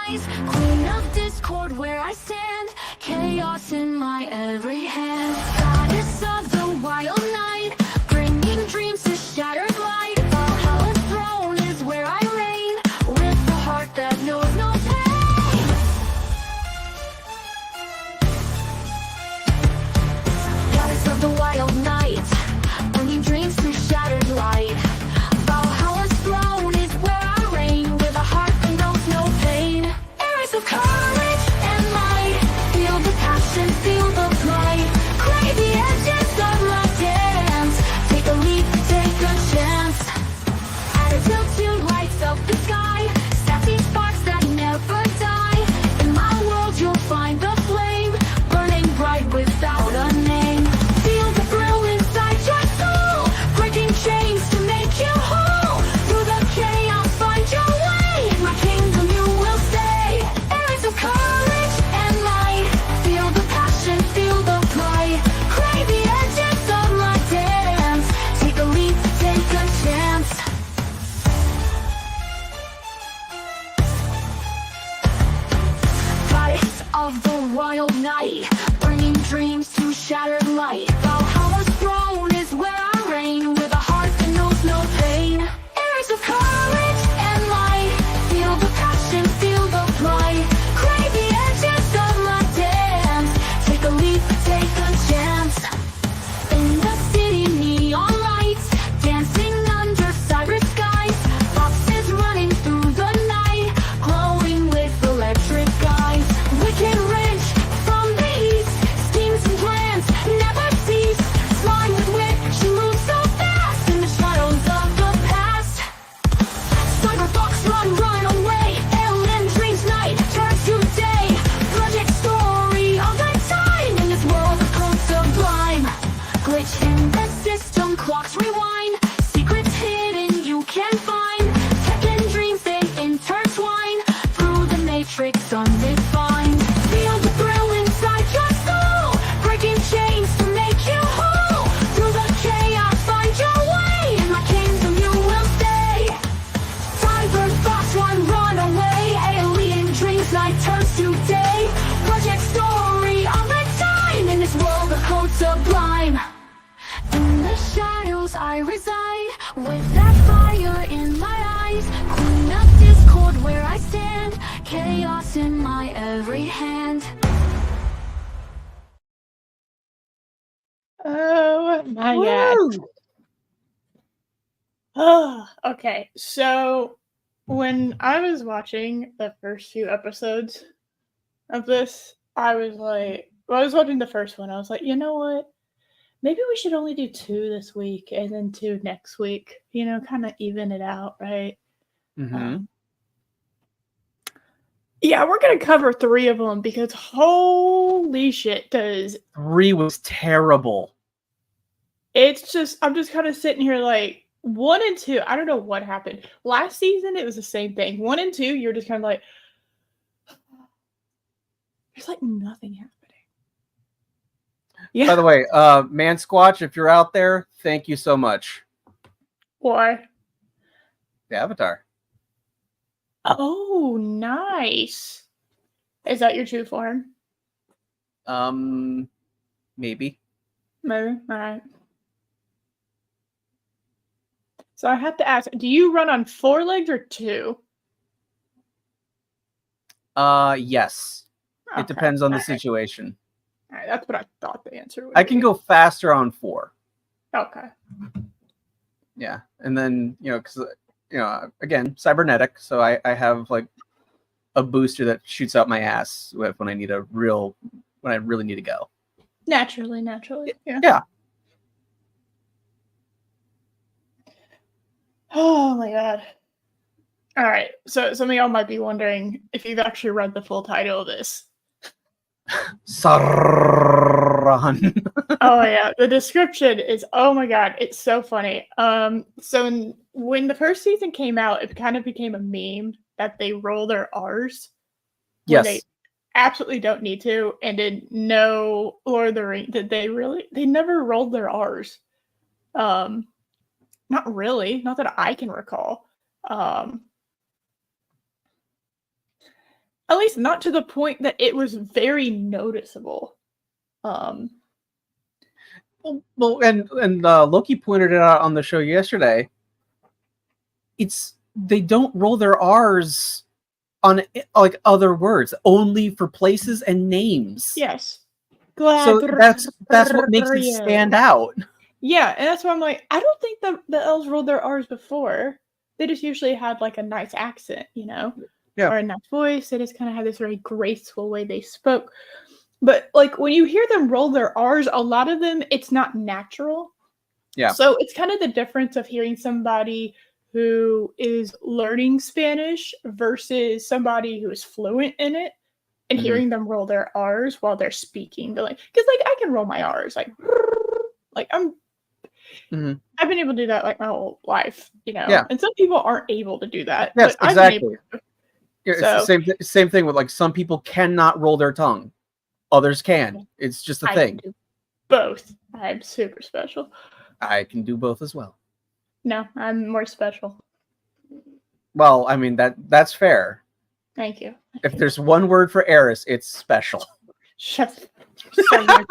eyes. Queen of discord where I stand, chaos in my every hand. Goddess of the wild night, bringing dreams to shattered light. Valhalla's throne is where I reign, with a heart that knows no pain. Goddess of the wild night, bringing dreams to shattered light. Valhalla's throne is where I reign, with a heart that knows no pain. Areas of courage and might, feel the passion, feel the flight. Crave the edges of my dance, take a leap, take a chance. Attitude lights up the sky, sassy sparks that never die. In my world you'll find the flame, burning bright without a name. Feel the thrill inside your soul, breaking chains to make you whole. Through the chaos find your way, in my kingdom you will stay. Areas of courage and light, feel the passion, feel the flight. Crave the edges of my dance, take a leap, take a chance. Goddess of the wild night, bringing dreams to shattered light. Valhalla's throne is where I reign, with a heart that knows no pain. Areas of courage and light, feel the passion, feel the flight. Crave the edges of my dance, take a leap, take a chance. In the city, neon lights, dancing under cyber skies. Foxes running through the night, glowing with electric eyes. Wicked rich from the east, schemes and plans never cease. Slime with wit, she moves so fast in the shadows of the past. Cyberfox run away, alien dreams night turns to day. Project story of the time, in this world of code sublime. Glitch in the system, clocks rewind, secrets hidden you can find. Tech and dreams they intertwine, through the matrix undefined. Feel the thrill inside your soul, breaking chains to make you whole. Through the chaos find your way, in my kingdom you will stay. Cyberfox run away, alien dreams night turns to day. Project story of the time, in this world of code sublime. In the shadows I reside, with that fire in my eyes. Queen of discord where I stand, chaos in my every hand. Oh my god. Woo! Oh, okay. So when I was watching the first few episodes of this, I was like, well, I was watching the first one. I was like, you know what? Maybe we should only do 2 this week and then 2 next week. You know, kind of even it out, right? Mm-hmm. Yeah, we're gonna cover 3 of them because holy shit, does 3 was terrible. it's just I'm just kind of sitting here like 1 and 2. I don't know what happened last season. It was the same thing. 1 and 2, you're just kind of like, there's like nothing happening. Yeah. By the way, Man Squatch, if you're out there, thank you so much. Why? The Avatar. Oh, nice. Is that your true form? Maybe. Maybe. All right. So I have to ask, do you run on 4 legs or 2? Yes. Okay. It depends on the All right. situation. All right, that's what I thought the answer would I be. can go faster on 4. Okay. Yeah. And then, because, again, cybernetic. So I have like a booster that shoots out my ass when I really need to go. Naturally. Yeah. Yeah. Oh my god. All right. So some of y'all might be wondering if you've actually read the full title of this. Sauron. Oh yeah, the description is, oh my god, it's so funny. When the first season came out, it kind of became a meme that they roll their R's. When they Yes. absolutely don't need to, and in no Lord of the Rings did they never rolled their R's. Not really, not that I can recall. At least not to the point that it was very noticeable. Well, and Loki pointed it out on the show yesterday. They don't roll their R's on like other words, only for places and names. Yes. So that's what makes it stand out. Yeah, and that's why I'm like, I don't think the elves rolled their R's before. They just usually had like a nice accent, you know, Yeah. or a nice voice. They just kind of had this very graceful way they spoke. But like when you hear them roll their R's, a lot of them, it's not natural. Yeah. So it's kind of the difference of hearing somebody who is learning Spanish versus somebody who is fluent in it and hearing them roll their R's while they're speaking. They're like, because like I can roll my R's like I've been able to do that like my whole life, you know. Yeah. And some people aren't able to do that. Yes, but exactly. Yeah, it's the same thing with like some people cannot roll their tongue, others can. It's just a thing. Can do both. I'm super special. I can do both as well. No, I'm more special. Well, I mean that's fair. Thank you. If there's one word for Eris, it's special. Shut up.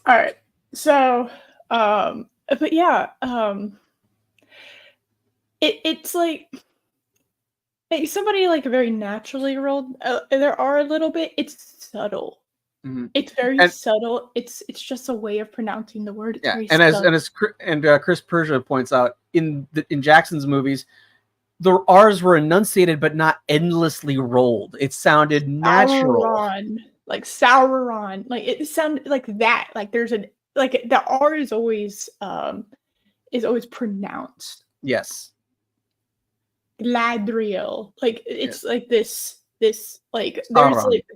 All right. So, but yeah, it's like somebody like very naturally rolled. There are a little bit. It's subtle. It's very subtle. It's just a way of pronouncing the word. It's very as Chris Persia points out in Jackson's movies, the R's were enunciated but not endlessly rolled. It sounded natural. Sauron, like it sounded like that. Like there's the R is always pronounced. Yes. Gladriel, like it's like this like Sauron. there's like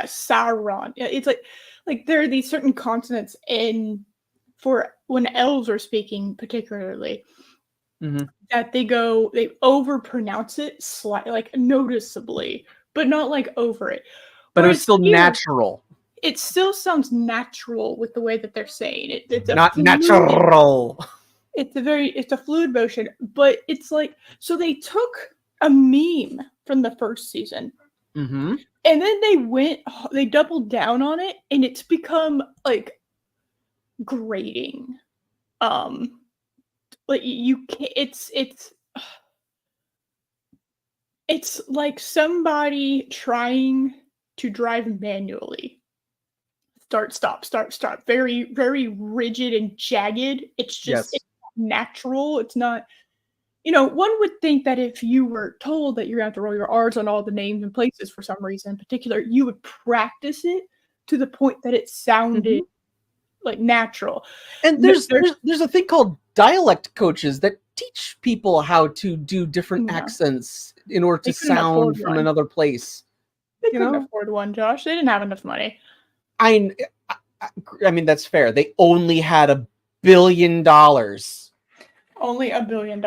Sauron. Yeah, it's like there are these certain consonants in for when elves are speaking particularly that they overpronounce it slightly, like noticeably, but not like over it. But it was still natural. It still sounds natural with the way that they're saying it. It's not natural. It's a fluid motion, but it's like, so they took a meme from the first season, and then they doubled down on it, and it's become like grating. Like you can't. It's like somebody trying to drive manually. Start, stop. Very, very rigid and jagged. It's just it's not natural. It's not, one would think that if you were told that you're going to have to roll your R's on all the names and places for some reason in particular, you would practice it to the point that it sounded like natural. And there's a thing called dialect coaches that teach people how to do different accents in order to sound from another place. They couldn't afford one, Josh. They didn't have enough money. I mean, that's fair. They only had $1 billion. Only $1 billion.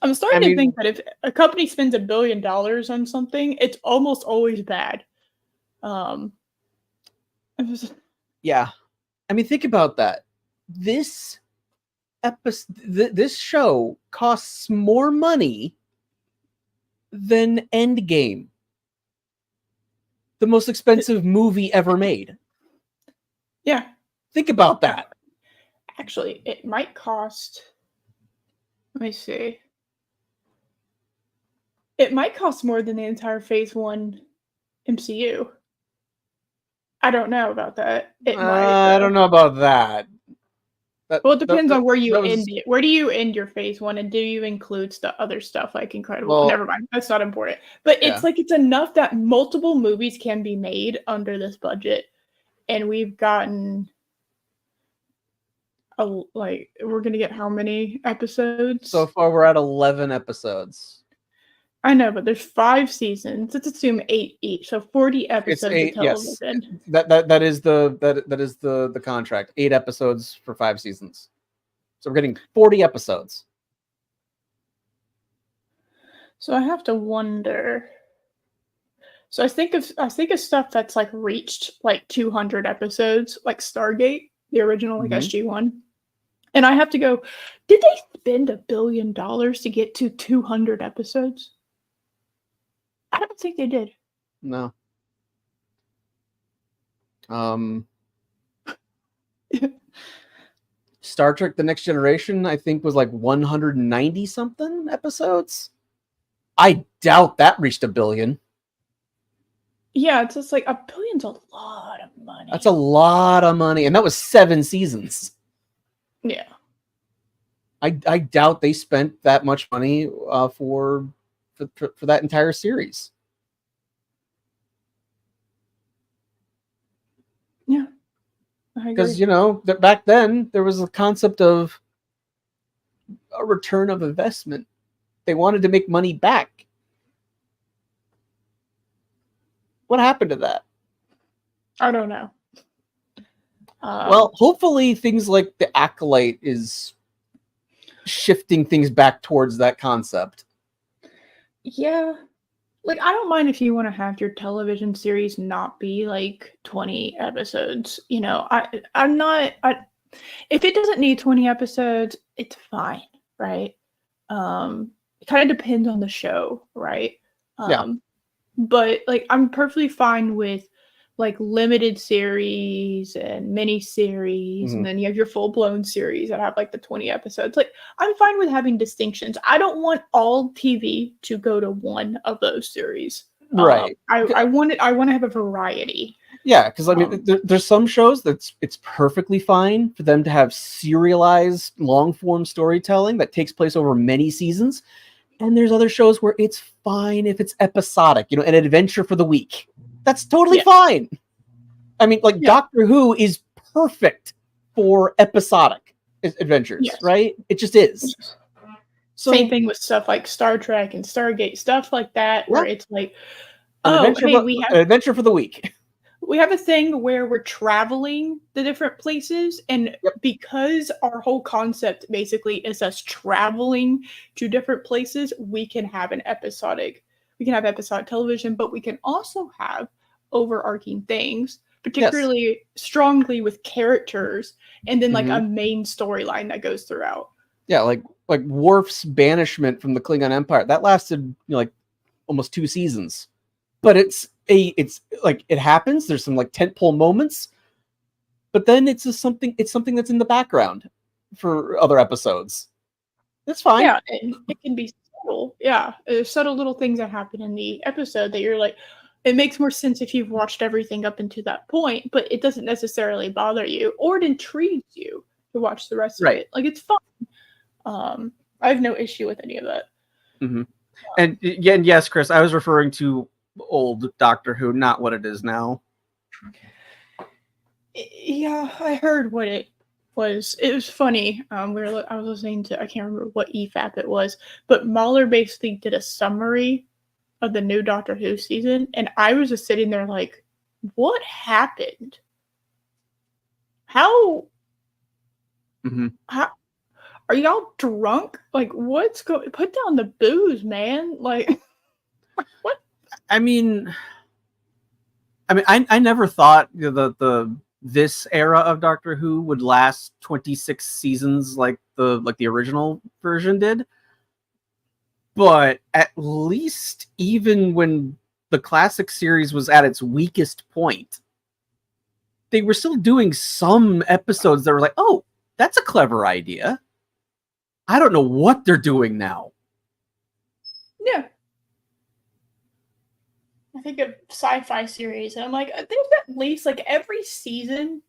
I'm starting to think that if a company spends $1 billion on something, it's almost always bad. Yeah. I mean, think about that. This show costs more money than Endgame, the most expensive movie ever made. Yeah. Think about that. Actually, it might cost... Let me see. It might cost more than the entire Phase 1 MCU. I don't know about that. It might. I don't know about that. Well, it depends on where you end it. Where do you end your Phase 1, and do you include other stuff like Incredible? Well, never mind. That's not important. But it's like it's enough that multiple movies can be made under this budget, and we've gotten we're gonna get how many episodes? So far, we're at 11 episodes. I know, but there's 5 seasons. Let's assume 8 each, so 40 episodes of television. Yes. That is the contract. 8 episodes for 5 seasons. So we're getting 40 episodes. So I have to wonder. So I think of stuff that's like reached like 200 episodes, like Stargate, the original like SG-1. And I have to go, did they spend $1 billion to get to 200 episodes? think they did. No. Star Trek: The Next Generation, I think, was like 190 something episodes. I doubt that reached 1 billion. Yeah, it's just like $1 billion's a lot of money. That's a lot of money, and that was 7 seasons. Yeah. I doubt they spent that much money for that entire series. Yeah. Because, you know, back then there was a concept of a return of investment. They wanted to make money back. What happened to that? I don't know. Well, hopefully things like The Acolyte is shifting things back towards that concept. Yeah. Like, I don't mind if you want to have your television series not be like 20 episodes. You know, I'm not. If it doesn't need 20 episodes, it's fine, right? It kind of depends on the show, right? Yeah. But like, I'm perfectly fine with like limited series and mini series, and then you have your full blown series that have like the 20 episodes. Like, I'm fine with having distinctions. I don't want all TV to go to one of those series. Right. I want to have a variety. Yeah, because I mean, there's some shows it's perfectly fine for them to have serialized long form storytelling that takes place over many seasons, and there's other shows where it's fine if it's episodic. You know, an adventure for the week. That's totally fine. I mean, like Doctor Who is perfect for episodic adventures, right? It just is. Yes. So, same thing with stuff like Star Trek and Stargate, stuff like that, where it's like, an adventure for the week. We have a thing where we're traveling the different places, and because our whole concept basically is us traveling to different places, we can have episodic television, but we can also have overarching things, particularly strongly with characters, and then like a main storyline that goes throughout. Yeah, like Worf's banishment from the Klingon Empire, that lasted like almost 2 seasons. But it's like it happens. There's some like tentpole moments, but then it's something that's in the background for other episodes. That's fine. Yeah, and it can be subtle. Yeah, there's subtle little things that happen in the episode that you're like, it makes more sense if you've watched everything up until that point, but it doesn't necessarily bother you, or it intrigues you to watch the rest of it. Like, it's fun. I have no issue with any of that. And yes, Chris, I was referring to old Doctor Who, not what it is now. Yeah, I heard what it was. It was funny. I was listening to, I can't remember what EFAP it was, but Mahler basically did a summary of the new Doctor Who season, and I was just sitting there like, what happened? How are y'all drunk? Like, what's going? Put down the booze, man. Like, what? I mean, I never thought this era of Doctor Who would last 26 seasons like the original version did. But at least even when the classic series was at its weakest point, they were still doing some episodes that were like, oh, that's a clever idea. I don't know what they're doing now. Yeah. I think of sci-fi series, and I'm like, there's at least like every season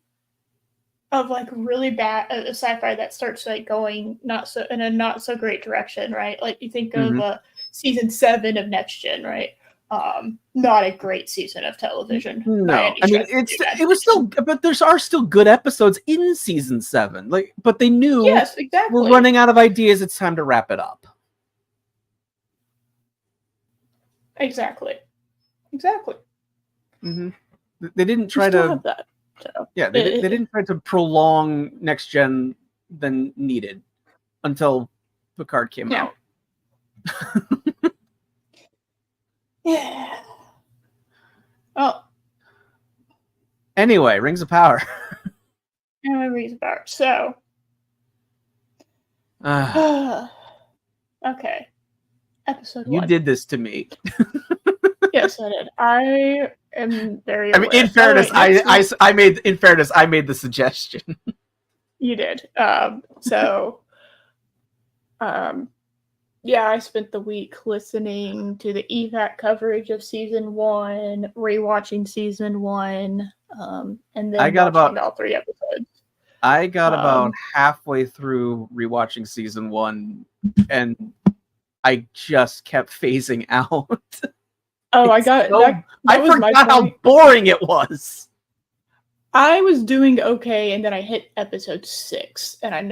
of like really bad sci-fi that starts like going in a not so great direction, right? Like, you think of season 7 of Next Gen, right? Not a great season of television. No, I mean it was still, but there are still good episodes in season 7. Like, but they knew we're running out of ideas. It's time to wrap it up. Exactly. They didn't try to have that. So they didn't try to prolong Next Gen than needed until Picard came out. Yeah. Oh. Anyway, Rings of Power. Rings of Power. So. Okay. Episode 1. You did this to me. Yeah. Yes, I did. I am very I mean, aware. in fairness, Oh, wait, next week- I made the suggestion. You did. Yeah, I spent the week listening to the EVAC coverage of season 1, rewatching season 1, and then watching all 3 episodes. I got about halfway through rewatching season 1, and I just kept phasing out. Oh, I got that. I forgot how boring it was. I was doing okay, and then I hit episode 6, and I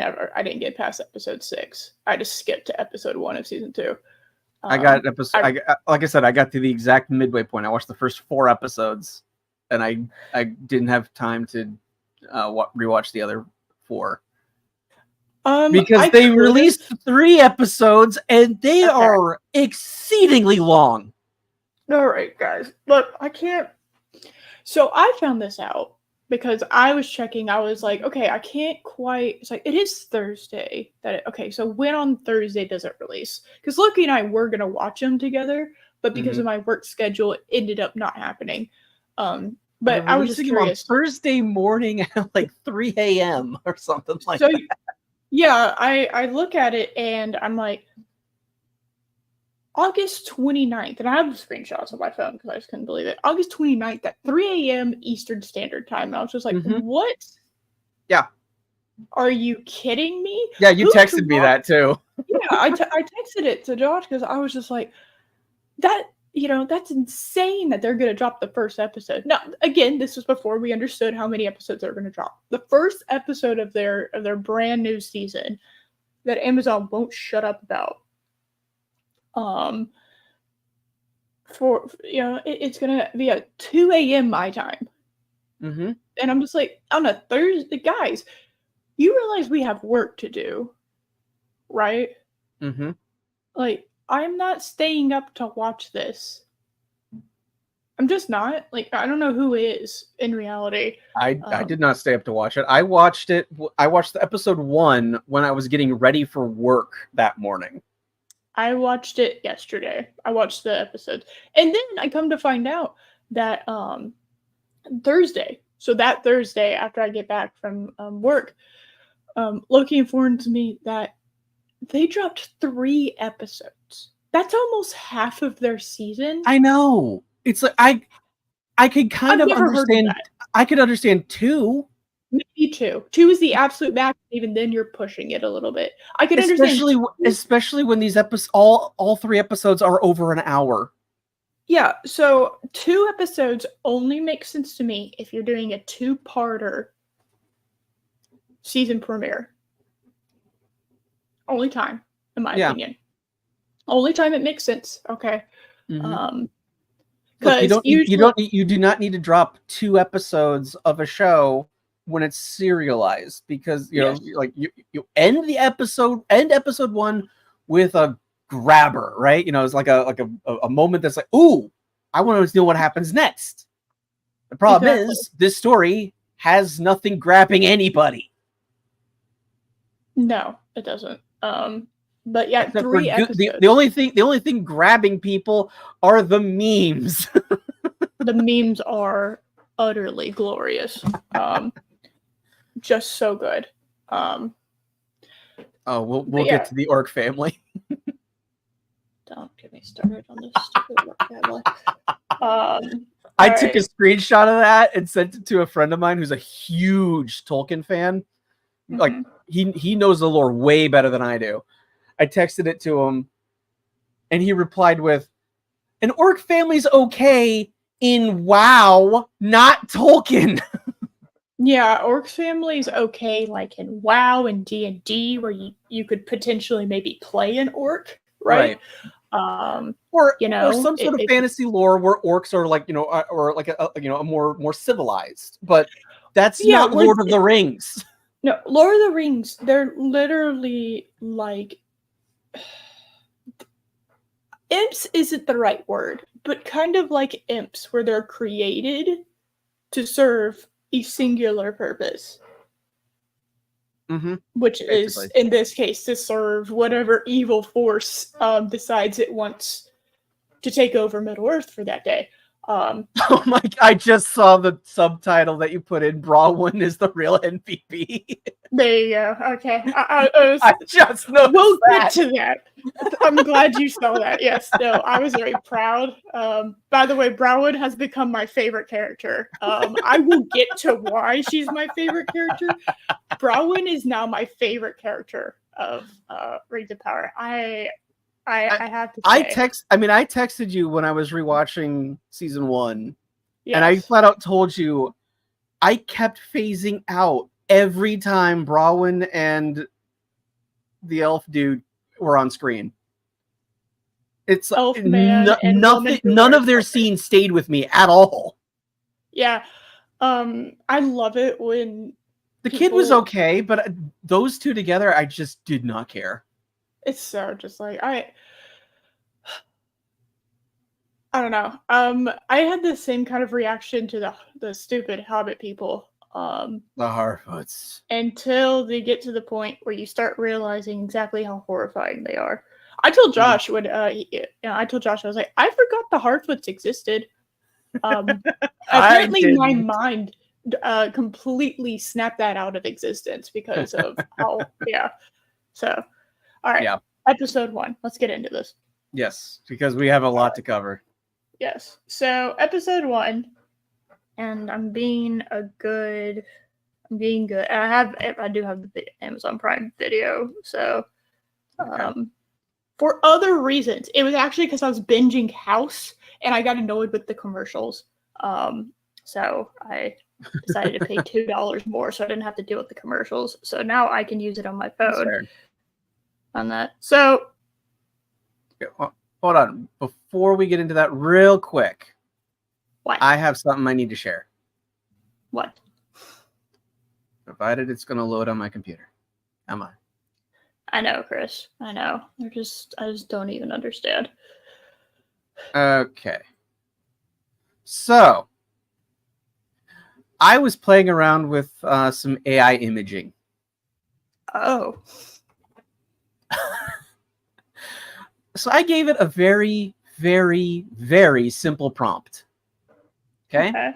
didn't get past episode 6. I just skipped to episode 1 of season 2. Like I said, I got to the exact midway point. I watched the first 4 episodes, and I didn't have time to rewatch the other 4. Because they released 3 episodes, and they are exceedingly long. All right, guys. Look, I can't. So I found this out because I was checking. I was like, okay, I can't quite. It's like, it is Thursday. So when on Thursday does it release? Because Loki and I were going to watch them together, but because of my work schedule, it ended up not happening. But I was just curious. On Thursday morning at like 3 a.m. or something like that. Yeah, I look at it and I'm like, August 29th, and I have screenshots on my phone because I just couldn't believe it. August 29th at 3 a.m. Eastern Standard Time. And I was just like, what? Yeah. Are you kidding me? Yeah, you texted me that too. Yeah, I texted it to Josh because I was just like, that's insane that they're going to drop the first episode. Now, again, this was before we understood how many episodes they're going to drop. The first episode of their brand new season that Amazon won't shut up about. It's gonna be at 2 a.m. my time. And I'm just like, on a Thursday, guys, you realize we have work to do, right? Like, I'm not staying up to watch this. I'm just not. Like, I don't know who is in reality. I did not stay up to watch it. I watched the episode 1 when I was getting ready for work that morning. I watched it yesterday. I watched the episodes. And then I come to find out that Thursday, so that Thursday after I get back from work, Loki informs me that they dropped 3 episodes. That's almost half of their season. I know. It's like I could kind of understand. I could understand 2. Maybe 2. 2 is the absolute max. Even then, you're pushing it a little bit. I could understand, especially when these episodes, all 3 episodes are over an hour. Yeah, so 2 episodes only make sense to me if you're doing a 2-parter season premiere. Only time, in my opinion. Only time it makes sense. Okay. Look, you do not need to drop 2 episodes of a show when it's serialized, because you end episode 1 with a grabber, right? It's like a moment that's like, ooh, I want to know what happens next. The problem is this story has nothing grabbing anybody. No, it doesn't. But yeah, Except 3 episodes. The only thing grabbing people are the memes. The memes are utterly glorious. Just so good. We'll get to the orc family. Don't get me started on this stupid orc family. I took a screenshot of that and sent it to a friend of mine who's a huge Tolkien fan. Like he knows the lore way better than I do. I texted it to him, and he replied with, "An orc family's okay in WoW, not Tolkien." Yeah, orc family's okay, like in WoW and D&D, where you could potentially maybe play an orc, right? Or some sort of fantasy lore where orcs are like, or like a more civilized. But that's not Lord of the Rings. No, Lord of the Rings, they're literally like, imps isn't the right word, but kind of like imps, where they're created to serve a singular purpose. Which is, in this case, to serve whatever evil force decides it wants to take over Middle Earth for that day. Oh my! I just saw the subtitle that you put in. Brawwin is the real MVP. There you go. Okay, I just noticed we'll that. get to that. I'm glad you saw that. Yes, no, I was very proud. By the way, Brownwood has become my favorite character. I will get to why she's my favorite character. Brownwood is now my favorite character of Rings of Power. I have to say. I texted you when I was rewatching season 1, Yes. and I flat out told you I kept phasing out every time Brawwin and the elf dude were on screen. It's Elfman and nothing. None of their scenes stayed with me at all. Yeah, I love it when the kid was okay, but those two together, I just did not care. It's so just like I don't know. I had the same kind of reaction to the stupid Hobbit people. The Harfoots. Until they get to the point where you start realizing exactly how horrifying they are. I told Josh when I told Josh, I was like, I forgot the Harfoots existed. Apparently my mind completely snapped that out of existence because of how So all right. Yeah. Episode 1. Let's get into this. Yes, because we have a lot to cover. Yes. So episode 1, and I'm being good. I do have the Amazon Prime Video. So for other reasons, it was actually because I was binging House and I got annoyed with the commercials. So I decided to pay $2 more so I didn't have to deal with the commercials. So now I can use it on my phone. On that. So hold on. Before we get into that real quick. What? I have something I need to share. What? Provided it's going to load on my computer. Am I? I know, Chris. I know. I just don't even understand. Okay. So, I was playing around with some AI imaging. Oh. So I gave it a very, very, very simple prompt. Okay?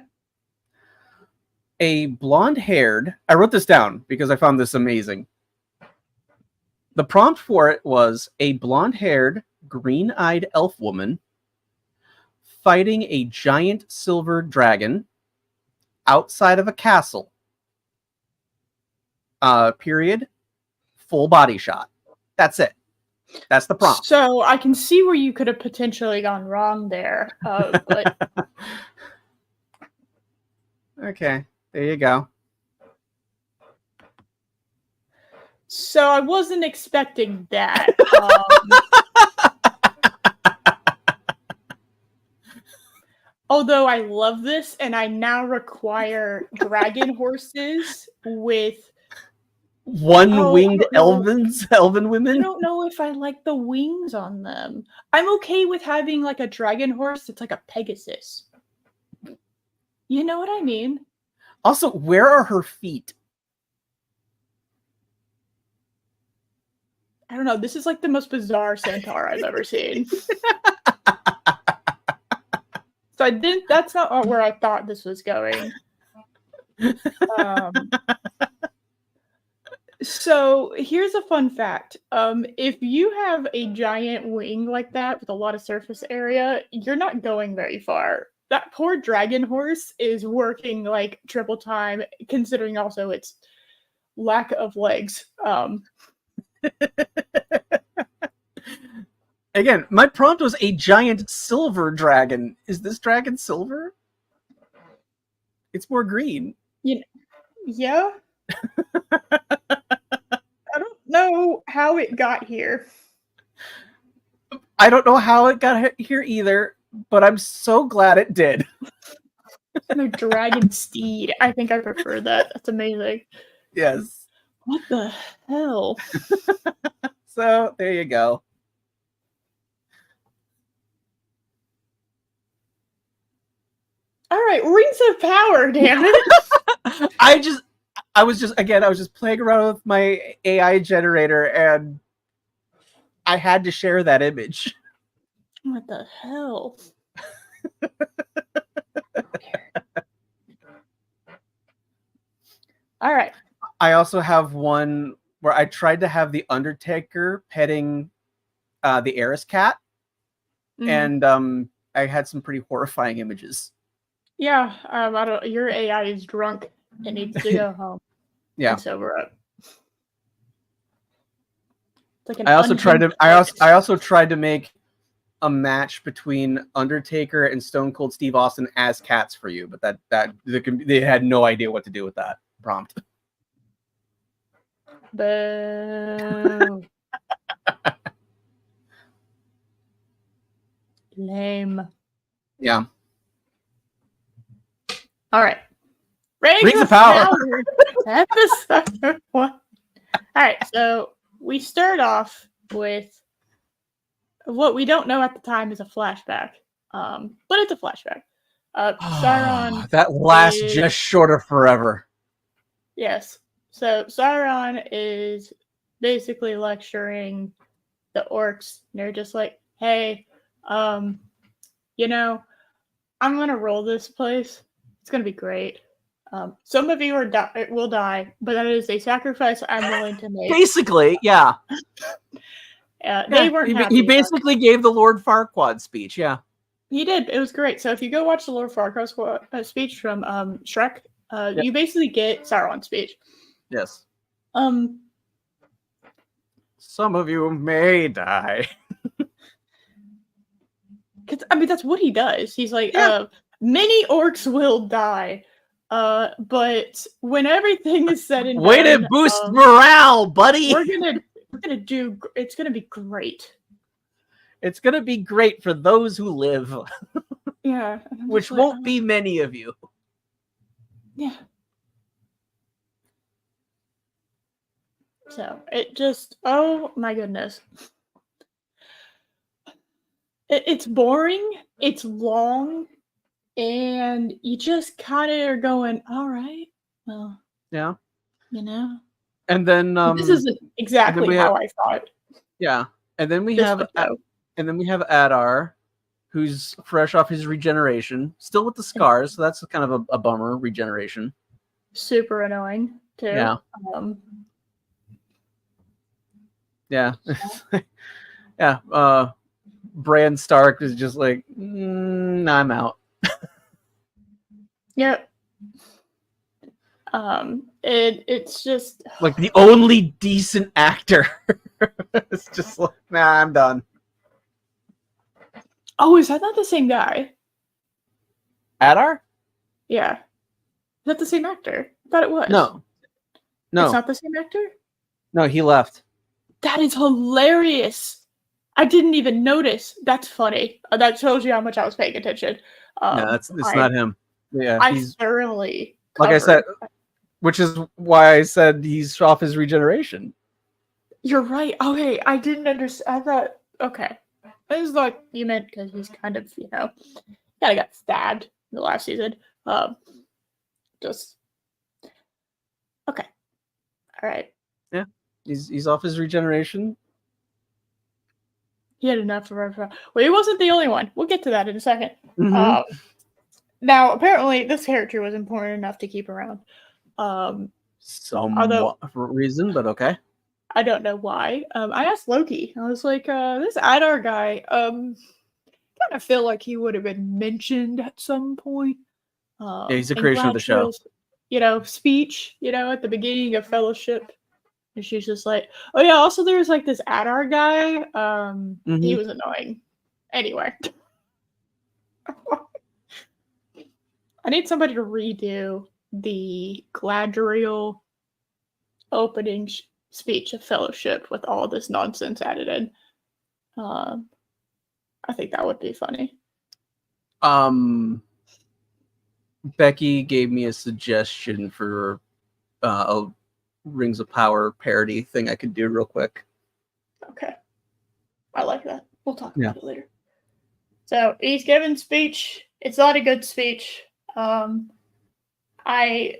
A blonde-haired... I wrote this down because I found this amazing. The prompt for it was a blonde-haired, green-eyed elf woman fighting a giant silver dragon outside of a castle. Period. Full body shot. That's it. That's the prompt. So I can see where you could have potentially gone wrong there. But okay, there you go. So I wasn't expecting that. Although I love this, and I now require dragon horses with one-winged elven women. I don't know if I like the wings on them. I'm okay with having like a dragon horse that's like a Pegasus. You know what I mean? Also, where are her feet? I don't know. This is like the most bizarre centaur I've ever seen. So that's not where I thought this was going. So here's a fun fact. If you have a giant wing like that with a lot of surface area, you're not going very far. That poor dragon horse is working like triple time, considering also its lack of legs. Again, my prompt was a giant silver dragon. Is this dragon silver? It's more green. Yeah. I don't know how it got here. I don't know how it got here either, but I'm so glad it did. No, dragon steed. I think I prefer that. That's amazing. Yes. What the hell? So, there you go. All right, Rings of Power, damn it. I was just playing around with my AI generator and I had to share that image. What the hell? All right. I also have one where I tried to have the Undertaker petting the Eris cat, and I had some pretty horrifying images. Yeah, I don't. Your AI is drunk. It needs to go home. Yeah. And sober up. It's like an I also tried to. unhinged I also tried to make a match between Undertaker and Stone Cold Steve Austin as cats for you, but they had no idea what to do with that prompt. Boo. Lame. Yeah. All right. Rings of Power. Episode 1. All right, so we start off with what we don't know at the time is a flashback, but it's a flashback. Sauron. That lasts is- just short of forever. Yes. So Sauron is basically lecturing the orcs. And they're just like, hey, you know, I'm going to roll this place. It's going to be great. Some of you will die, but that is a sacrifice I'm willing to make. Basically, yeah. They weren't happy. He basically gave the Lord Farquaad speech, yeah. He did. It was great. So if you go watch the Lord Farquaad speech from Shrek, you basically get Sauron's speech. Yes. Some of you may die. I mean, that's what he does. He's like, many orcs will die. But when everything is said and done, way to boost morale, buddy. We're gonna do. It's gonna be great. It's gonna be great for those who live. Yeah, which won't be many of you. Yeah. So it just, oh my goodness. It's boring. It's long. And you just kind of are going, all right, well, yeah, you know. And then this isn't exactly how I thought. Yeah, and then we have Adar, who's fresh off his regeneration, still with the scars, so that's kind of a bummer regeneration. Super annoying too. Yeah. Yeah. Yeah. Bran Stark is just like, I'm out. Yep. It's just like the only decent actor. It's just like, nah, I'm done. Oh, is that not the same guy? Adar? Yeah. Is that the same actor? I thought it was. No. It's not the same actor? No, he left. That is hilarious. I didn't even notice. That's funny. That shows you how much I was paying attention. No, it's not him. Yeah, I thoroughly like I said, which is why I said he's off his regeneration. You're right. Okay, I didn't understand. I thought, okay, it was like you meant because he's kind of, kind of got stabbed in the last season. Just okay. All right. Yeah, he's off his regeneration. He had enough of our. Well, he wasn't the only one. We'll get to that in a second. Mm-hmm. Now, apparently, this character was important enough to keep around. Some reason, but okay. I don't know why. I asked Loki. I was like, this Adar guy, kind of feel like he would have been mentioned at some point. Yeah, he's a creation of the show. Speech, at the beginning of Fellowship. And she's just like, oh yeah, also there's like this Adar guy. He was annoying. Anyway. I need somebody to redo the Galadriel opening speech of Fellowship with all this nonsense added in. I think that would be funny. Becky gave me a suggestion for a Rings of Power parody thing I could do real quick. Okay. I like that. We'll talk about it later. So he's giving speech. It's not a good speech. I'm gonna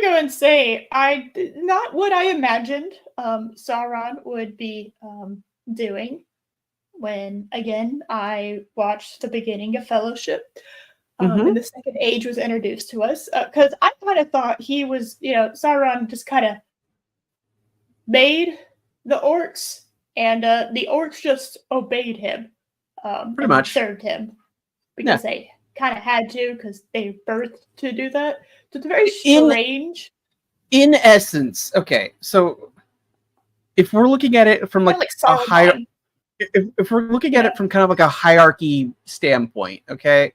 go and say not what I imagined Sauron would be doing when, again, I watched the beginning of Fellowship. Mhm. And the Second Age was introduced to us. Because I kind of thought he was, Sauron just kind of made the orcs, and the orcs just obeyed him Pretty and much. served him Yeah. because they kind of had to, because they birthed to do that. So it's very In strange. in essence, okay. So if we're looking at it from Kinda like like a higher, Saruman. if we're looking at Yeah. it from kind of like a hierarchy standpoint, okay.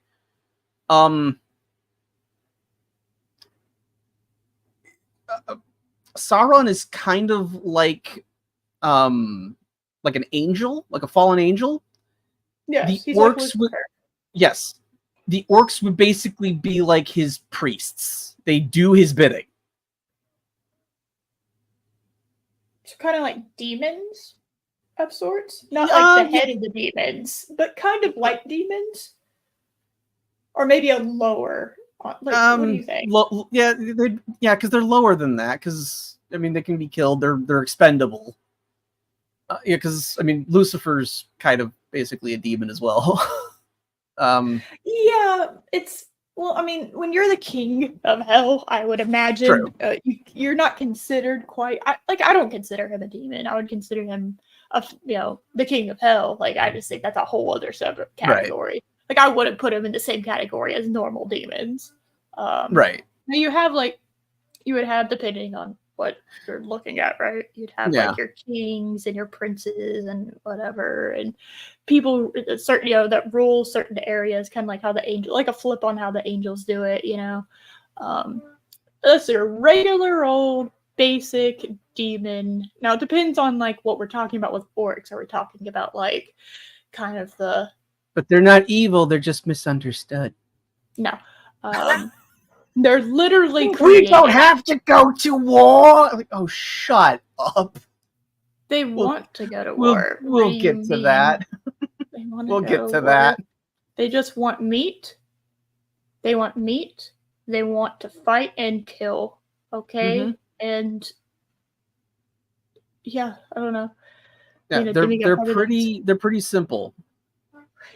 Sauron is kind of like an angel, like a fallen angel. Yes, The he's like orcs would, Lucifer. yes, the orcs would basically be like his priests. They do his bidding. So kind of like demons of sorts. Not like the head of the demons, but kind of like demons. Or maybe a lower. Like, what do you think? Yeah, because they're lower than that. Because I mean, they can be killed. They're expendable. Yeah, because I mean, Lucifer's kind of basically a demon as well. Yeah, it's well. I mean, when you're the king of hell, I would imagine True. you're not considered quite. I don't consider him a demon. I would consider him the king of hell. Like, I just think that's a whole other separate category. Right. Like, I wouldn't put him in the same category as normal demons. Right. Now you would have, depending on what you're looking at, right? You'd have like your kings and your princes and whatever, and people certain that rule certain areas, kind of like how the angel, like a flip on how the angels do it. That's a regular old basic demon. Now it depends on like what we're talking about with orcs. Are we talking about like kind of the? But they're not evil. They're just misunderstood. No. They're literally we don't have to go to war. Like, oh, shut up. They want to go to war. We'll get to that. We'll get to that. They just want meat. They want meat. They want to fight and kill. Okay? Mm-hmm. And yeah, I don't know. Yeah, they're pretty simple.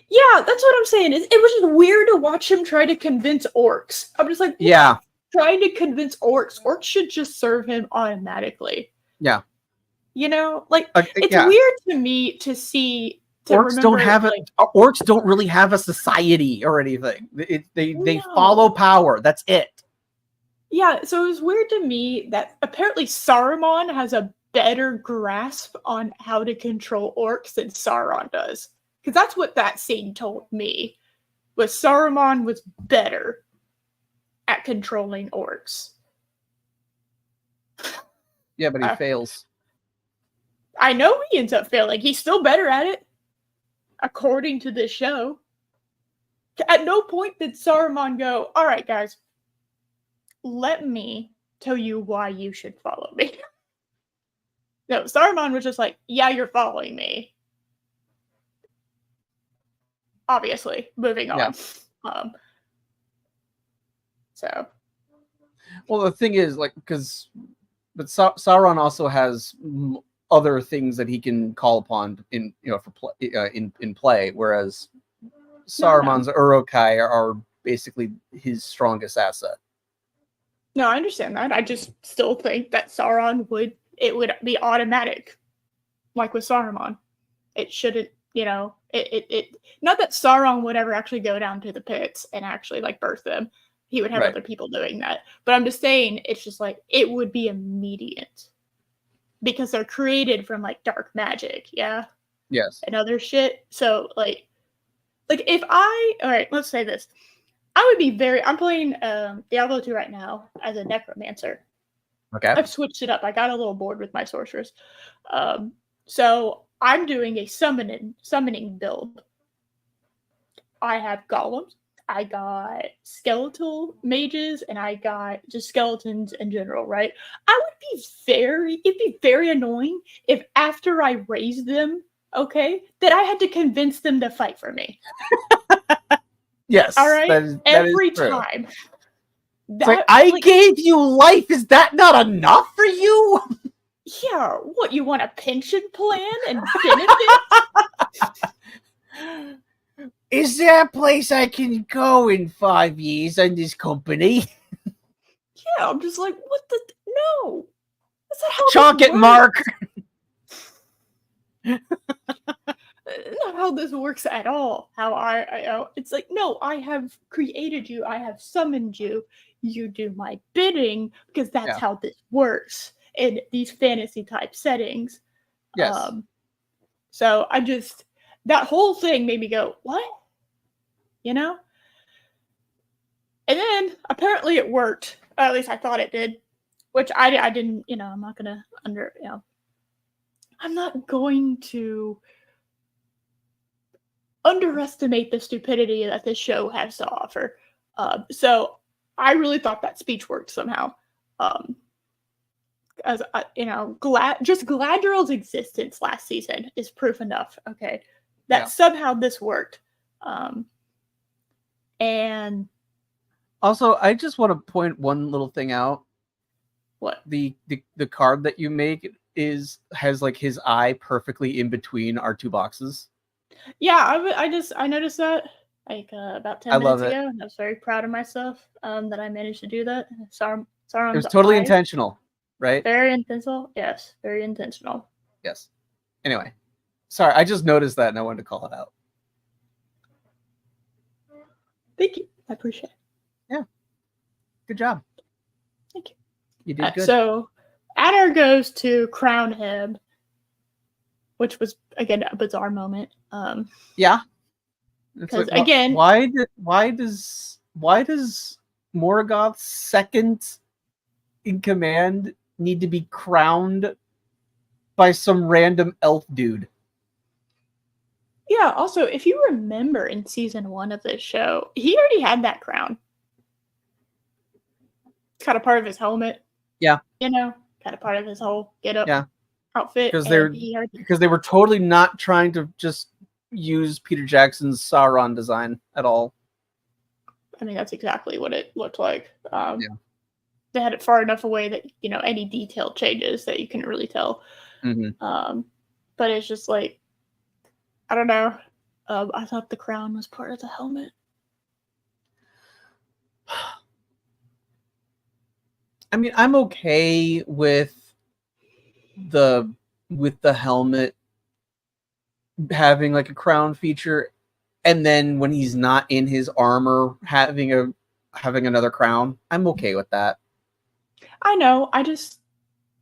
Yeah, that's what I'm saying. It was just weird to watch him try to convince orcs. I'm just like, yeah, trying to convince orcs. Orcs should just serve him automatically. Yeah, like it's weird to me to see. Orcs don't have orcs don't really have a society or anything. They follow power. That's it. Yeah, so it was weird to me that apparently Saruman has a better grasp on how to control orcs than Sauron does. Because that's what that scene told me, was Saruman was better at controlling orcs. Yeah, but he fails. I know he ends up failing. He's still better at it, according to this show. At no point did Saruman go, all right, guys, let me tell you why you should follow me. No, Saruman was just like, yeah, you're following me. Obviously, moving on. Yeah. So, well, the thing is, like, but Sauron also has other things that he can call upon in play, whereas Saruman's Uruk-hai are basically his strongest asset. No, I understand that. I just still think that Sauron would be automatic, like with Saruman. It shouldn't. It not that Sauron would ever actually go down to the pits and actually like birth them. He would have other people doing that. But I'm just saying, it's just like it would be immediate because they're created from like dark magic, yeah. Yes. And other shit. So like if all right, let's say this. I would be I'm playing Diablo 2 right now as a necromancer. Okay. I've switched it up. I got a little bored with my sorceress. So I'm doing a summoning build. I have golems, I got skeletal mages, and I got just skeletons in general, right? It'd be very annoying if after I raised them, that I had to convince them to fight for me. Yes. All right. That every time. I gave you life. Is that not enough for you? Yeah, what, you want a pension plan and benefits? Is there a place I can go in 5 years in this company? Yeah, I'm just like, what the? No. That's not how Chalk this it, works. Mark. Not how this works at all. How it's like, no, I have created you. I have summoned you. You do my bidding because that's how this works in these fantasy type settings. Yes. So that whole thing made me go, what? You know? And then apparently it worked. At least I thought it did. Which I didn't, I'm not gonna I'm not going to underestimate the stupidity that this show has to offer. So I really thought that speech worked somehow. As Galadriel's existence last season is proof enough. Okay, that somehow this worked. And also, I just want to point one little thing out. What? The card that you make has like his eye perfectly in between our two boxes. Yeah, I noticed that like about 10 minutes ago, and I was very proud of myself that I managed to do that. Sauron's it was totally eye, intentional, right? Very intentional. Yes, very intentional. Yes. Anyway, sorry, I just noticed that and I wanted to call it out. Thank you. I appreciate it. Yeah. Good job. Thank you. You did good. So Adar goes to crown him, which was again a bizarre moment. Yeah. Because like, again, why does Morgoth's second in command need to be crowned by some random elf dude? Yeah, also, if you remember in season 1 of this show, he already had that crown. It's kind of part of his helmet. Yeah. Kind of part of his whole get-up outfit. Because they were totally not trying to just use Peter Jackson's Sauron design at all. I mean, that's exactly what it looked like. They had it far enough away that, any detail changes that you couldn't really tell. Mm-hmm. But it's just like, I don't know. I thought the crown was part of the helmet. I mean, I'm okay with the helmet having like a crown feature, and then when he's not in his armor having another crown. I'm okay with that. I know. I just,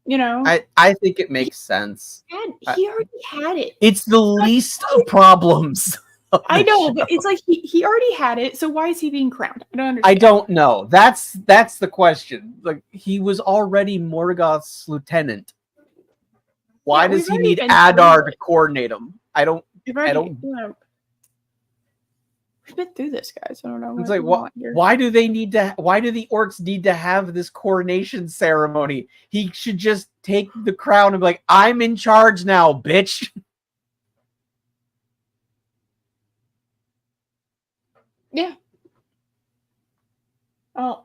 I think it makes sense. He already had it. It's the least of problems. I know, but it's like he already had it, so why is he being crowned? I don't understand. I don't know. That's the question. Like, he was already Morgoth's lieutenant. Why does he need Adar to coordinate him? We've been through this, guys. I don't know. It's like, why do the orcs need to have this coronation ceremony? He should just take the crown and be like, I'm in charge now, bitch. Yeah. Oh.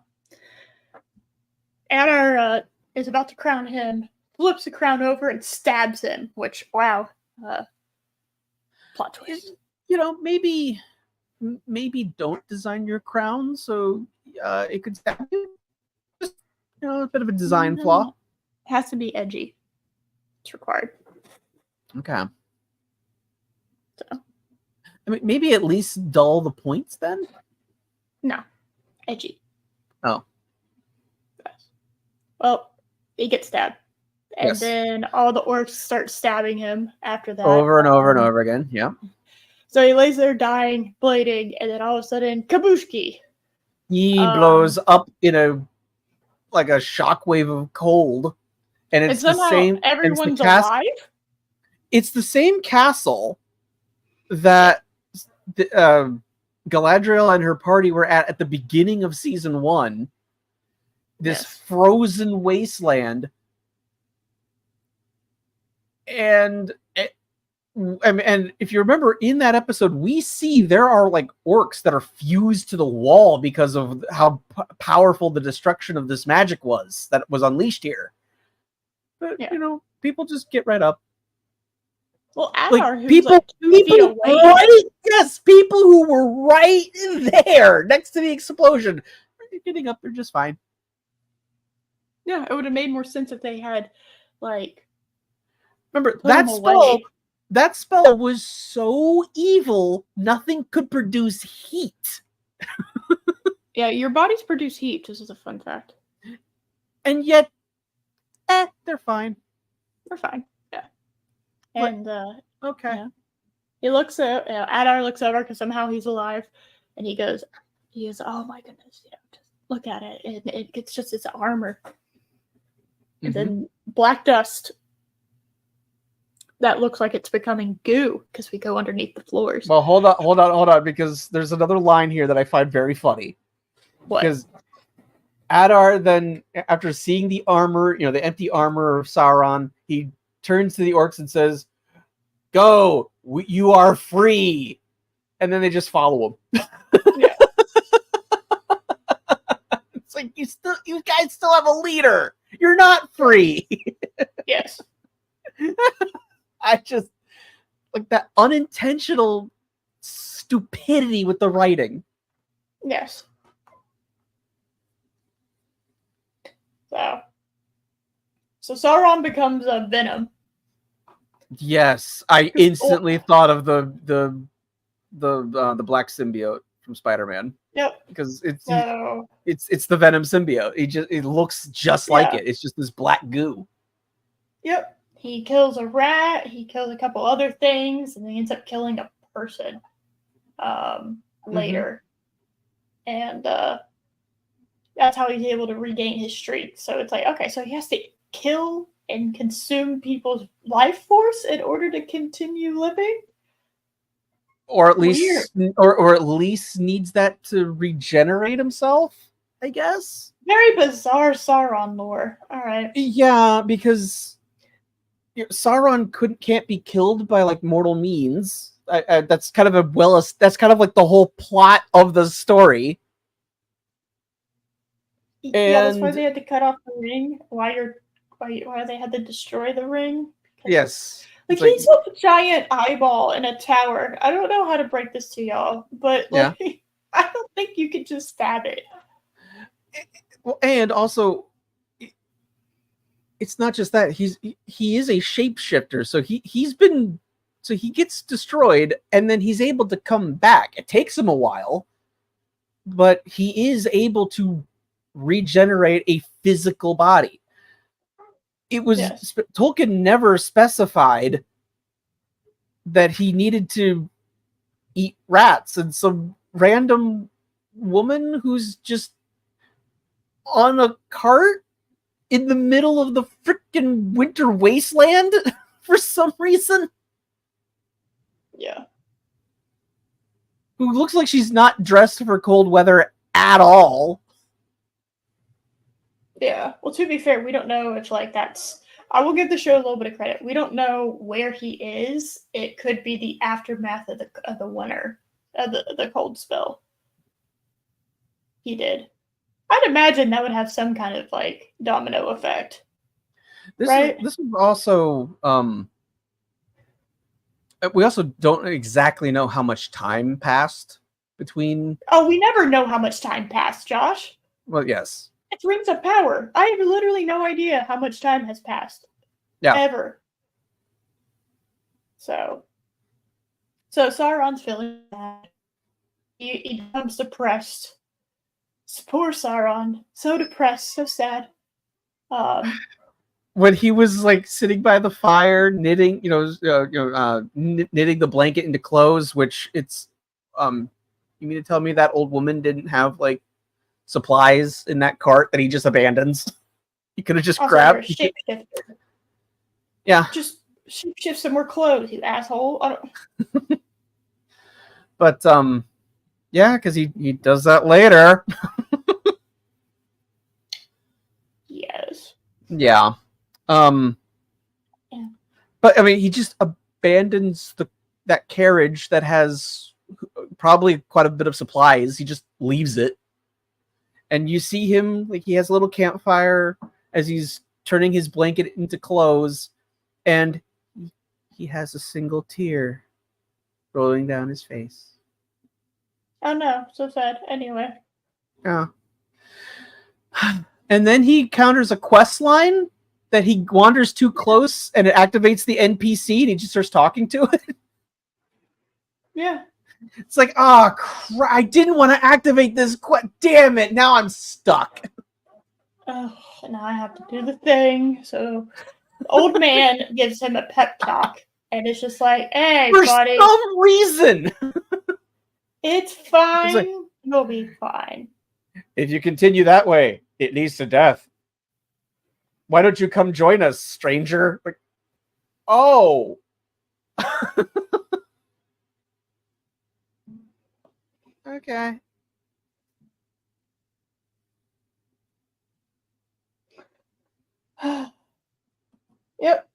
Adar is about to crown him, flips the crown over and stabs him, which, wow. Plot twist. Maybe don't design your crown so it could stab you. Just, a bit of a design flaw. It has to be edgy. It's required. Okay. So. I mean, maybe at least dull the points then? No. Edgy. Oh. Well, he gets stabbed. And then all the orcs start stabbing him after that. Over and over and over again. Yeah. So he lays there dying, bleeding, and then all of a sudden, kabushki. He blows up in a shockwave of cold. And it's the same. Everyone's alive? It's the same castle that Galadriel and her party were at the beginning of season 1. This frozen wasteland. And if you remember in that episode, we see there are like orcs that are fused to the wall because of how powerful the destruction of this magic was that was unleashed here. But people just get right up. Well, Like Adar, who's people, like 2 feet away. right? Yes, people who were right there next to the explosion, they're getting up. They're just fine. Yeah, it would have made more sense if they had, like, Remember put him away. that spell was so evil, nothing could produce heat. Yeah, your bodies produce heat. This is a fun fact. And yet, they're fine. We're fine. Yeah. What? And Okay. yeah. He looks at Adar looks over because somehow he's alive, and he goes, oh my goodness, just look at it, and it's just its armor, and then black dust that looks like it's becoming goo because we go underneath the floors. Well, hold on, because there's another line here that I find very funny. What? Because Adar then, after seeing the armor, the empty armor of Sauron, he turns to the orcs and says, "Go, you are free." And then they just follow him. Yeah. It's like you guys still have a leader. You're not free. Yes. I just like that unintentional stupidity with the writing. Yes. So Sauron becomes a Venom. Yes, I instantly thought of the black symbiote from Spider-Man. Yep. Because it's the Venom symbiote. It looks just like it. It's just this black goo. Yep. He kills a rat. He kills a couple other things, and he ends up killing a person later. And that's how he's able to regain his streak. So it's like, okay, so he has to kill and consume people's life force in order to continue living, or at least needs that to regenerate himself, I guess. Very bizarre Sauron lore. All right. Yeah, because Sauron can't be killed by like mortal means. That's kind of that's kind of like the whole plot of the story. Yeah, that's why they had to cut off the ring. Why they had to destroy the ring? Yes. Like he's a giant eyeball in a tower. I don't know how to break this to y'all, but I don't think you could just stab it. Well, and also, it's not just that he is a shapeshifter, so he gets destroyed and then he's able to come back. It takes him a while, but he is able to regenerate a physical body. It was Tolkien never specified that he needed to eat rats, and some random woman who's just on a cart in the middle of the freaking winter wasteland for some reason. Yeah. Who looks like she's not dressed for cold weather at all. Yeah. Well, to be fair, we don't know if that's. I will give the show a little bit of credit. We don't know where he is. It could be the aftermath of the winter, of the cold spell. He did. I'd imagine that would have some kind of like domino effect. This is also we also don't exactly know how much time passed between. Oh, we never know how much time passed, Josh. Well, yes. It's rings of power. I have literally no idea how much time has passed. Yeah. Ever. So Sauron's feeling bad. He becomes depressed. Poor Sauron. So depressed, so sad. When he was like sitting by the fire, knitting, knitting the blanket into clothes, which it's, you mean to tell me that old woman didn't have like supplies in that cart that he just abandons? He could have just grabbed. Yeah. Just shift some more clothes, you asshole. I don't. But yeah, because he does that later. Yes. Yeah. But I mean, he just abandons that carriage that has probably quite a bit of supplies. He just leaves it, and you see him like he has a little campfire as he's turning his blanket into clothes. And he has a single tear rolling down his face. Oh no, so sad. Anyway. Yeah. And then he encounters a quest line that he wanders too close and it activates the NPC and he just starts talking to it. Yeah. It's like, oh, crap, I didn't want to activate this quest. Damn it, now I'm stuck. Oh, now I have to do the thing. So the old man gives him a pep talk. And it's just like, hey, For buddy, some reason. it's fine. It's like, You'll be fine. if you continue that way, it leads to death. Why don't you come join us, stranger? Like, oh. Okay. Yep.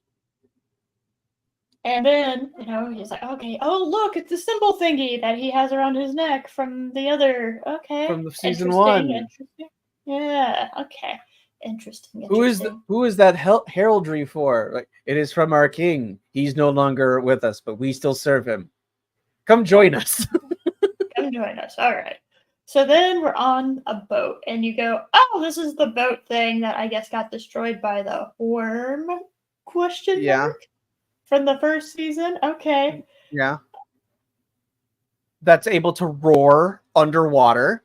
And then, he's like, okay, oh, look, it's the symbol thingy that he has around his neck from the other. Okay. From the season Interesting, 1. Interesting. Yeah, okay. Interesting. Who is that heraldry for? Like, it is from our king. He's no longer with us, but we still serve him. Come join us. Come join us. All right. So then we're on a boat, and you go, oh, this is the boat thing that I guess got destroyed by the worm? Question mark? From the first season? Okay. Yeah. That's able to roar underwater.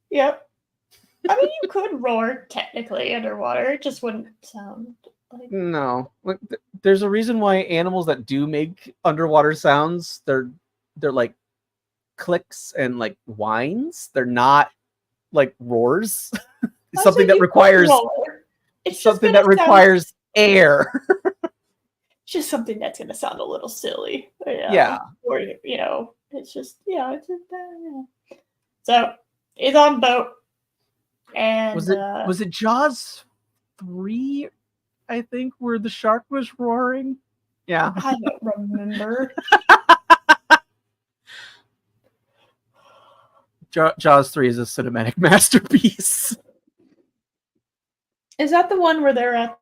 Yep. I mean, you could roar technically underwater. It just wouldn't sound like... No. There's a reason why animals that do make underwater sounds, they're like clicks and like whines. They're not like roars. It's something that requires air. It's just something that's going to sound a little silly. Yeah. Or, it's just, it's just, yeah. So, he's on boat. And was it Jaws 3, I think, where the shark was roaring? Yeah. I don't remember. Jaws 3 is a cinematic masterpiece. Is that the one where they're at?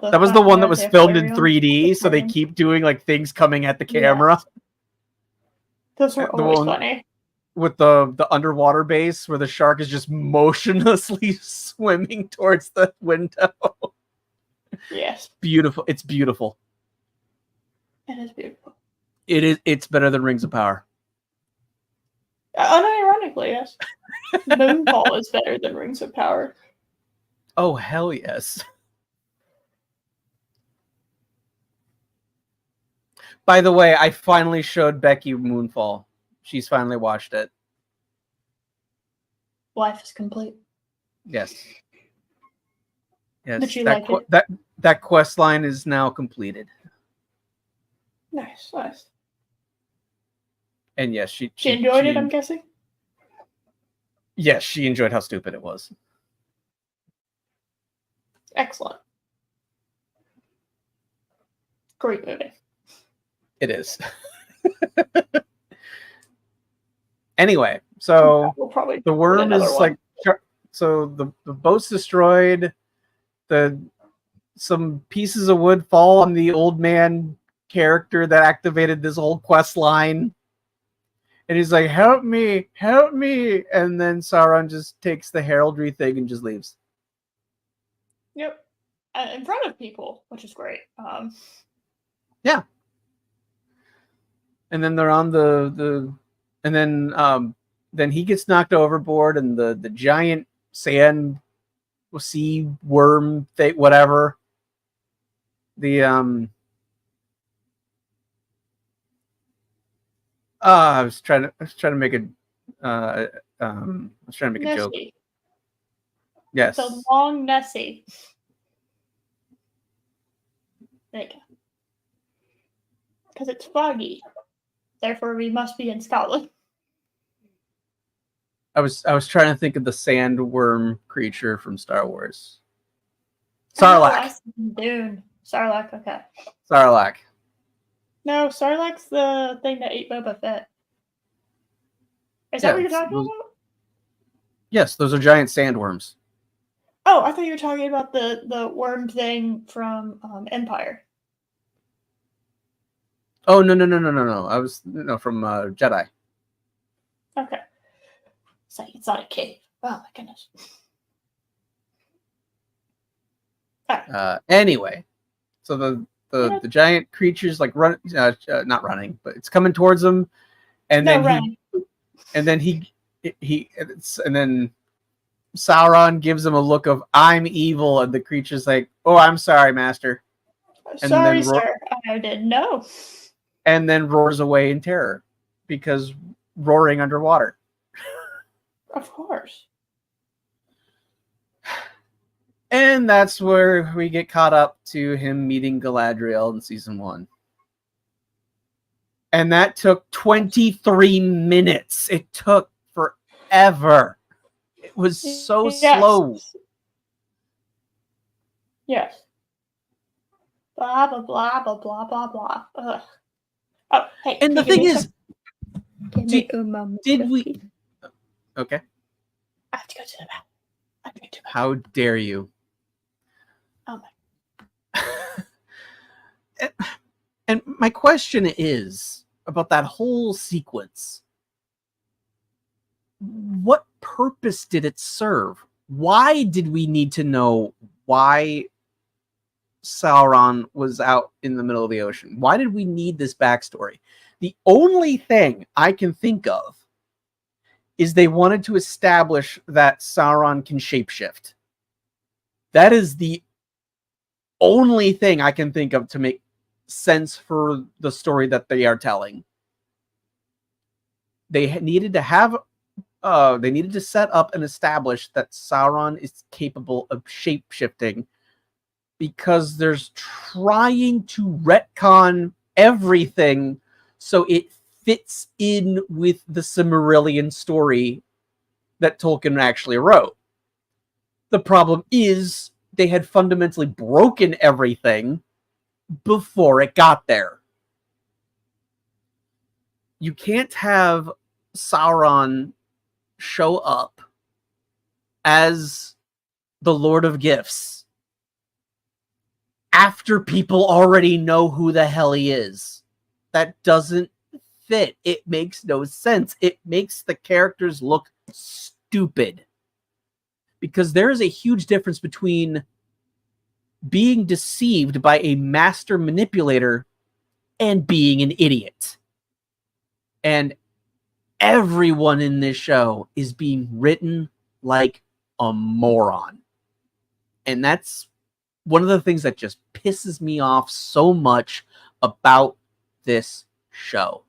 That was the one that was filmed in 3D, so they keep doing like things coming at the camera. Yes. Those are always funny. With the underwater base where the shark is just motionlessly swimming towards the window. Yes. Beautiful. It's beautiful. It is beautiful. It's better than Rings of Power. Unironically, yes. Moonfall is better than Rings of Power. Oh, hell yes. By the way, I finally showed Becky Moonfall. She's finally watched it. Life is complete. Yes. Yes. Did you like it? That quest line is now completed. Nice, nice. And yes, she enjoyed it, I'm guessing? Yes, she enjoyed how stupid it was. Excellent. Great movie. It is. Anyway, so we'll probably the worm is like, so the boat's destroyed. Some pieces of wood fall on the old man character that activated this whole quest line. And he's like, help me. And then Sauron just takes the heraldry thing and just leaves. Yep. In front of people, which is great. Yeah. And then they're on and then he gets knocked overboard and the giant sand sea worm thing, whatever. I was trying to make a joke. Yes. It's a long Nessie. There you go. Because it's foggy. Therefore, we must be in Scotland. I was trying to think of the sandworm creature from Star Wars. Sarlacc. Dune. Sarlacc, okay. Sarlacc. No, Sarlacc's the thing that ate Boba Fett. Is that what you're talking about? Yes, those are giant sandworms. Oh, I thought you were talking about the worm thing from Empire. Oh no. I was from Jedi. Okay. It's not a cave. Oh my goodness. Anyway, so the giant creature's like not running, but it's coming towards them, and then and then Sauron gives him a look of "I'm evil," and the creature's like, "Oh, I'm sorry, master," and sorry, sir, I didn't know. And then roars away in terror because roaring underwater. Of course. And that's where we get caught up to him meeting Galadriel in season 1. And that took 23 minutes. It took forever. It was so slow. Yes. Blah, blah, blah, blah, blah, blah, blah. Ugh. Oh, hey. And the thing is, did we... Okay. I have to go to the bathroom. How dare you? Oh my. And my question is about that whole sequence. What purpose did it serve? Why did we need to know why Sauron was out in the middle of the ocean? Why did we need this backstory? The only thing I can think of is they wanted to establish that Sauron can shapeshift. That is the only thing I can think of to make sense for the story that they are telling. They needed to have they needed to set up and establish that Sauron is capable of shapeshifting, because there's trying to retcon everything so it fits in with the Silmarillion story that Tolkien actually wrote. The problem is they had fundamentally broken everything before it got there. You can't have Sauron show up as the Lord of Gifts after people already know who the hell he is. That doesn't fit. It makes no sense. It makes the characters look stupid. Because there is a huge difference between being deceived by a master manipulator and being an idiot. And everyone in this show is being written like a moron. And that's one of the things that just pisses me off so much about this show.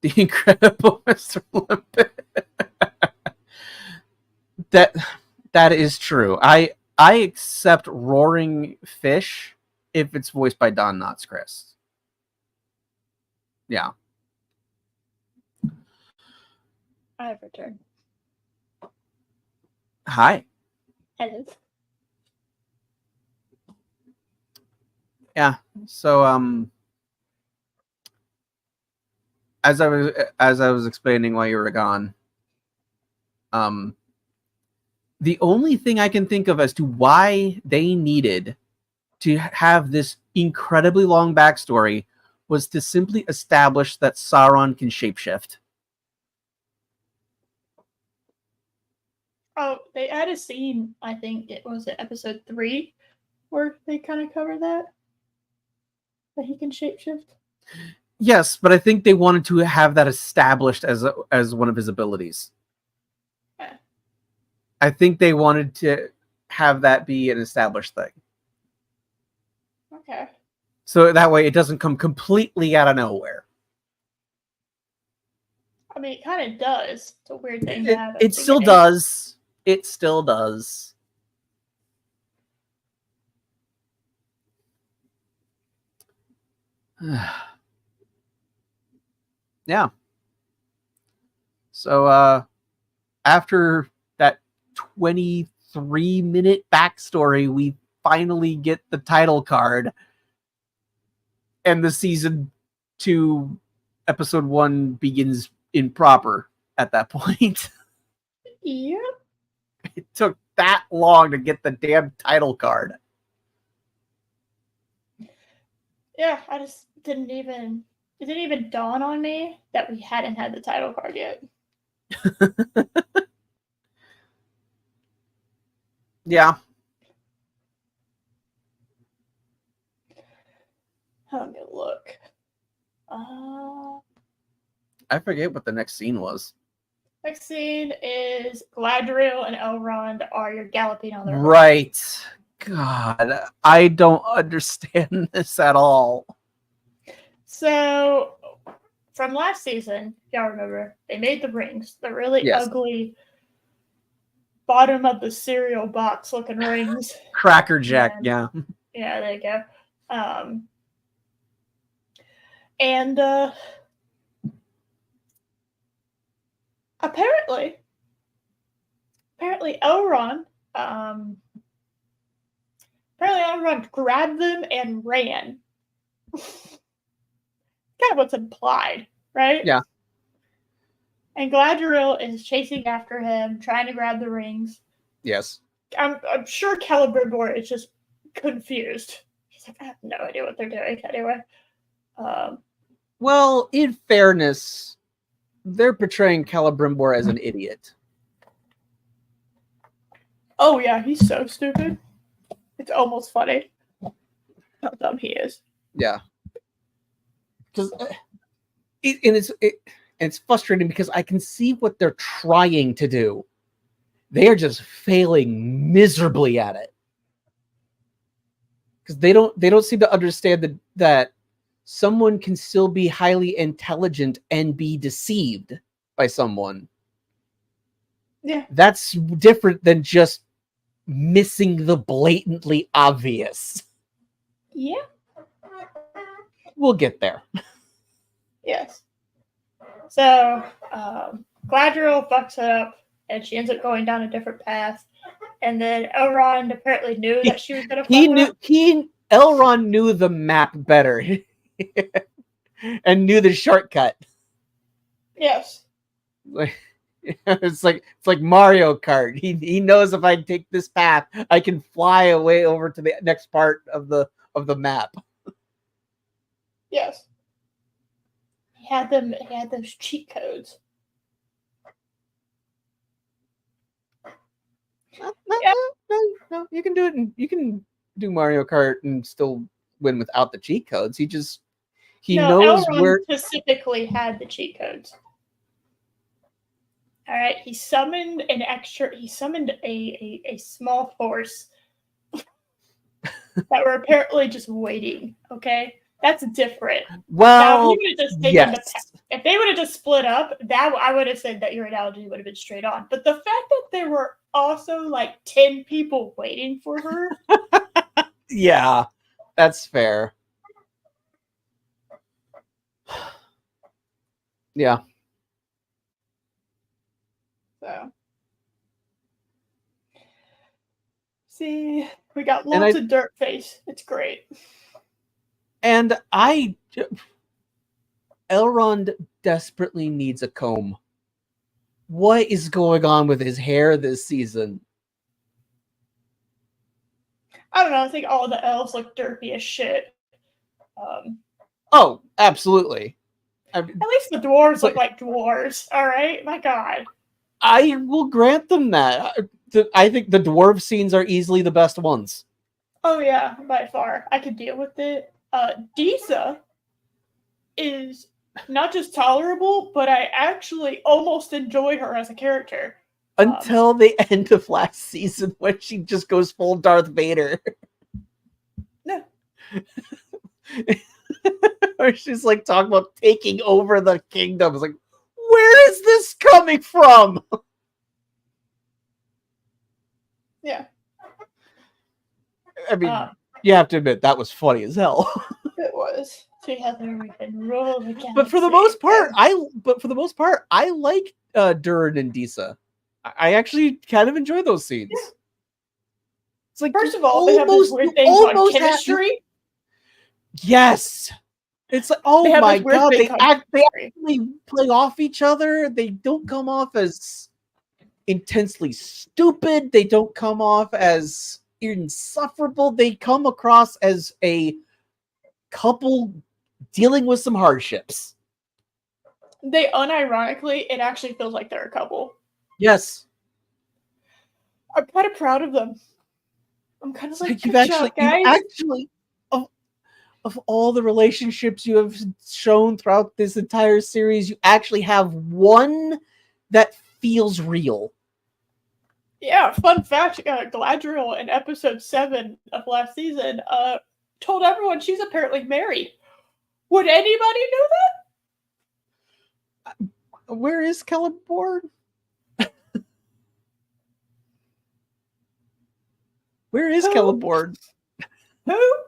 The Incredible Mr. Limpet. That is true. I accept Roaring Fish if it's voiced by Don Knotts Chris. Yeah. I have returned. Hi. Hello. Yeah. So as I was explaining while you were gone, the only thing I can think of as to why they needed to have this incredibly long backstory was to simply establish that Sauron can shapeshift. Oh, they had a scene, I think it was episode 3, where they kind of cover that he can shapeshift. Yes, but I think they wanted to have that established as one of his abilities. Yeah. I think they wanted to have that be an established thing. Okay. So that way it doesn't come completely out of nowhere. I mean, it kind of does. It's a weird thing to have. It still does. It still does. Yeah. So after that 23-minute backstory, we finally get the title card. And the season 2 episode 1 begins improper at that point. Yep. It took that long to get the damn title card. Yeah, I just didn't even it didn't even dawn on me that we hadn't had the title card yet. Yeah. Let me look. I forget what the next scene was. Next scene is Galadriel and Elrond are your galloping on their horse. Right. God, I don't understand this at all. So, from last season, y'all remember, they made the rings. The really ugly bottom of the cereal box looking rings. Cracker Jack, yeah. Yeah, there you go. And apparently Elrond grabbed them and ran. Kind of what's implied, right? Yeah. And Galadriel is chasing after him, trying to grab the rings. Yes. I'm sure Celebrimbor is just confused. He's like, I have no idea what they're doing anyway. Well, in fairness, they're portraying Celebrimbor as an idiot. Oh yeah, he's so stupid. It's almost funny how dumb he is. Yeah. Because it's frustrating because I can see what they're trying to do. They are just failing miserably at it. Because they don't seem to understand that someone can still be highly intelligent and be deceived by someone. Yeah. That's different than just missing the blatantly obvious. Yeah. We'll get there. Yes. So, Galadriel fucks it up, and she ends up going down a different path. And then Elrond apparently knew that she was going to fuck up. Elrond knew the map better and knew the shortcut. Yes. It's like Mario Kart. He knows if I take this path, I can fly away over to the next part of the map. Yes. He had those cheat codes. No, you can do it. You can do Mario Kart and still win without the cheat codes. He knows Elrond where. Specifically had the cheat codes. All right, he summoned a small force that were apparently just waiting. Okay, that's different. Well, now, if they would have just split up, that I would have said that your analogy would have been straight on. But the fact that there were also like 10 people waiting for her. Yeah, that's fair. Yeah. So, see, we got lots of dirt face. It's great. And Elrond desperately needs a comb. What is going on with his hair this season? I don't know. I think all the elves look derpy as shit. Oh, absolutely. At least the dwarves look like dwarves. All right, my God. I will grant them that. I think the dwarf scenes are easily the best ones. Oh yeah, by far. I could deal with it. Disa is not just tolerable, but I actually almost enjoy her as a character. Until the end of last season when she just goes full Darth Vader. No. Or she's like talking about taking over the kingdom. It's like, where is this coming from? Yeah. I mean, you have to admit that was funny as hell. It was. Together we can rule the galaxy. But for the most part, I like Durin and Disa. I actually kind of enjoy those scenes. Yeah. It's like, first of all, they have this weird thing called chemistry. Yes. It's like, oh They have my this weird god, big they country. actually play off each other. They don't come off as intensely stupid. They don't come off as insufferable. They come across as a couple dealing with some hardships. They unironically, it actually feels like they're a couple. Yes. I'm kind of proud of them. I'm kind of like, You've good job, guys. actually of all the relationships you have shown throughout this entire series, you actually have one that feels real. Yeah, fun fact, Galadriel in episode 7 of last season told everyone she's apparently married. Would anybody know that? Where is Celebrimbor? Where is Celebrimbor?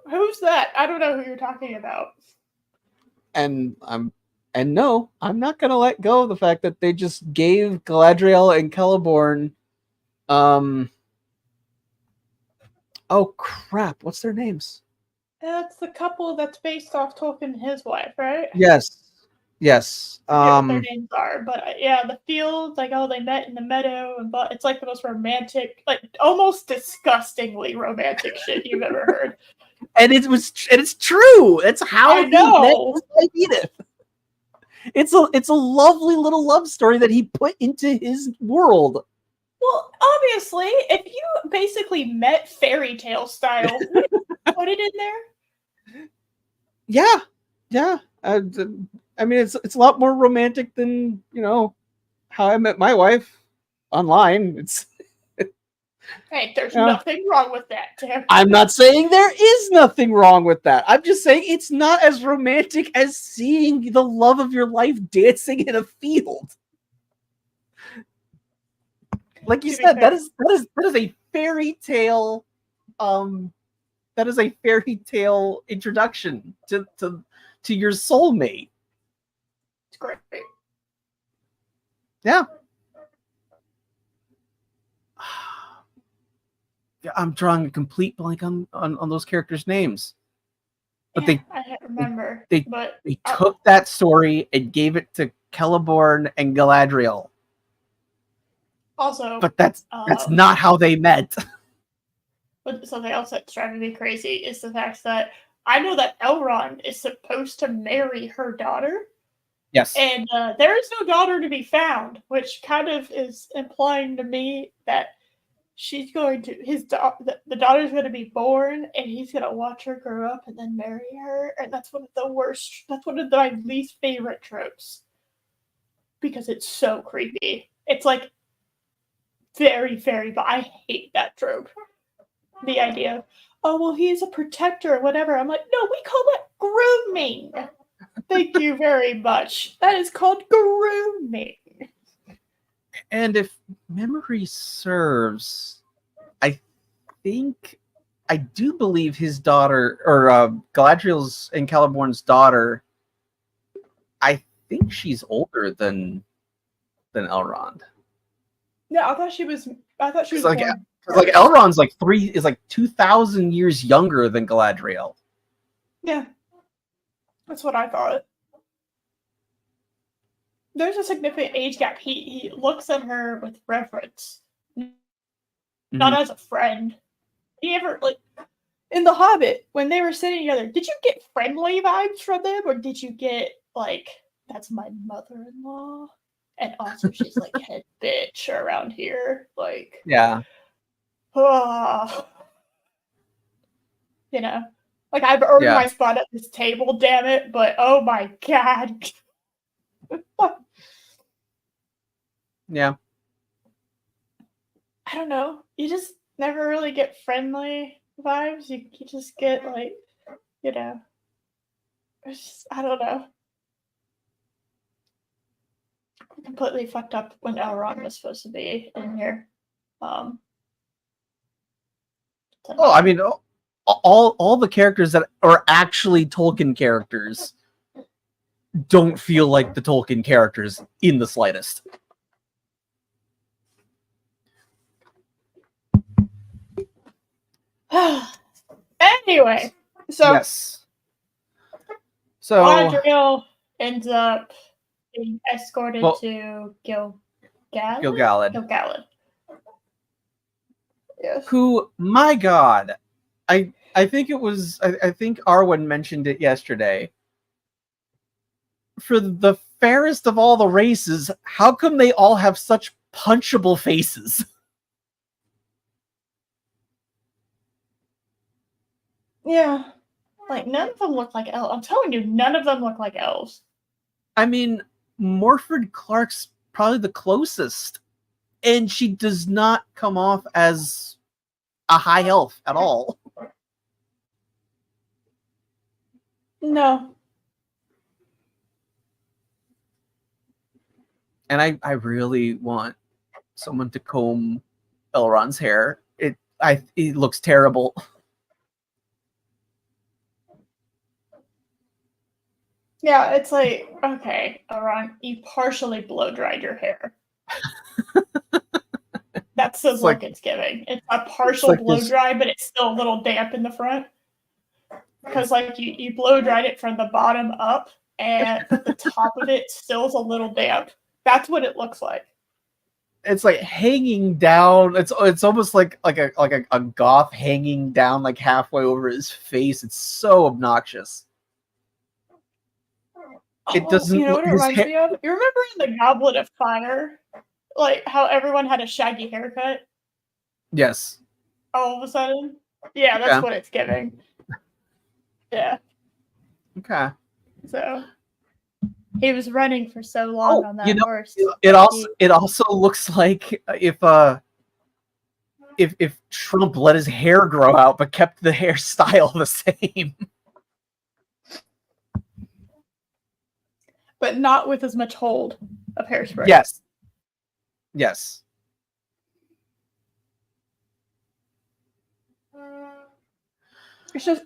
Who's that? I don't know who you're talking about. And no, I'm not gonna let go of the fact that they just gave Galadriel and Celeborn oh crap, what's their names? That's the couple that's based off Tolkien and his wife, right? Yes. I forget what their names are, but yeah, the fields, like, oh, they met in the meadow, and but it's like the most romantic, like almost disgustingly romantic shit you've ever heard. And it's true. It's how I he know. met his wife Edith. It's a lovely little love story that he put into his world. Well, obviously, if you basically met fairy tale style, put it in there. Yeah. I mean, it's a lot more romantic than, how I met my wife online. It's Hey, there's nothing wrong with that, Tim. I'm not saying there is nothing wrong with that. I'm just saying it's not as romantic as seeing the love of your life dancing in a field. Like you said, that is a fairy tale. That is a fairy tale introduction to your soulmate. It's great. Yeah. I'm drawing a complete blank on those characters' names. But yeah, I can't remember. They Oh. took that story and gave it to Celeborn and Galadriel. Also, But that's not how they met. But something else that's driving me crazy is the fact that I know that Elrond is supposed to marry her daughter. Yes. And there is no daughter to be found, which kind of is implying to me that she's going to the daughter's going to be born, and he's going to watch her grow up and then marry her. And that's one of the worst. That's one of my least favorite tropes because it's so creepy. It's like very, very. But I hate that trope. The idea of, oh well, he's a protector or whatever. I'm like, no, we call that grooming. Thank you very much. That is called grooming. And if memory serves, I do believe his daughter, or Galadriel's and Celeborn's daughter, I think she's older than Elrond. No, I thought she was Like born. like Elrond's like 2,000 years younger than Galadriel. Yeah. That's what I thought. There's a significant age gap. He looks at her with reverence. Not as a friend. He ever, like, in The Hobbit, when they were sitting together, did you get friendly vibes from them? Or did you get, like, that's my mother-in-law? And also she's, like, head bitch around here. Like, Yeah. You know? Like, I've earned my spot at this table, damn it, but oh my god. Yeah. I don't know. You just never really get friendly vibes. You just get, like, it's just, I don't know. Completely fucked up when Elrond was supposed to be in here. I mean, all the characters that are actually Tolkien characters don't feel like the Tolkien characters in the slightest. Anyway, so yes. So Galadriel ends up being escorted Well- to Gilgalad. Gilgalad, Gilgalad. Yes. who, my God, I think it was I think Arwen mentioned it yesterday. For the fairest of all the races, how come they all have such punchable faces? Yeah. Like, none of them look like elves. I'm telling you, none of them look like elves. I mean, Morford Clark's probably the closest, and she does not come off as a high elf at all. No. And I really want someone to comb Elrond's hair. It looks terrible. Yeah, it's like, okay, Elrond, you partially blow dried your hair. That's the It's look like- it's giving. It's a partial like blow this- dry, but it's still a little damp in the front. Because like you blow dried it from the bottom up, but the top of it still is a little damp. That's what it looks like. It's like hanging down. It's almost like a goth hanging down like halfway over his face. It's so obnoxious. It doesn't You know look- what it his reminds hair- me of? You remember in the Goblet of Fire, like how everyone had a shaggy haircut Yes. all of a sudden? Yeah, that's Yeah. what it's giving. Yeah. Okay. So he was running for so long on that you know, horse. It also looks like if Trump let his hair grow out but kept the hairstyle the same. But not with as much hold of hairspray. Yes. Yes. It's just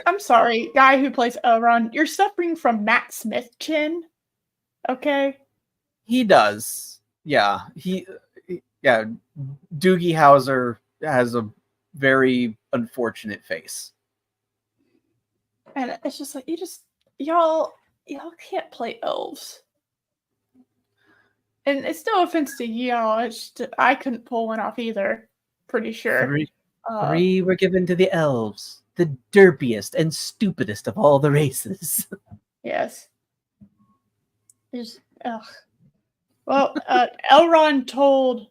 I'm sorry, guy who plays Elrond, you're suffering from Matt Smith chin. Okay. He does. Yeah. Yeah. Doogie Howser has a very unfortunate face. And it's just like y'all can't play elves. And it's no offense to y'all. It's just, I couldn't pull one off either. Pretty sure. Three were given to the elves, the derpiest and stupidest of all the races. Yes. Just ugh. Well, Elrond told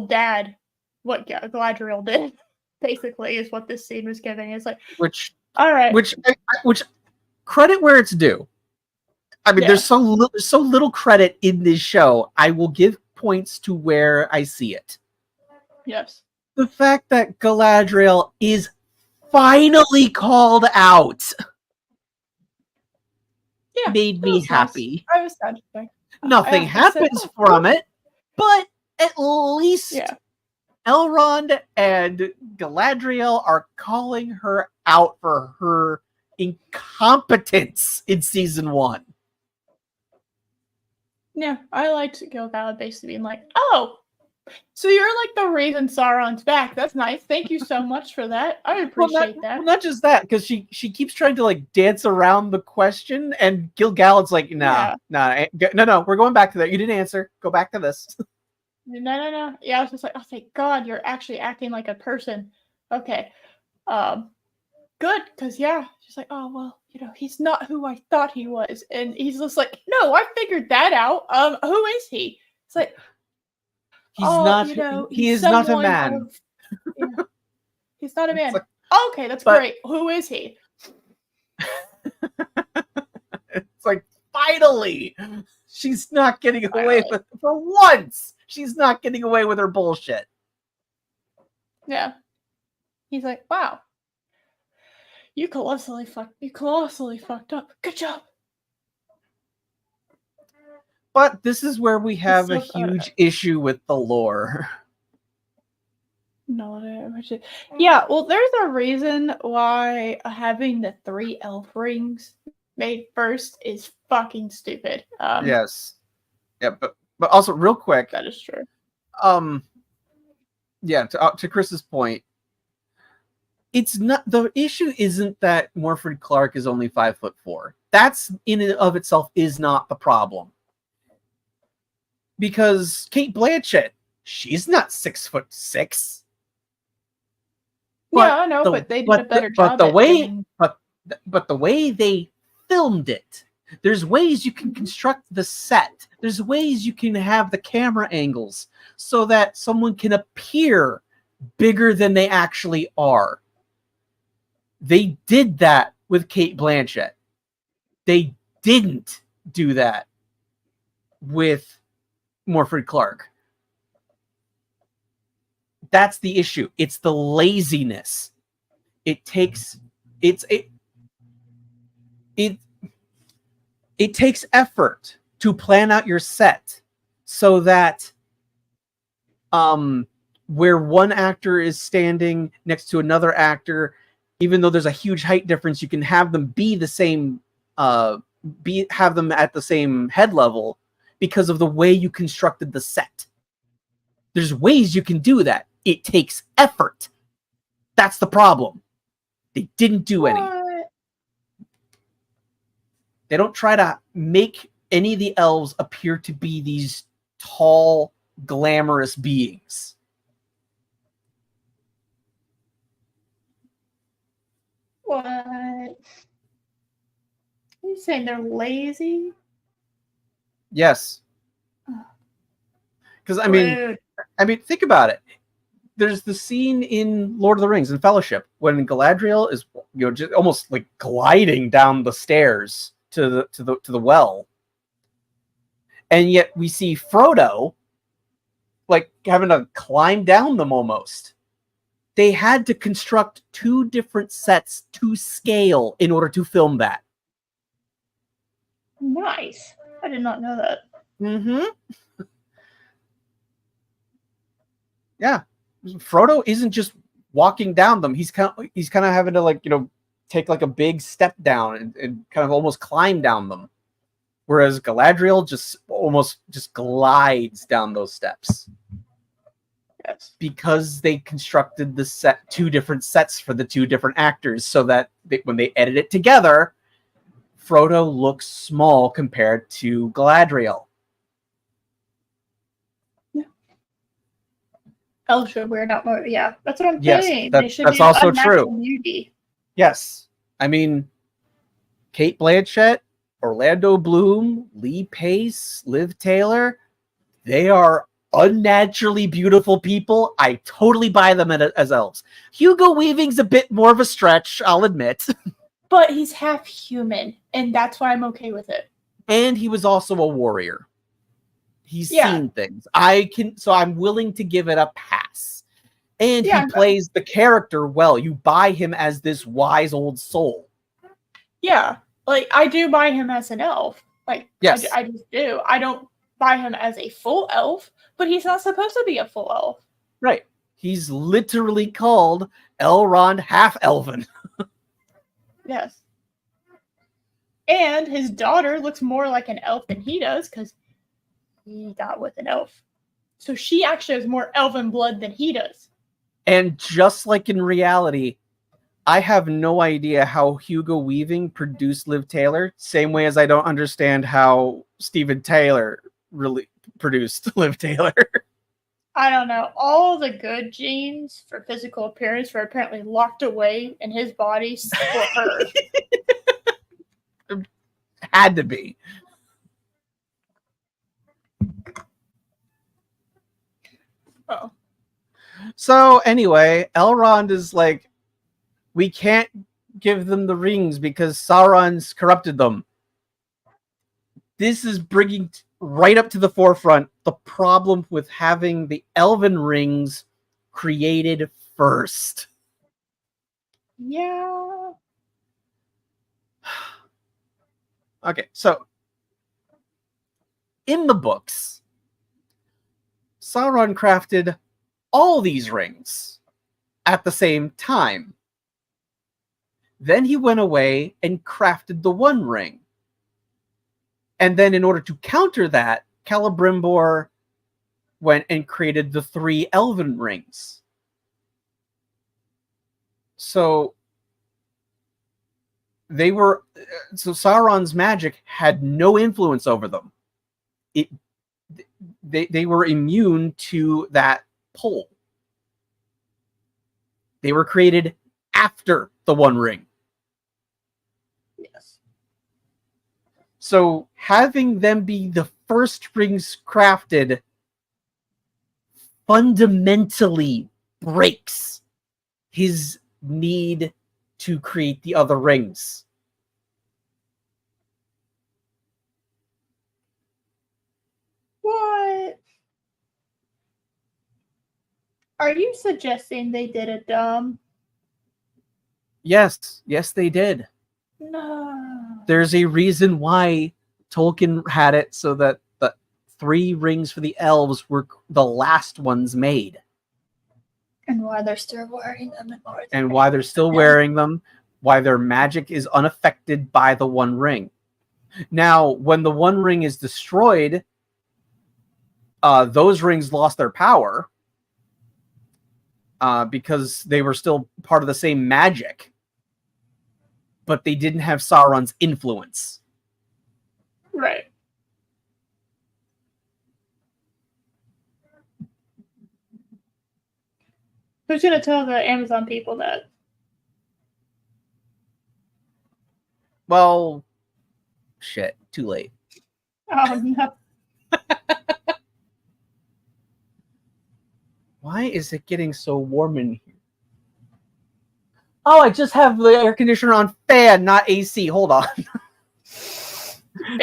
Dad what Galadriel did. Basically, is what this scene was giving. It's like, Which all right, which credit where it's due. I mean, Yeah. there's so little credit in this show. I will give points to where I see it. yes, The fact that Galadriel is finally called out yeah, made it me was nice. happy. I was satisfied. Nothing I said, happens "Oh, from it, but at least Yeah, Elrond and Galadriel are calling her out for her incompetence in season 1. yeah. I liked Gilgalad basically being like, "Oh, so you're like the reason Sauron's back. That's nice. Thank you so much for that. I appreciate that." Well, not just that, because she keeps trying to like dance around the question, and Gilgalad's like, no, we're going back to that. You didn't answer. Go back to this. No. Yeah, I was just like, oh, thank God, you're actually acting like a person. Okay. Good, because yeah, she's like, oh well, he's not who I thought he was. And he's just like, no, I figured that out. Who is he? It's like, He is not a man. He's not a man. like- Okay, that's but- great. Who is he? It's like, finally, she's not getting away Finally. with, for once, she's not getting away with her bullshit. Yeah. He's like, wow. You colossally fucked up. Good job. But this is where we have so a huge issue with the lore. No, yeah, well, there's a reason why having the 3 elf rings made first is fucking stupid. Yes. Yeah, but also real quick, That is true. yeah, to Chris's point, it's not, the issue isn't that Morford Clark is only 5'4". That's in and of itself is not the problem. Because Kate Blanchett, she's not 6'6". Yeah, I know, but they did a better job the at way doing- but the way they filmed it, there's ways you can construct the set. There's ways you can have the camera angles so that someone can appear bigger than they actually are. They did that with Kate Blanchett. They didn't do that with Morford Clark. That's the issue. It's the laziness. It takes it takes effort to plan out your set so that where one actor is standing next to another actor, even though there's a huge height difference, you can have them be the same have them at the same head level because of the way you constructed the set. There's ways you can do that. It takes effort. That's the problem. They didn't do any. They don't try to make any of the elves appear to be these tall, glamorous beings. What? Are you saying they're lazy? Yes. Because I mean, think about it. There's the scene in Lord of the Rings in Fellowship when Galadriel is, just almost like gliding down the stairs to the well, and yet we see Frodo like having to climb down them almost. They had to construct 2 different sets to scale in order to film that. Nice. I did not know that. Mm-hmm. Yeah. Frodo isn't just walking down them. He's kind of having to take like a big step down and kind of almost climb down them. Whereas Galadriel just glides down those steps. Yes. Because they constructed the set 2 different sets for the 2 different actors so that when they edit it together, Frodo looks small compared to Galadriel. Elves should wear out more. Yeah, that's what I'm Yes, saying. that's also true. Beauty. Yes. I mean, Kate Blanchett, Orlando Bloom, Lee Pace, Liv Taylor, they are unnaturally beautiful people. I totally buy them as elves. Hugo Weaving's a bit more of a stretch, I'll admit. But he's half human, and that's why I'm okay with it. And he was also a warrior. He's seen things. I'm willing to give it a pass. And he plays the character well. You buy him as this wise old soul. Yeah. Like, I do buy him as an elf. Like, yes. I just do. I don't buy him as a full elf, but he's not supposed to be a full elf. Right. He's literally called Elrond Half-Elven. Yes. And his daughter looks more like an elf than he does because he got with an elf. So she actually has more elven blood than he does. And just like in reality, I have no idea how Hugo Weaving produced Liv Taylor, same way as I don't understand how Steven Taylor really produced Liv Taylor. I don't know. All the good genes for physical appearance were apparently locked away in his body for her. Had to be. Oh. So anyway, Elrond is like, we can't give them the rings because Sauron's corrupted them. This is bringing right up to the forefront the problem with having the elven rings created first. Yeah. Okay, so in the books, Sauron crafted all these rings at the same time. Then he went away and crafted the one ring. And then in order to counter that, Celebrimbor went and created the 3 elven rings. So they were so Sauron's magic had no influence over them. They were immune to that pull. They were created after the One Ring. Yes. So having them be the first rings crafted fundamentally breaks his need to create the other rings. What? Are you suggesting they did it dumb? Yes, they did. No. There's a reason why Tolkien had it so that the 3 rings for the elves were the last ones made. And why they're still wearing them in Lord of the And why they're still wearing them, why their magic is unaffected by the One Ring. Now, when the One Ring is destroyed, those rings lost their power because they were still part of the same magic, but they didn't have Sauron's influence. Right. Who's gonna tell the Amazon people that? Well, shit, too late. Oh no. Why is it getting so warm in here? Oh, I just have the air conditioner on fan, not AC. Hold on.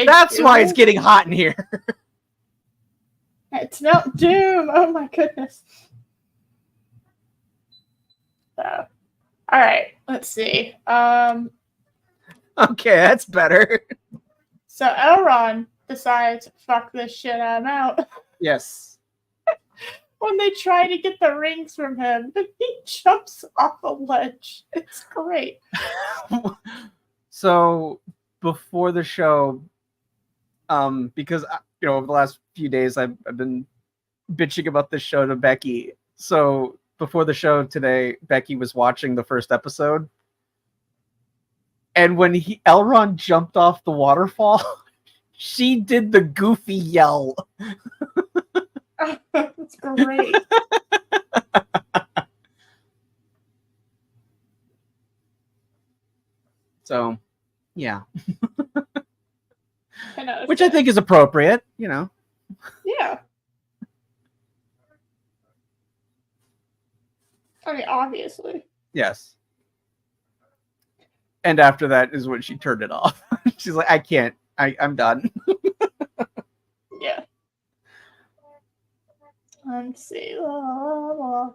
That's why it's getting hot in here. It's not Doom. Oh my goodness. So, all right. Let's see. Okay, that's better. So Elrond decides, "Fuck this shit. I'm out." Yes. When they try to get the rings from him, he jumps off a ledge. It's great. So before the show, because over the last few days I've been bitching about this show to Becky. So before the show today, Becky was watching the first episode, and when Elrond jumped off the waterfall, she did the goofy yell. That's great. So, yeah. I know, Which I think is appropriate, Yeah. I mean, obviously. Yes. And after that is when she turned it off. She's like, I can't. I'm done. Yeah. Let's see. So,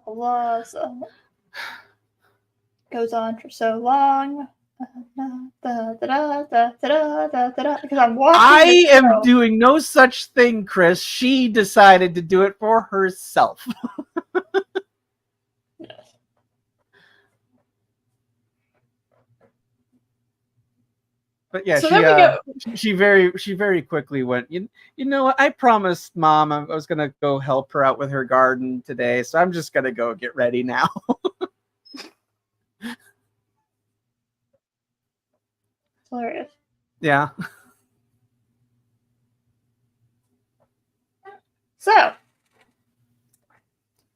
goes on for so long. Because I'm watching. I am doing no such thing, Chris. She decided to do it for herself. Yes. But yeah, So then we go. she very quickly went, you know what? I promised Mom I was gonna go help her out with her garden today, so I'm just gonna go get ready now. Hilarious. Yeah. So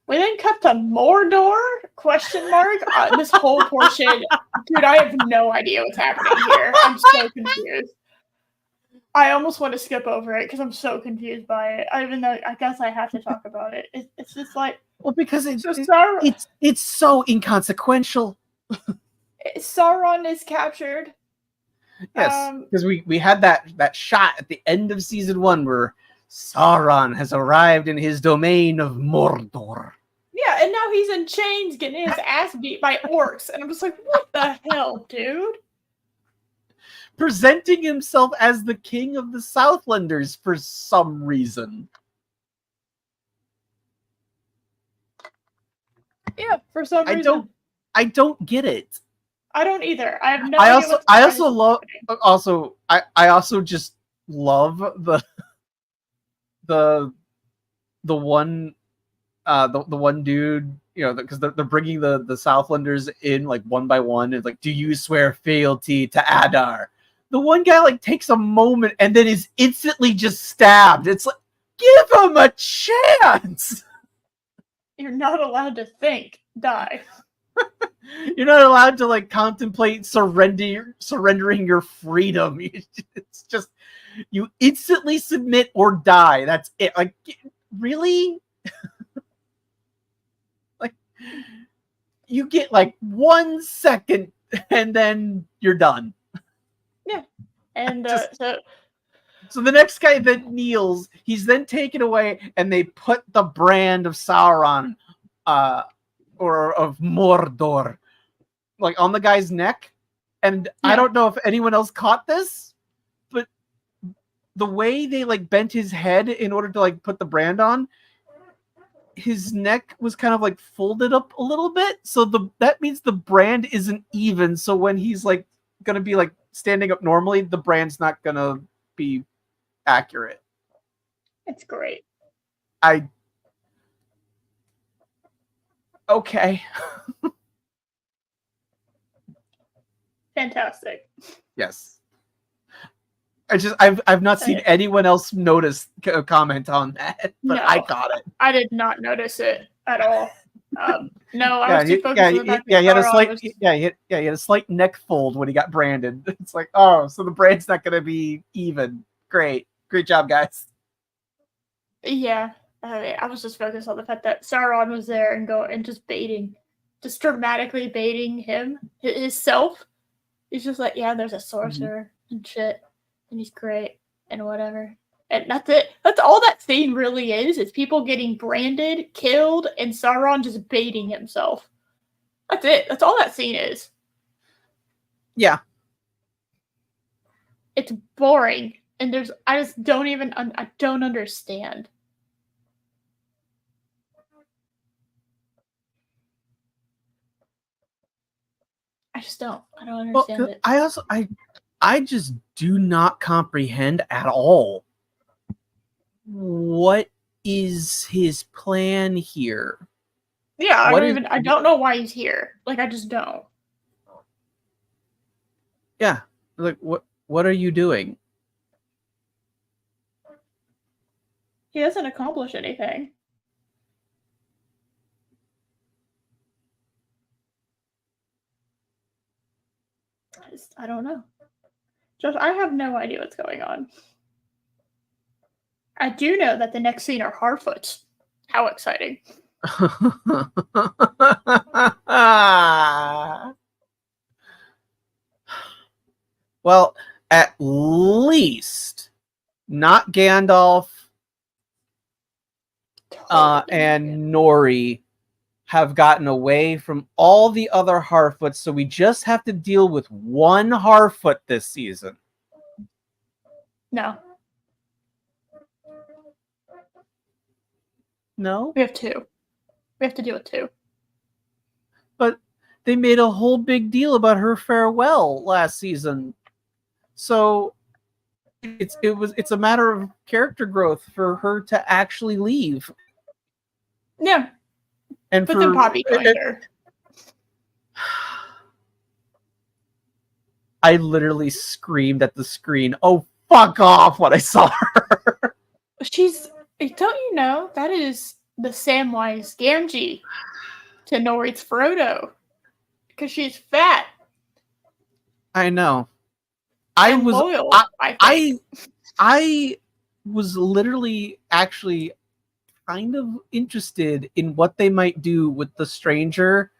we then cut to Mordor? Question mark. This whole portion, dude. I have no idea what's happening here. I'm so confused. I almost want to skip over it because I'm so confused by it. Even though I guess I have to talk about it. It's just like, Well, because it's so inconsequential. Sauron is captured. Yes, because we had that shot at the end of season 1 where Sauron has arrived in his domain of Mordor. Yeah, and now he's in chains getting his ass beat by orcs. And I'm just like, what the hell, dude? Presenting himself as the king of the Southlanders for some reason. Yeah, for some reason. I don't get it. I don't either. I have no idea. I also just love the one dude because they're bringing the Southlanders in like one by one. It's like, do you swear fealty to Adar? The one guy like takes a moment and then is instantly just stabbed. It's like, give him a chance. You're not allowed to think. Die. You're not allowed to like contemplate surrendering your freedom. It's just you instantly submit or die. That's it. Like, really? Like, you get like 1 second and then you're done. Yeah. And So the next guy that kneels, he's then taken away, and they put the brand of Sauron, or of Mordor, like on the guy's neck. And Yeah. I don't know if anyone else caught this, but the way they like bent his head in order to like put the brand on, his neck was kind of like folded up a little bit. So that means the brand isn't even. So when he's like gonna be like standing up normally, the brand's not gonna be accurate. it's great. Okay. Fantastic. Yes. I've not seen anyone else comment on that, but No. I got it. I did not notice it at all. No, I Yeah, was too focused on the fact that he had a Sauron slight was- he had a slight neck fold when he got branded. It's like, oh, so the brand's not gonna be even. Great job, guys. Yeah. I was just focused on the fact that Sauron was there and just dramatically baiting himself. He's just like, yeah, there's a sorcerer and shit, and he's great and whatever. And that's it. That's all that scene really is people getting branded, killed, and Sauron just baiting himself. That's it. That's all that scene is. Yeah. It's boring, and I just don't even I don't understand. I just don't. I don't understand it. I just do not comprehend at all. What is his plan here? Yeah, I is- don't know why he's here. Like, I just don't. Yeah. Like, what are you doing? He doesn't accomplish anything. I don't know. Josh, I have no idea what's going on. I do know that the next scene are Harfoots. How exciting. Well, at least not Gandalf and Nori have gotten away from all the other Harfoots, so we just have to deal with one Harfoot this season. No, No? we have two. We have to deal with two. But they made a whole big deal about her farewell last season. So it's a matter of character growth for her to actually leave. Yeah, And but then Poppy joined her. I literally screamed at the screen, "Oh, fuck off," when I saw her. Don't you know, that is the Samwise Gamgee to Nori's Frodo. Because she's fat. I know. And loyal, I think. I was literally actually kind of interested in what they might do with the stranger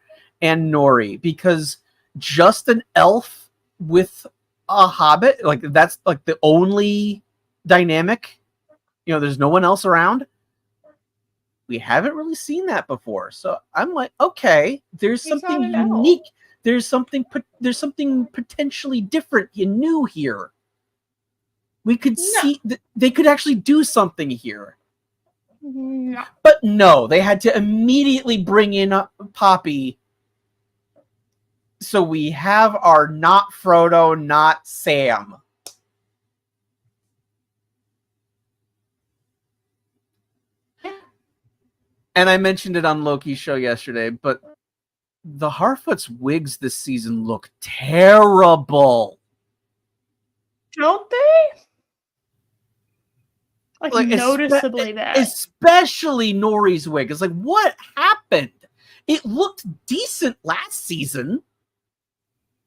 and Nori, because just an elf with a hobbit, like that's like the only dynamic. You know, there's no one else around. We haven't really seen that before. So I'm like, okay, there's He's something not an elf. unique. There's something potentially different and new here. We could see that they could actually do something here. No. But no, they had to immediately bring in Poppy. So we have our not Frodo, not Sam. and I mentioned it on Loki's show yesterday, but the Harfoot's wigs this season look terrible. Don't they? Like Like noticeably bad. especially Nori's wig. It's like, what happened? It looked decent last season.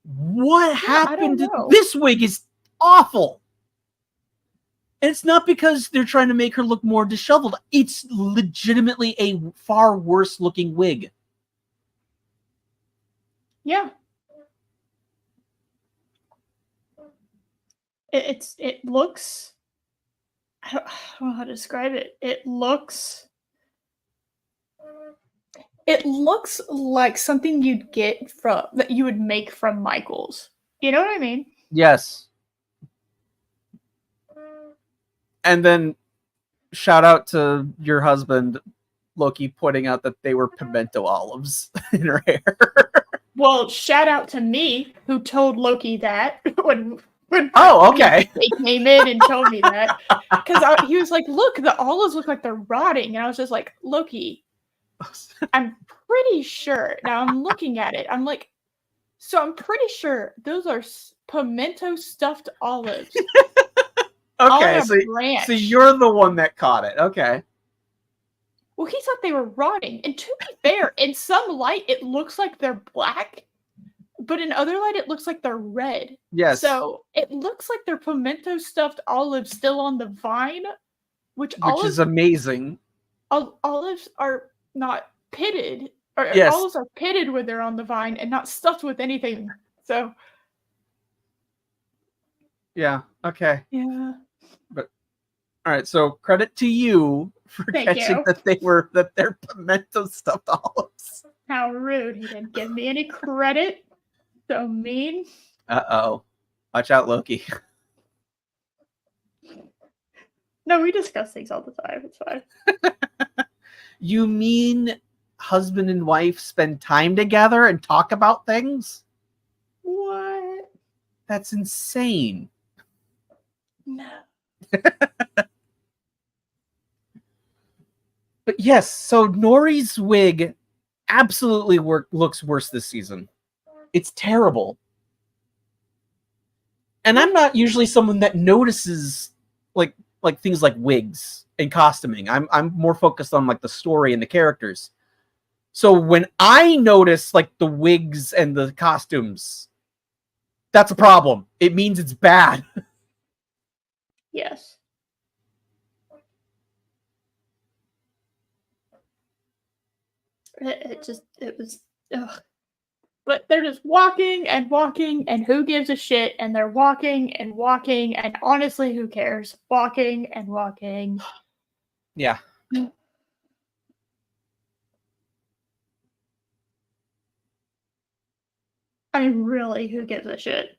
What happened? know. This wig is awful. And it's not because they're trying to make her look more disheveled. It's legitimately a far worse looking wig. Yeah. It looks. I don't know how to describe it. It looks like something you'd get from that you would make from Michaels. You know what I mean? Yes. And then shout out to your husband, Loki, pointing out that they were pimento olives in her hair. Well, shout out to me who told Loki that when Oh, okay. they came in and told me that because he was like, "Look, the olives look like they're rotting," and I was just like, "Loki, I'm pretty sure." Now I'm looking at it. I'm like, so I'm pretty sure those are pimento stuffed olives. Okay, branch. so you're the one that caught it. Okay. Well, he thought they were rotting, and to be fair, in some light it looks like they're black, but in other light it looks like they're red. Yes. So it looks like they're pimento stuffed olives still on the vine, which is amazing. Olives are not pitted, or Yes. olives are pitted when they're on the vine and not stuffed with anything. So yeah, okay. yeah. But all right, so credit to you for catching that they're pimento stuffed olives. How rude. He didn't give me any credit. So mean. Uh-oh. Watch out, Loki. No, we discuss things all the time. It's fine. You mean husband and wife spend time together and talk about things? What? That's insane. No. But yes, so Nori's wig absolutely looks worse this season. It's terrible. And I'm not usually someone that notices like things like wigs and costuming. I'm more focused on like the story and the characters. So when I notice like the wigs and the costumes, that's a problem. It means it's bad. Yes. It was, ugh. But they're just walking and walking, and who gives a shit? And they're walking and walking, and honestly, who cares? Walking and walking. Yeah. I mean, really, who gives a shit?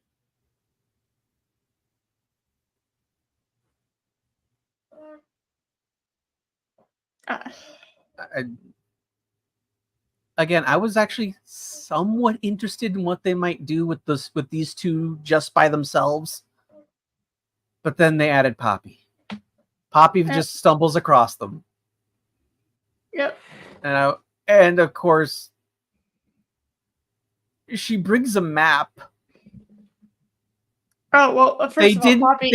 Again, I was actually somewhat interested in what they might do with these two just by themselves. But then they added Poppy. Poppy just stumbles across them. Yep. And of course, she brings a map. Oh well, first of all, Poppy,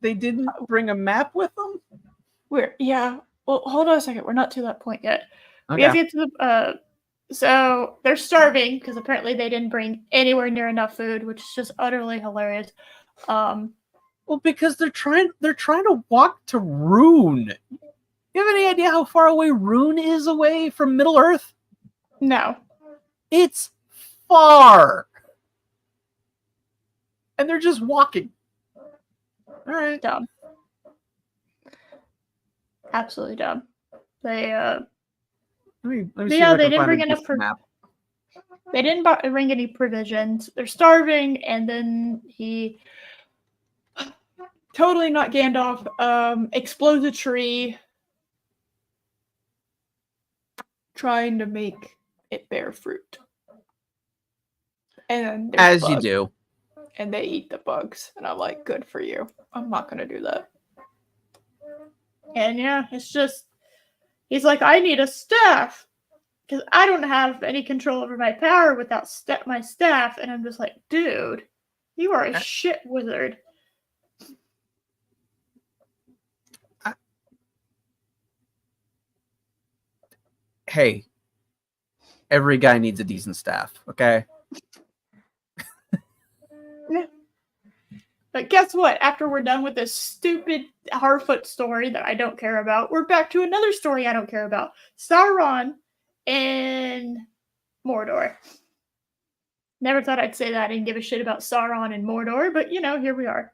they didn't bring a map with them. Yeah. Well, hold on a second. We're not to that point yet. Okay. We have to get to the so they're starving because apparently they didn't bring anywhere near enough food, which is just utterly hilarious. Well, because they're trying to walk to Rune. You have any idea how far away Rune is away from Middle Earth? No. It's far. And they're just walking. All right. Dumb. Absolutely dumb. They let me see yeah, if I they can didn't find bring a enough decent map. They didn't bring any provisions. They're starving, and then he totally not Gandalf explodes a tree trying to make it bear fruit. And as bugs, you do. And they eat the bugs. And I'm like, good for you. I'm not gonna do that. And yeah, it's just He's like, I need a staff because I don't have any control over my power without my staff. And I'm just like, dude, you are a shit wizard. Hey, every guy needs a decent staff, okay? But guess what? After we're done with this stupid Harfoot story that I don't care about, we're back to another story I don't care about. Sauron in Mordor. Never thought I'd say that. I didn't give a shit about Sauron and Mordor, but here we are.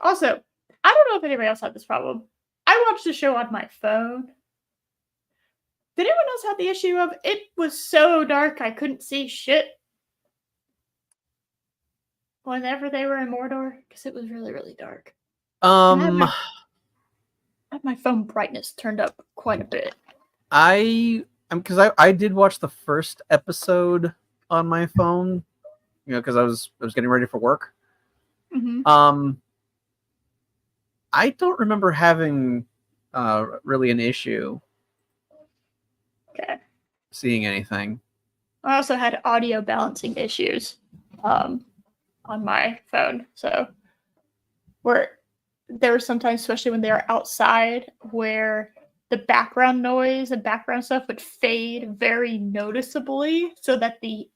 Also, I don't know if anybody else had this problem. I watched the show on my phone. Did anyone else have the issue of it was so dark I couldn't see shit whenever they were in Mordor? Because it was really, really dark. I had my phone brightness turned up quite a bit. Because I did watch the first episode on my phone, because I was getting ready for work. Mm-hmm. I don't remember having really an issue. Okay. Seeing anything. I also had audio balancing issues on my phone. So where there were sometimes, especially when they were outside, where the background noise and background stuff would fade very noticeably so that the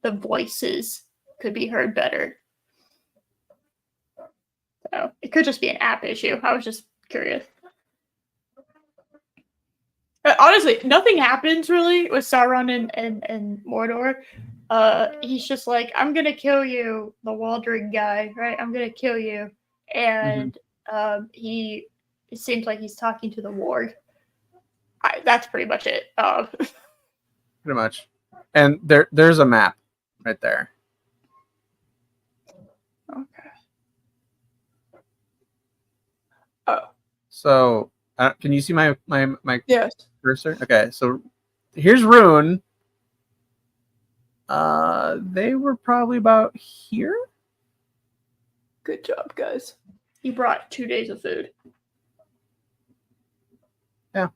voices could be heard better. So it could just be an app issue. I was just curious. Honestly, nothing happens really with Sauron and Mordor. He's just like, I'm gonna kill you, the Waldring guy, right? I'm gonna kill you, and it seems like he's talking to the ward. That's pretty much it. Pretty much, and there's a map right there. Okay. Oh. So, can you see my Yes. cursor? Okay, so here's Rune. They were probably about here. Good job, guys. He brought 2 days of food. Yeah.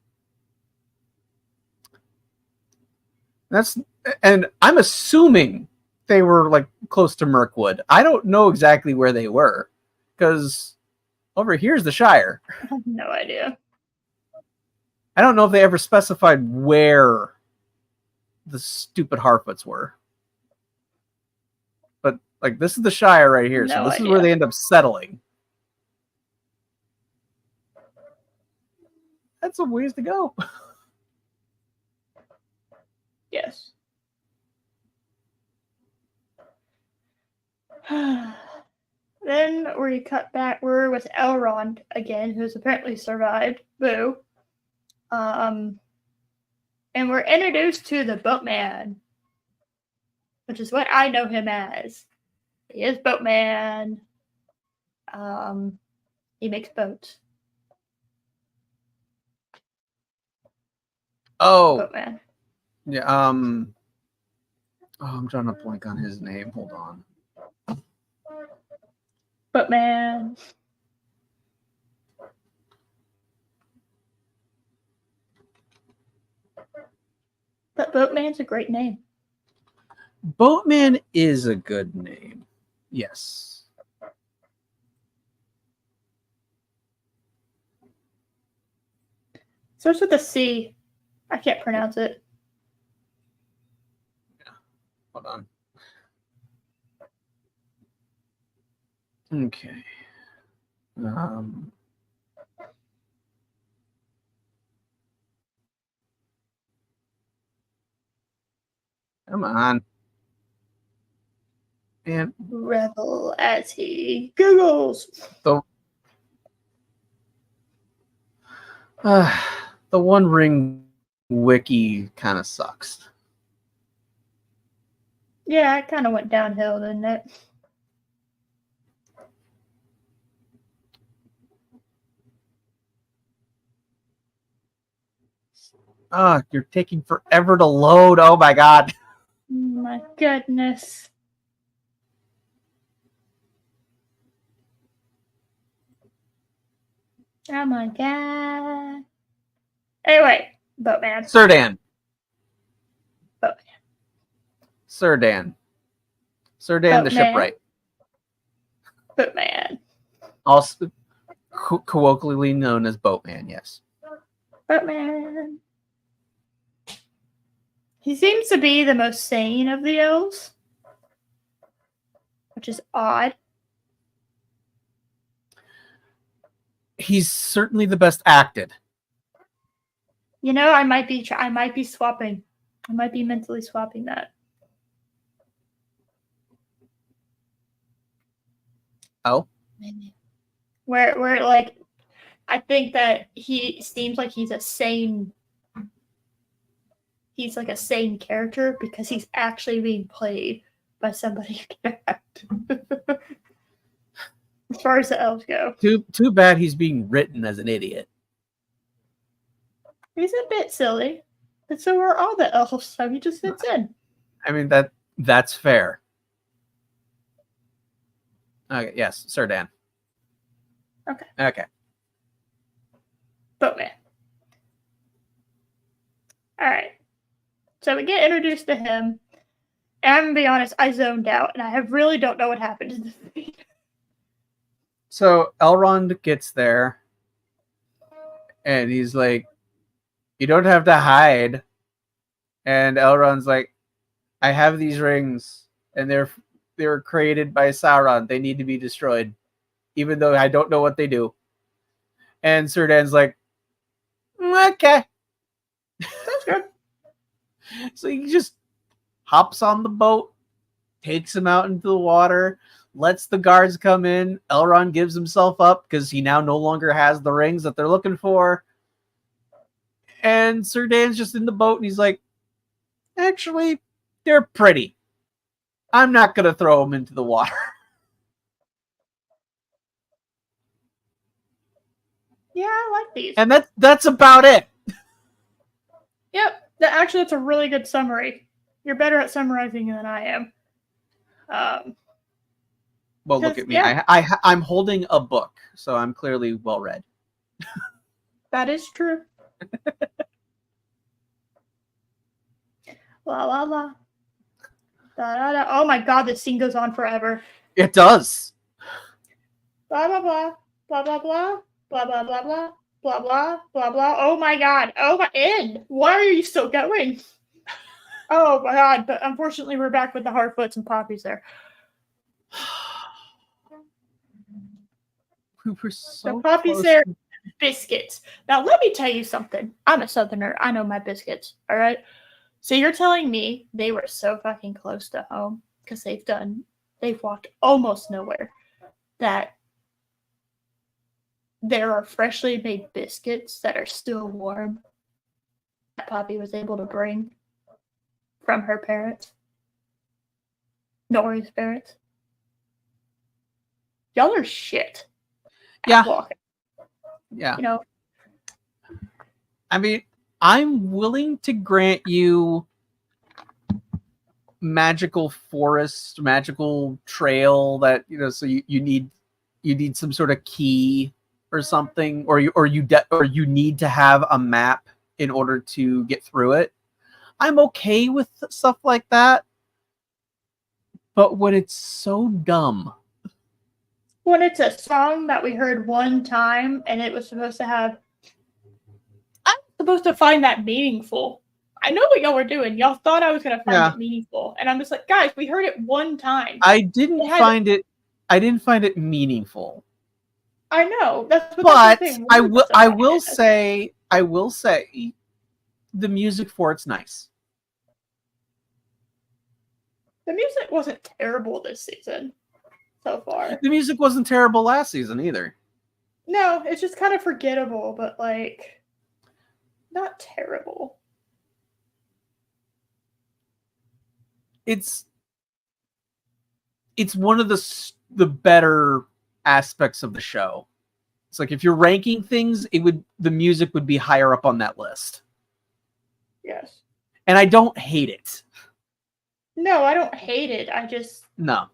And I'm assuming they were like close to Mirkwood. I don't know exactly where they were, because over here's the Shire. I have no idea. I don't know if they ever specified where the stupid Harfoots were. But like, this is the Shire right here, so this is where they end up settling. That's a ways to go. Yes. Then we cut back. We're with Elrond again, who's apparently survived. Boo. And we're introduced to the Boatman, which is what I know him as. He is Boatman. He makes boats. Oh. Boatman. Yeah. Oh, I'm trying to blank on his name. Hold on. Boatman. But Boatman's a great name. Boatman is a good name. Yes. Starts with a C. I can't pronounce it. Yeah. Hold on. Okay. Come on. And Revel as he Googles. The One Ring wiki kind of sucks. Yeah, it kind of went downhill, didn't it? You're taking forever to load. Oh my god. My goodness. Oh my god. Anyway, Boatman. Sir Dan. Boatman. Sir Dan. Sir Dan the Boatman. shipwright. Boatman. Also colloquially known as Boatman, yes. Boatman. He seems to be the most sane of the elves, which is odd. He's certainly the best acted. You know, I might be swapping. I might be mentally swapping that. Oh, Where like, I think that he seems like he's a sane. He's like a sane character because he's actually being played by somebody who can act. As far as the elves go, too bad he's being written as an idiot. he's a bit silly, but so are all the elves. So he just fits in. I mean that's fair. Okay, yes, Sir Dan. Okay. Boatman. All right. So we get introduced to him. And I'm gonna be honest, I zoned out, and I really don't know what happened in this movie. So Elrond gets there, and he's like, "You don't have to hide." And Elrond's like, "I have these rings, and they were created by Sauron. They need to be destroyed, even though I don't know what they do." And Sir Dan's like, "Okay, That's good. So he just hops on the boat, takes him out into the water, lets the guards come in. Elrond gives himself up because he now no longer has the rings that they're looking for. And Sir Dan's just in the boat, and he's like, "Actually, they're pretty. I'm not going to throw them into the water." Yeah, I like these. And that's about it. Yep. Actually, that's a really good summary. You're better at summarizing than I am. Well, look at me. Yeah. I'm holding a book, so I'm clearly well read. That is true. La la la. Da, da, da. Oh my god, this scene goes on forever. It does. Blah blah blah. Blah blah blah. Blah blah blah blah. Blah blah blah blah. Oh my god. Oh my end. Why are you still going? Oh my god. But unfortunately we're back with the Hardfoots and Poppies there. We were so The Poppies close. there, biscuits. Now let me tell you something. I'm a southerner. I know my biscuits. Alright. So you're telling me they were so fucking close to home because they've walked almost nowhere, that there are freshly made biscuits that are still warm that Poppy was able to bring from her parents, Nori's parents. Y'all are shit. Yeah. Walking. Yeah. You know, I mean, I'm willing to grant you magical forest, magical trail that, so you need some sort of key or something, or you need to have a map in order to get through it. I'm okay with stuff like that. But when it's so dumb, when it's a song that we heard one time and it was supposed to have, I'm supposed to find that meaningful. I know what y'all were doing. Y'all thought I was going to find it meaningful. And I'm just like, guys, we heard it one time. I didn't find it meaningful. I know. That's what But that's the thing. I will say the music for it's nice. The music wasn't terrible this season so far. The music wasn't terrible last season either. No, it's just kind of forgettable, but like not terrible. It's one of the better aspects of the show. It's like if you're ranking things, the music would be higher up on that list. Yes. And I don't hate it. No, I don't hate it. No.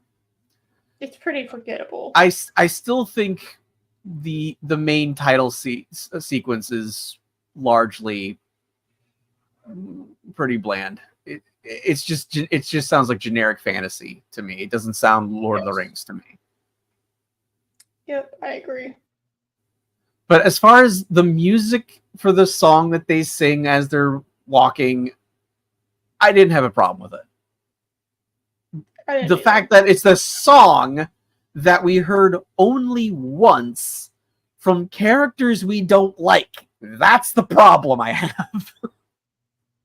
It's pretty forgettable. I still think the main title sequence is largely pretty bland. It just sounds like generic fantasy to me. It doesn't sound Lord of the Rings to me. Yep, I agree. But as far as the music for the song that they sing as they're walking, I didn't have a problem with it. The fact that it's the song that we heard only once from characters we don't like, that's the problem I have.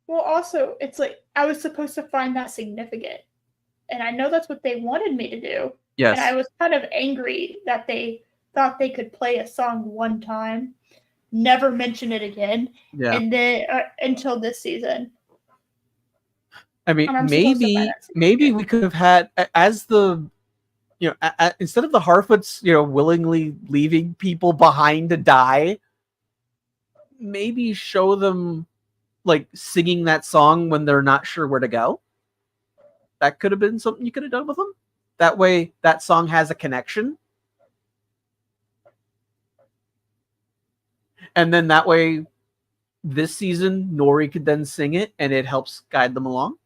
Well, also, it's like I was supposed to find that significant. And I know that's what they wanted me to do. Yes. And I was kind of angry that they thought they could play a song one time, never mention it again, and then until this season. I mean, maybe we could have had, as the, instead of the Harfoots, willingly leaving people behind to die, maybe show them like singing that song when they're not sure where to go. That could have been something you could have done with them. That way that song has a connection. And then that way this season Nori could then sing it and it helps guide them along.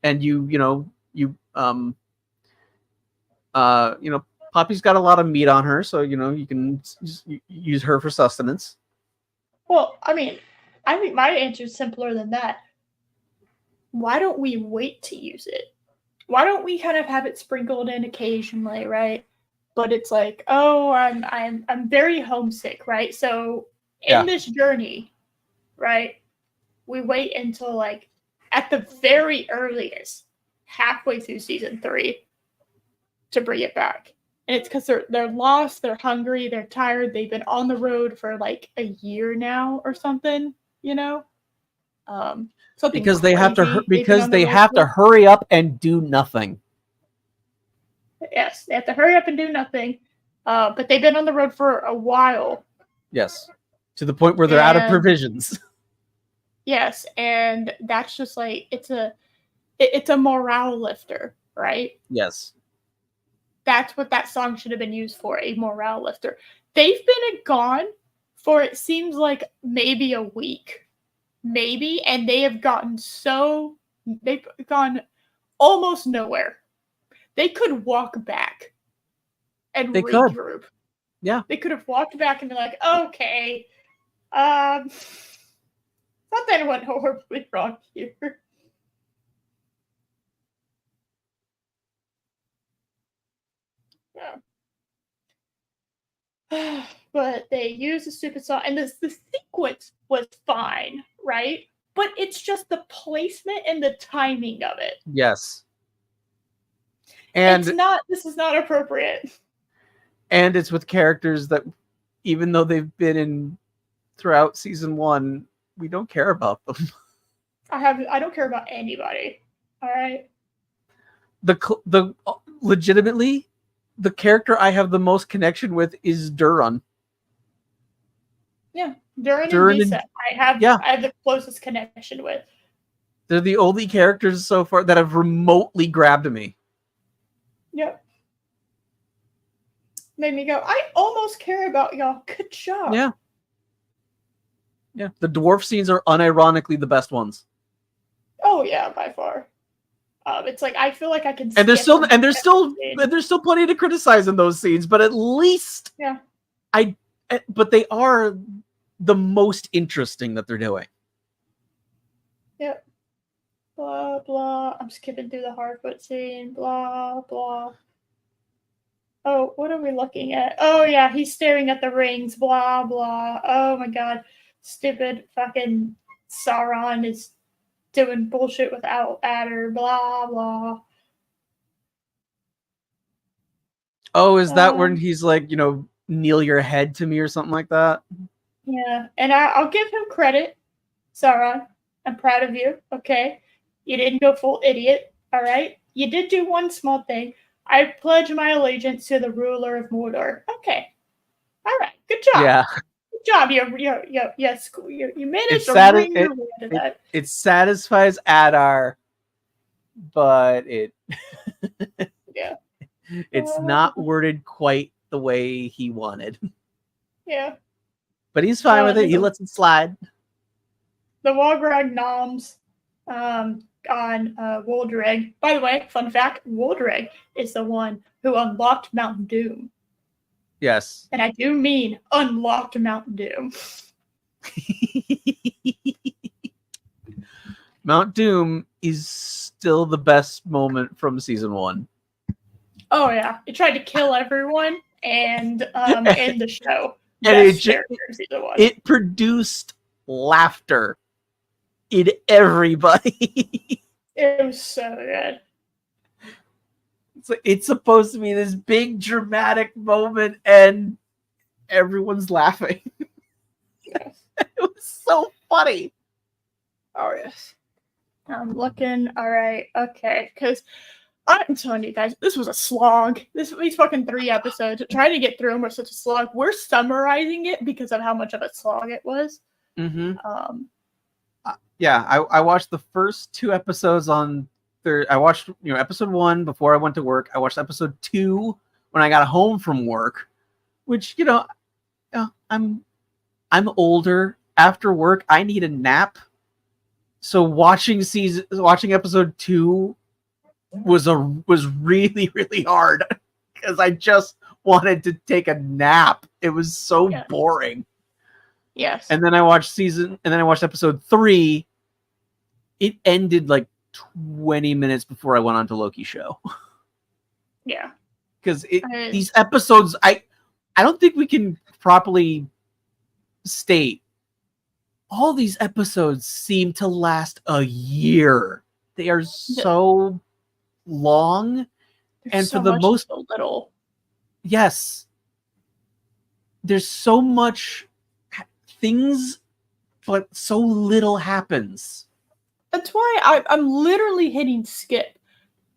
And Poppy's got a lot of meat on her, so you can use her for sustenance. Well, I mean my answer is simpler than that. Why don't we wait to use it? Why don't we kind of have it sprinkled in occasionally, right? But it's like, oh, I'm very homesick, right? So in this journey, right, we wait until like at the very earliest, halfway through season 3, to bring it back. And it's because they're lost, they're hungry, they're tired, they've been on the road for like a year now or something, something because they have to crazy hurry up and do nothing. Yes, they have to hurry up and do nothing. But they've been on the road for a while. Yes, to the point where they're out of provisions. Yes, and that's just like it's a morale lifter, right? Yes. That's what that song should have been used for, a morale lifter. They've been gone for, it seems like, maybe a week. Maybe, and they've gone almost nowhere. They could walk back and regroup. Yeah. They could have walked back and been like, okay, something went horribly wrong here. Yeah. But they used the stupid song, and the sequence was fine, right? But it's just the placement and the timing of it. Yes. And this is not appropriate. And it's with characters that, even though they've been in throughout season 1, we don't care about them. I don't care about anybody. All right. The legitimately, the character I have the most connection with is Duran. Yeah, Duran and Lisa. I have the closest connection with. They're the only characters so far that have remotely grabbed me. Yep. Made me go, I almost care about y'all. Good job. Yeah. Yeah. The dwarf scenes are unironically the best ones. Oh yeah, by far. It's like I feel like I can. And there's still plenty to criticize in those scenes, but at least but they are the most interesting that they're doing. Yep. Blah blah. I'm skipping through the Harfoot scene. Blah blah. Oh, what are we looking at? Oh yeah, he's staring at the rings. Blah blah. Oh my god, stupid fucking Sauron is doing bullshit without Adder. Blah blah. Oh, is that when he's like, kneel your head to me or something like that? Yeah, and I'll give him credit, Sauron. I'm proud of you. Okay, you didn't go full idiot. All right, you did do one small thing. I pledge my allegiance to the ruler of Mordor. Okay, all right, good job. Yeah, good job. You managed to bring your way to that. It satisfies Adar, but it's not worded quite the way he wanted. Yeah. But he's fine with it. He lets it slide. The Walgrag noms on Woldreg. By the way, fun fact, Woldreg is the one who unlocked Mountain Doom. Yes. And I do mean unlocked Mountain Doom. Mount Doom is still the best moment from season 1. Oh yeah, it tried to kill everyone and end the show. And Best character in season 1. it produced laughter in everybody. It was so good. It's supposed to be this big dramatic moment, and everyone's laughing. Yes. It was so funny. Oh yes. I'm looking. All right. Okay. Because I'm telling you guys, this was a slog. These fucking 3 episodes. Trying to get through them was such a slog. We're summarizing it because of how much of a slog it was. Mm-hmm. Yeah, I watched the first 2 episodes on I watched episode 1 before I went to work. I watched episode 2 when I got home from work, which I'm older. After work, I need a nap. So watching episode 2 was really, really hard because I just wanted to take a nap. It was so boring. Yes. And then I watched episode 3. It ended like 20 minutes before I went on to Loki's show. Yeah. Because these episodes, I don't think we can properly state. All these episodes seem to last a year. They are so long, and so for the most so little. Yes, there's so much things, but so little happens. That's why I'm literally hitting skip.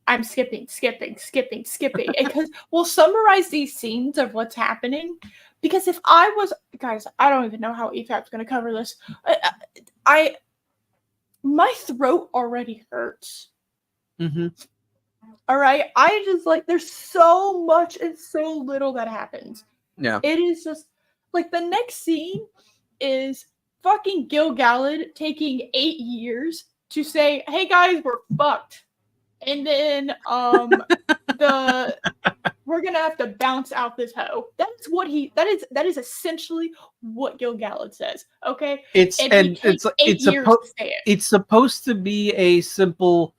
I'm skipping because we'll summarize these scenes of what's happening. Because if I was, guys, I don't even know how EFAP's going to cover this. My throat already hurts. Mm-hmm. All right, I just there's so much and so little that happens. Yeah, it is just like the next scene is fucking Gil Galad taking 8 years to say, "Hey guys, we're fucked," and then we're gonna have to bounce out this hoe. That's what that is essentially what Gil Galad says. Okay, it's supposed to be a simple.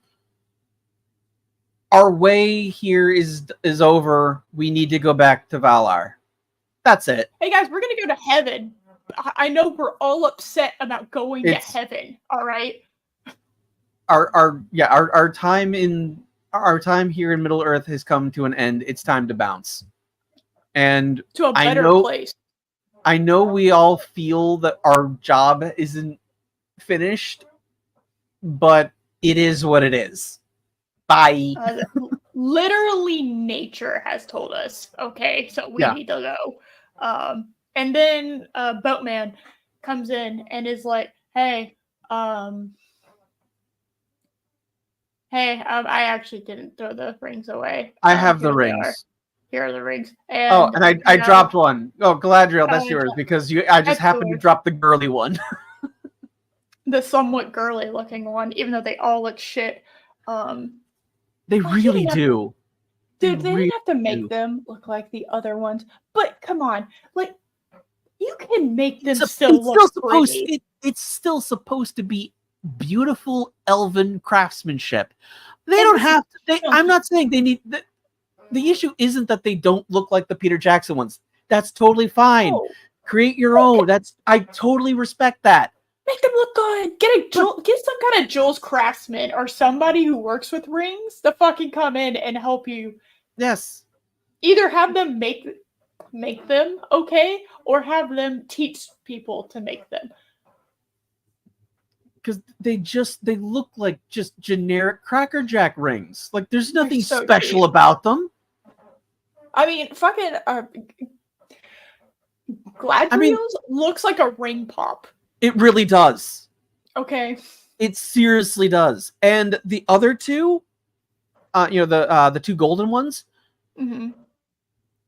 Our way here is over. We need to go back to Valar. That's it. Hey guys, we're gonna go to heaven. I know we're all upset about going to heaven. All right. Our time here in Middle Earth has come to an end. It's time to bounce. And to a better place. I know we all feel that our job isn't finished, but it is what it is. Bye. Literally, nature has told us. Okay, so we need to go. And then Boatman comes in and is like, "Hey, I actually didn't throw the rings away. I have the rings. Here are the rings." And, I dropped one. Oh, Galadriel, that's yours because I just happened to drop the girly one. The somewhat girly looking one, even though they all look shit. They really do. Dude, they didn't have to make them look like the other ones. But come on, you can make them still look pretty. It's still supposed to be beautiful elven craftsmanship. They don't have to. I'm not saying they need. The issue isn't that they don't look like the Peter Jackson ones. That's totally fine. Oh. Create your own. I totally respect that. Make them look good. Get some kind of Jules craftsman or somebody who works with rings to fucking come in and help you. Yes. Either have them make them, okay, or have them teach people to make them. Because they look like just generic Cracker Jack rings. Like there's nothing special about them. I mean, fucking Galadriel's looks like a ring pop. It really does. Okay. It seriously does. And the other two, the 2 golden ones,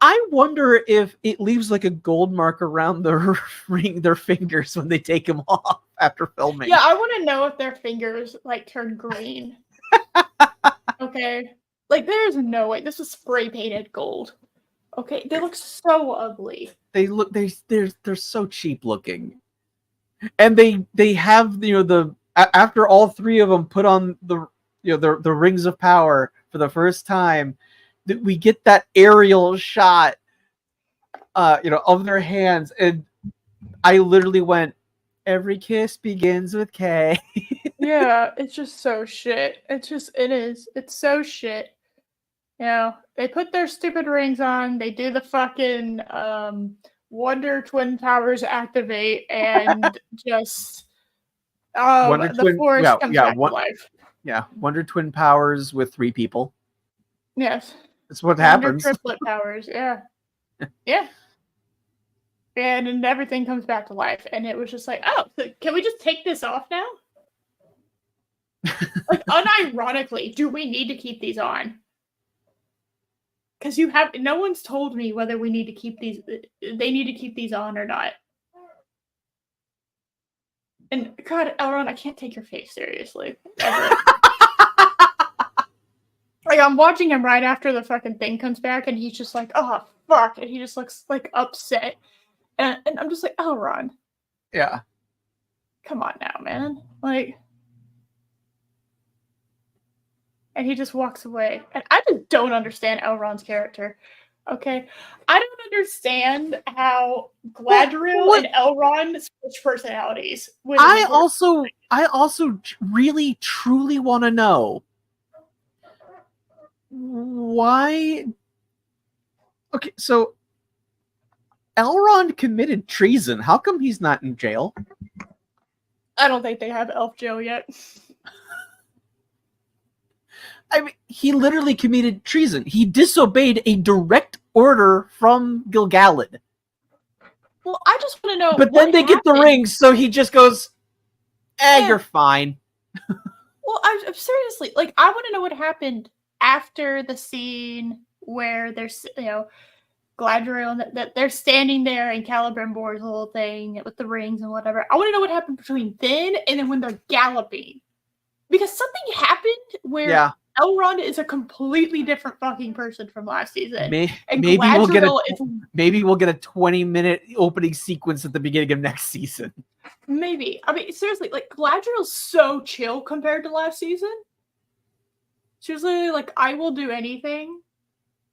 I wonder if it leaves like a gold mark around the ring, their fingers when they take them off after filming. Yeah, I want to know if their fingers like turn green. Okay, like there's no way this is spray painted gold. Okay, they look so ugly. They're so cheap looking, and they have after all three of them put on the the rings of power for the first time, that we get that aerial shot of their hands, and I literally went, every kiss begins with K. Yeah, it's just so shit. It's so shit. You know, they put their stupid rings on, they do the fucking Wonder Twin Powers activate, and just Wonder the Twin, force yeah, comes yeah, back to life. yeah, Wonder Twin powers with 3 people. Yes. That's what Wonder happens. triplet powers, yeah. Yeah. And then everything comes back to life. And it was just like, oh, so can we just take this off now? Like, unironically, do we need to keep these on? Because no one's told me whether we need to keep these, they need to keep these on or not. And God, Elrond, I can't take your face seriously. Ever. Like, I'm watching him right after the fucking thing comes back, and he's just like, oh, fuck. And he just looks, like, upset. And I'm just like, Elrond. Yeah. Come on now, man. Like... And he just walks away. And I just don't understand Elrond's character. Okay? I don't understand how Galadriel and Elrond switch personalities. I also really truly want to know why. Okay, so Elrond committed treason. How come he's not in jail? I don't think they have Elf jail yet. I mean, he literally committed treason. He disobeyed a direct order from Gil-galad. Well, I just want to know. But then they get the rings, so he just goes, Yeah. you're fine. Well, I'm seriously, like, I want to know what happened after the scene where there's, Galadriel, and that they're standing there in Celebrimbor's little thing with the rings and whatever. I want to know what happened between then and then when they're galloping. Because something happened where Elrond is a completely different fucking person from last season. Maybe we'll get a 20-minute opening sequence at the beginning of next season. Maybe. I mean, seriously, like, Galadriel's so chill compared to last season. She was literally like, I will do anything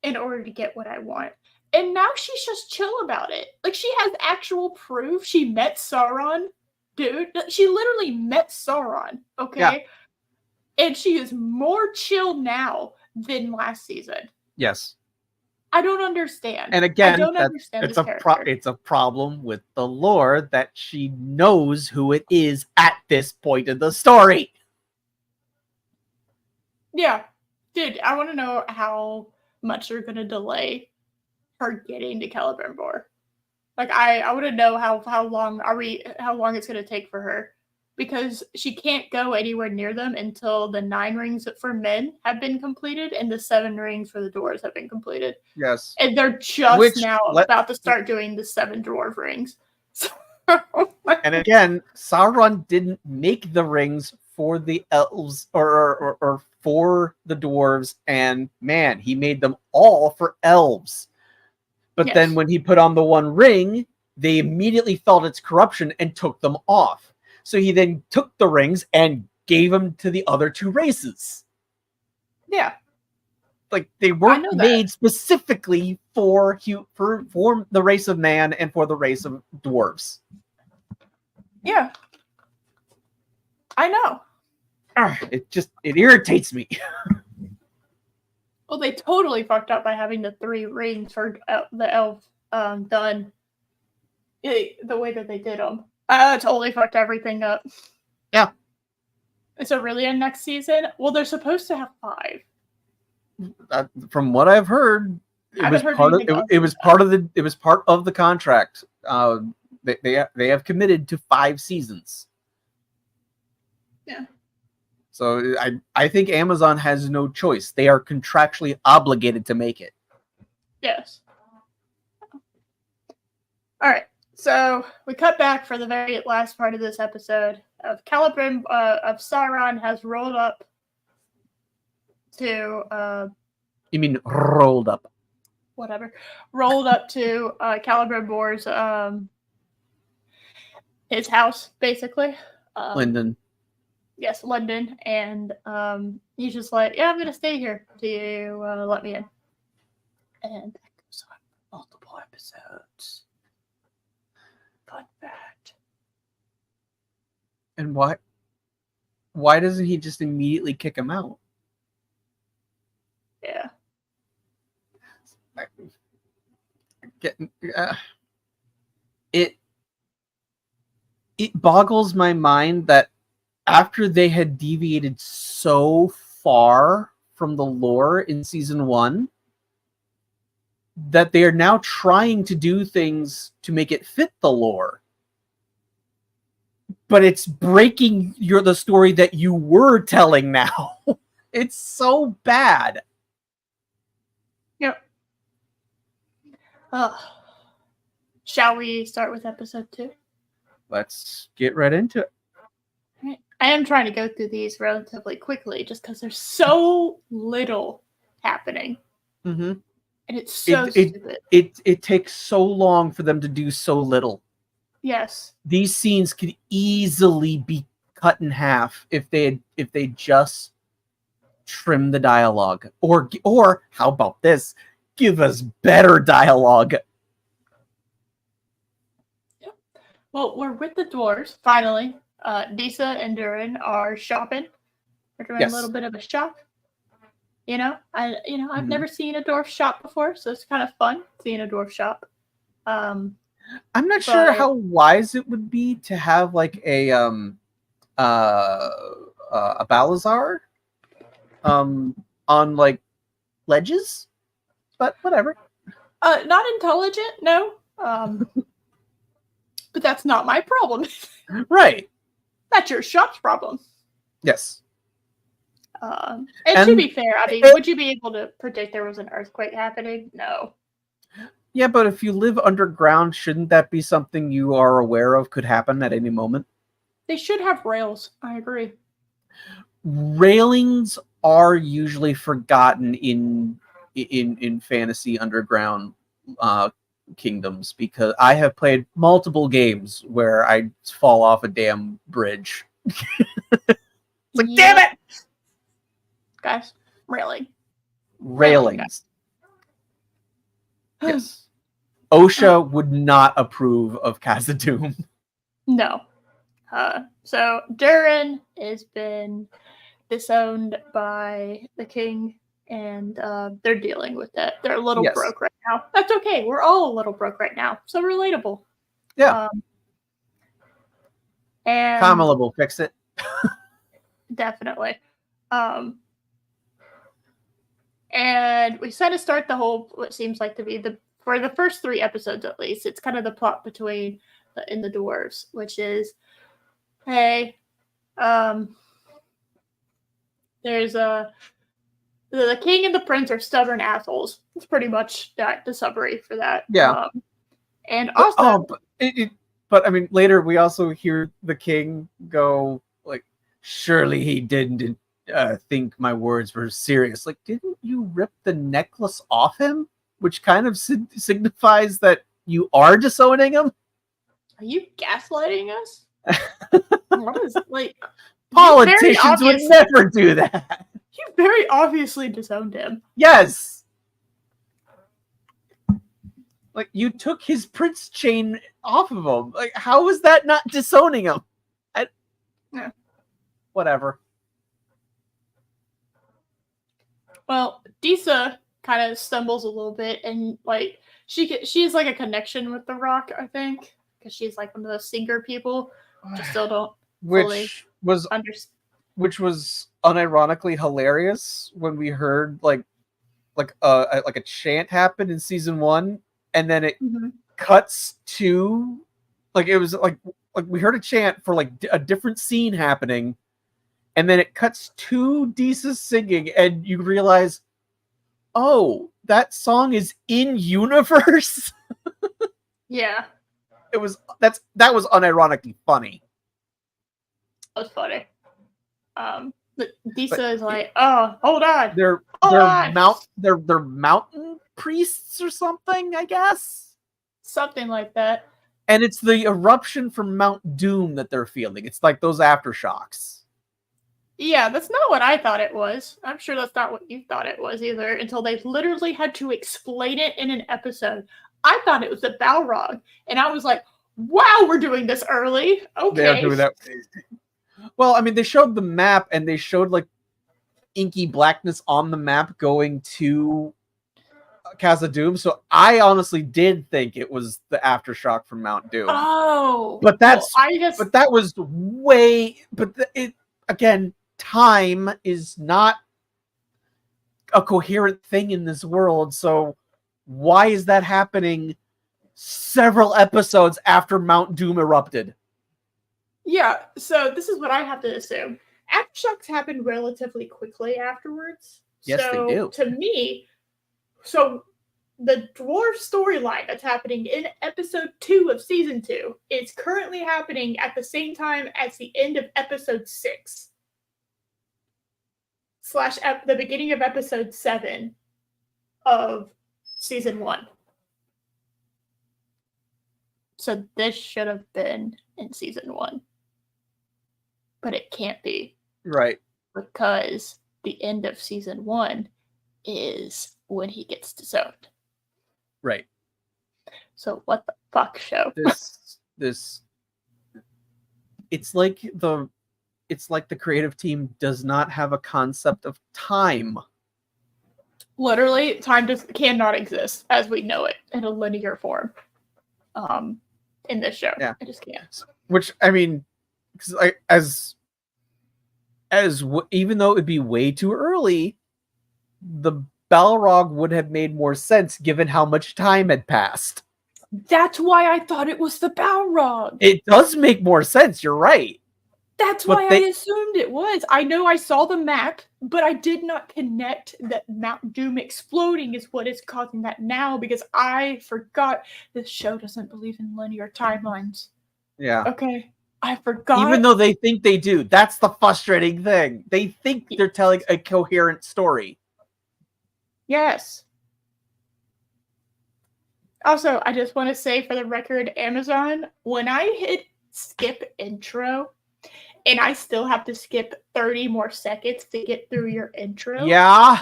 in order to get what I want. And now she's just chill about it. Like, she has actual proof. She met Sauron. Dude, she literally met Sauron, okay? Yeah. And she is more chill now than last season. Yes. I don't understand. And again, I don't understand it's a problem with the lore that she knows who it is at this point in the story. Yeah. Dude, I want to know how much they're going to delay her getting to Celebrimbor. Like, I want to know how long it's going to take for her. Because she can't go anywhere near them until the 9 rings for men have been completed and the 7 rings for the dwarves have been completed. Yes. And they're just about to start doing the 7 dwarf rings. And again, Sauron didn't make the rings for the elves or for the dwarves, and man, he made them all for elves. But then when he put on the 1 ring, they immediately felt its corruption and took them off. So he then took the rings and gave them to the other 2 races. Yeah. Like, they weren't made specifically for the race of man and for the race of dwarves. Yeah. I know. It irritates me. Well, they totally fucked up by having the 3 rings for the elf done the way that they did them. Totally fucked everything up. Yeah. So really in next season? Well, they're supposed to have 5. From what I've heard, it was part of the contract. They have committed to 5 seasons. Yeah. So I think Amazon has no choice. They are contractually obligated to make it. Yes. All right. So we cut back for the very last part of this episode of of Sauron has rolled up to You mean rolled up? rolled up to Celebrimbor's his house, basically. Lyndon. Yes, London, and he's just like, yeah, I'm gonna stay here. Do you let me in? And that goes on for multiple episodes. Fun fact. And why doesn't he just immediately kick him out? Yeah. It boggles my mind that after they had deviated so far from the lore in season 1, that they are now trying to do things to make it fit the lore. But it's breaking the story that you were telling now. It's so bad. Yep. Shall we start with episode 2? Let's get right into it. Right. I am trying to go through these relatively quickly just because there's so little happening. Mm-hmm. And it's so stupid. It takes so long for them to do so little. Yes. These scenes could easily be cut in half if they just trim the dialogue. Or how about this? Give us better dialogue. Yep. Well, we're with the dwarves, finally. Disa and Durin are shopping. We're doing a little bit of a shop. I've never seen a dwarf shop before, so it's kind of fun seeing a dwarf shop. I'm not sure how wise it would be to have like a Balazar on like ledges, but whatever. Not intelligent, no. But that's not my problem. Right. That's your shop's problem. Yes. And to be fair, I mean, would you be able to predict there was an earthquake happening? No. Yeah, but if you live underground, shouldn't that be something you are aware of could happen at any moment? They should have rails. I agree. Railings are usually forgotten in fantasy underground kingdoms, because I have played multiple games where I fall off a damn bridge. It's like, damn it! Guys, railings. Yes. OSHA would not approve of Khazad-dûm. No. So Durin has been disowned by the king, and they're dealing with that. They're a little broke right now. That's okay. We're all a little broke right now. So relatable. Yeah. And Kamala will fix it. Definitely. And we kind of start the whole, what seems like to be for the first 3 episodes at least, it's kind of the plot between the dwarves, which is, hey, there's the king and the prince are stubborn assholes. It's pretty much the summary for that. Yeah. And also, but I mean, later we also hear the king go like, "Surely he didn't think my words were serious." Like, didn't you rip the necklace off him? Which kind of signifies that you are disowning him. Are you gaslighting us? What is like? Politicians would never do that. You very obviously disowned him. Yes. Like, you took his prince chain off of him. Like, how is that not disowning him? Yeah. Whatever. Well, Disa kind of stumbles a little bit, and like she has like a connection with the rock, I think, because she's like one of those singer people. Just still don't fully understand. Which was unironically hilarious when we heard like a chant happen in season 1, and then it cuts to like it was like we heard a chant for like a different scene happening, and then it cuts to Disa singing, and you realize, oh, that song is in universe. Yeah. that was unironically funny. That was funny. But Disa But is like, oh, hold on. They're Hold on. they're mountain priests or something, I guess. Something like that. And it's the eruption from Mount Doom that they're feeling. It's like those aftershocks. Yeah, that's not what I thought it was. I'm sure that's not what you thought it was either, until they literally had to explain it in an episode. I thought it was a Balrog, and I was like, wow, we're doing this early. Okay. They're doing that. Well, I mean, they showed the map and they showed like inky blackness on the map going to Casa Doom. So I honestly did think it was the aftershock from Mount Doom. Oh, but that's well, I guess. but that was way. But it again, time is not a coherent thing in this world. So why is that happening several episodes after Mount Doom erupted? Yeah, so this is what I have to assume. Aftershocks happen relatively quickly afterwards. Yes, so they do. To me, so the dwarf storyline that's happening in episode 2 of season 2 is currently happening at the same time as the end of episode 6 / the beginning of episode 7 of season 1. So this should have been in season 1. But it can't be. Right. Because the end of season 1 is when he gets disowned. Right. So what the fuck, show? This it's like the creative team does not have a concept of time. Literally, time just cannot exist as we know it in a linear form. In this show. Yeah. I just can't. Which, I mean, even though it'd be way too early, the Balrog would have made more sense given how much time had passed. That's why I thought it was the Balrog. It does make more sense. You're right. That's But why I assumed it was. I know I saw the map, but I did not connect that Mount Doom exploding is what is causing that now because I forgot this show doesn't believe in linear timelines. Yeah. Okay. I forgot. Even though they think they do. That's the frustrating thing. They think they're telling a coherent story. Yes. Also, I just want to say for the record, Amazon, when I hit skip intro, and I still have to skip 30 more seconds to get through your intro. Yeah.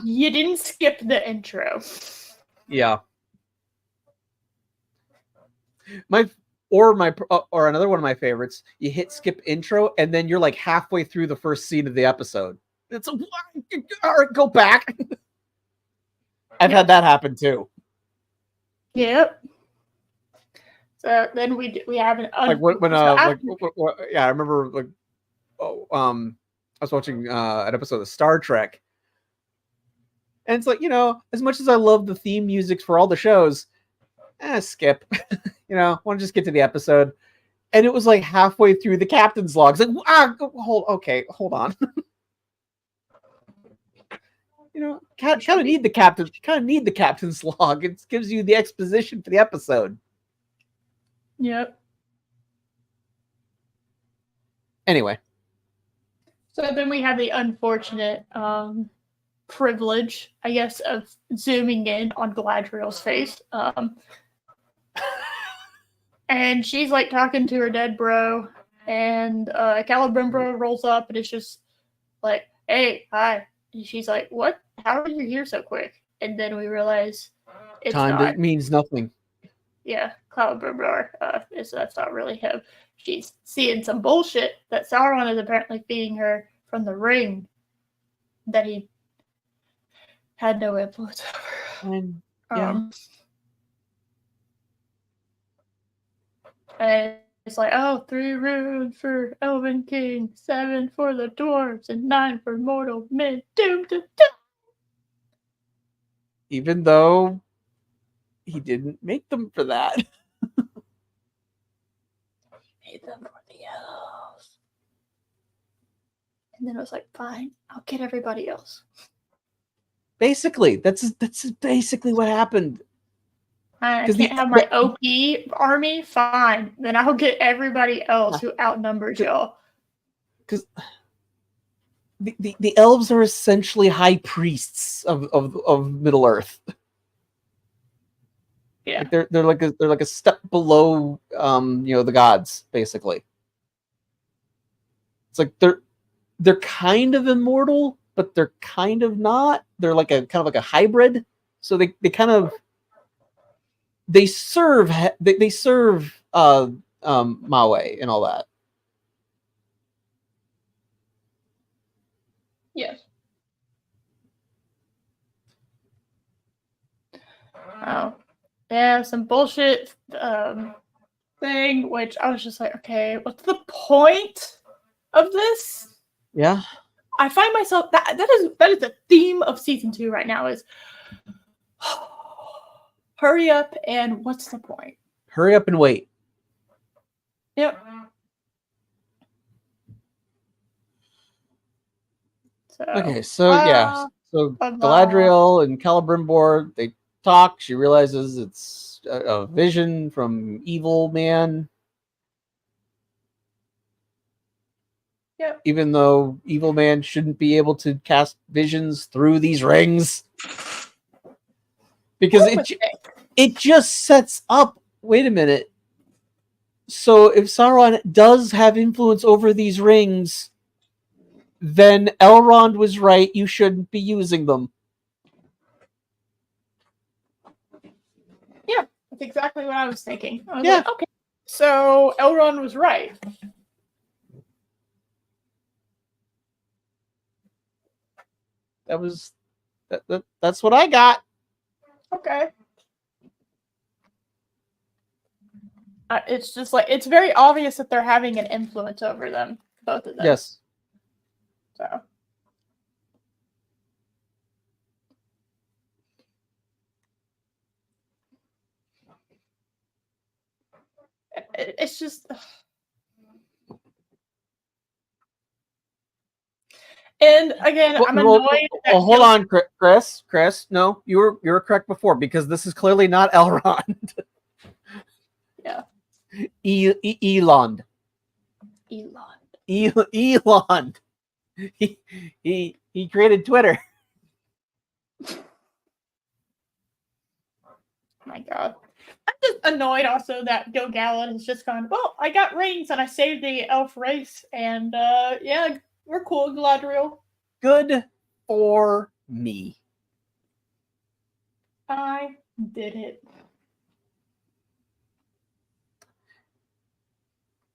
You didn't skip the intro. Yeah. Or another one of my favorites, you hit skip intro and then you're like halfway through the first scene of the episode. It's all right, go back. I've had that happen too. Yep. So then we have an I remember I was watching an episode of Star Trek, and it's like, as much as I love the theme music for all the shows, skip. Want to just get to the episode, and it was like halfway through the captain's log. It's like, hold on. Kind of need the captain's log. It gives you the exposition for the episode. Yep. Anyway. So then we have the unfortunate privilege, I guess, of zooming in on Galadriel's face. And she's like talking to her dead bro, and Celebrimbor rolls up and it's just like, hey, hi. And she's like, what? How are you here so quick? And then we realize it's time means nothing. Yeah, Celebrimbor, that's not really him. She's seeing some bullshit that Sauron is apparently feeding her from the ring that he had no influence over. Yeah. And it's like, 3 runes for Elven King, 7 for the dwarves, and 9 for mortal men doomed to die. Even though he didn't make them for that. He made them for the elves. And then I was like, fine, I'll get everybody else. Basically, that's basically what happened. I 'Cause can't have my OP army. Fine, then I'll get everybody else who outnumbers y'all. Because the elves are essentially high priests of Middle Earth. Yeah, Like they're like a step below the gods, basically. It's like they're kind of immortal, but they're kind of not. They're like a kind of like a hybrid. So they kind of they serve Maui and all that. yes. Oh, yeah, some bullshit thing, which I was just like, okay, what's the point of this? Yeah. I find myself that is the theme of season 2 right now is hurry up and what's the point? Hurry up and wait. Yep. So, Okay, so yeah. So blah, blah. Galadriel and Celebrimbor, they talk. She realizes it's a vision from evil man. Yep. Even though evil man shouldn't be able to cast visions through these rings. Because it just sets up, wait a minute. So if Sauron does have influence over these rings, then Elrond was right, you shouldn't be using them. Yeah, that's exactly what I was thinking. I was Yeah. like, okay, so Elrond was right. That's what I got. Okay. It's just like it's very obvious that they're having an influence over them, both of them. Yes. So. It's just. And again, I'm annoyed. Hold on, Chris. No, you were correct before because this is clearly not Elrond. Yeah. Elond. Elond. He created Twitter. My God. I'm just annoyed also that Gil-galad has just gone, well, I got rings and I saved the elf race and yeah, we're cool, Galadriel. Good for me. I did it.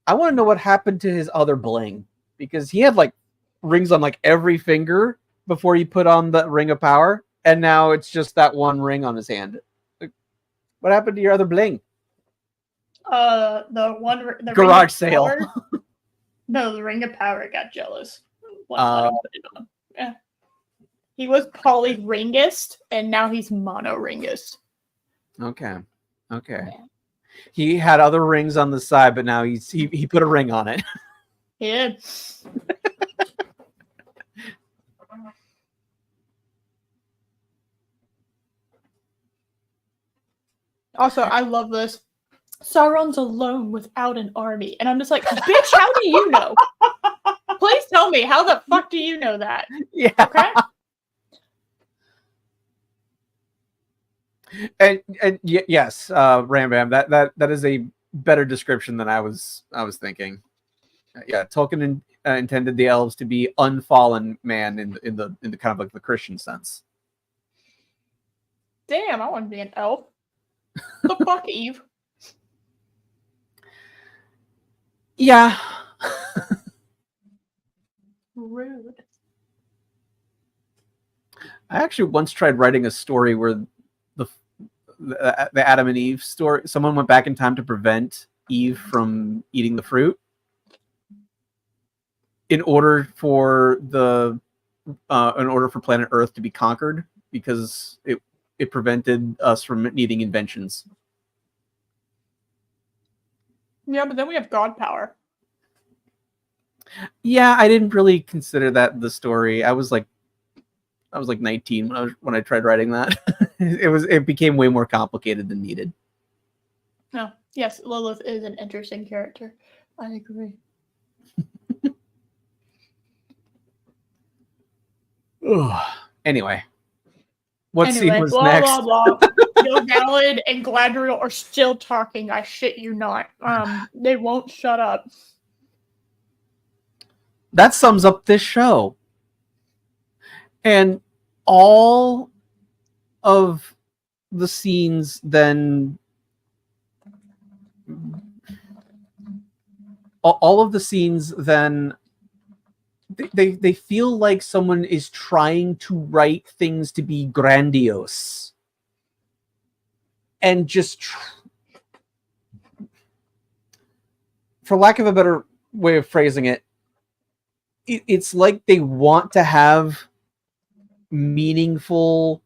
I want to know what happened to his other bling because he had like rings on like every finger before he put on the ring of power, and now it's just that one ring on his hand. Like, what happened to your other bling? The garage sale. No, the ring of power got jealous. Put it on. Yeah. He was poly ringist, and now he's mono ringist. Okay. Yeah. He had other rings on the side, but now he put a ring on it. He did. Also, I love this. Sauron's alone without an army. And I'm just like, bitch, how do you know? Please tell me, how the fuck do you know that? Yeah. Okay? And yes, Ram Bam, that is a better description than I was thinking. Yeah, Tolkien intended the elves to be unfallen man in the kind of like the Christian sense. Damn, I want to be an elf. The fuck, Eve? Yeah. Rude. I actually once tried writing a story where the Adam and Eve story, someone went back in time to prevent Eve from eating the fruit in order for planet Earth to be conquered because it prevented us from needing inventions. Yeah, but then we have god power. Yeah, I didn't really consider that the story. I was like 19 when I tried writing that. it became way more complicated than needed. No, yes, Lilith is an interesting character. I agree. Anyway, what scene Anyway, was blah next? blah blah. Gilgalad and Galadriel are still talking. I shit you not. They won't shut up. That sums up this show. And all of the scenes then they feel like someone is trying to write things to be grandiose and just for lack of a better way of phrasing it, it's like they want to have meaningful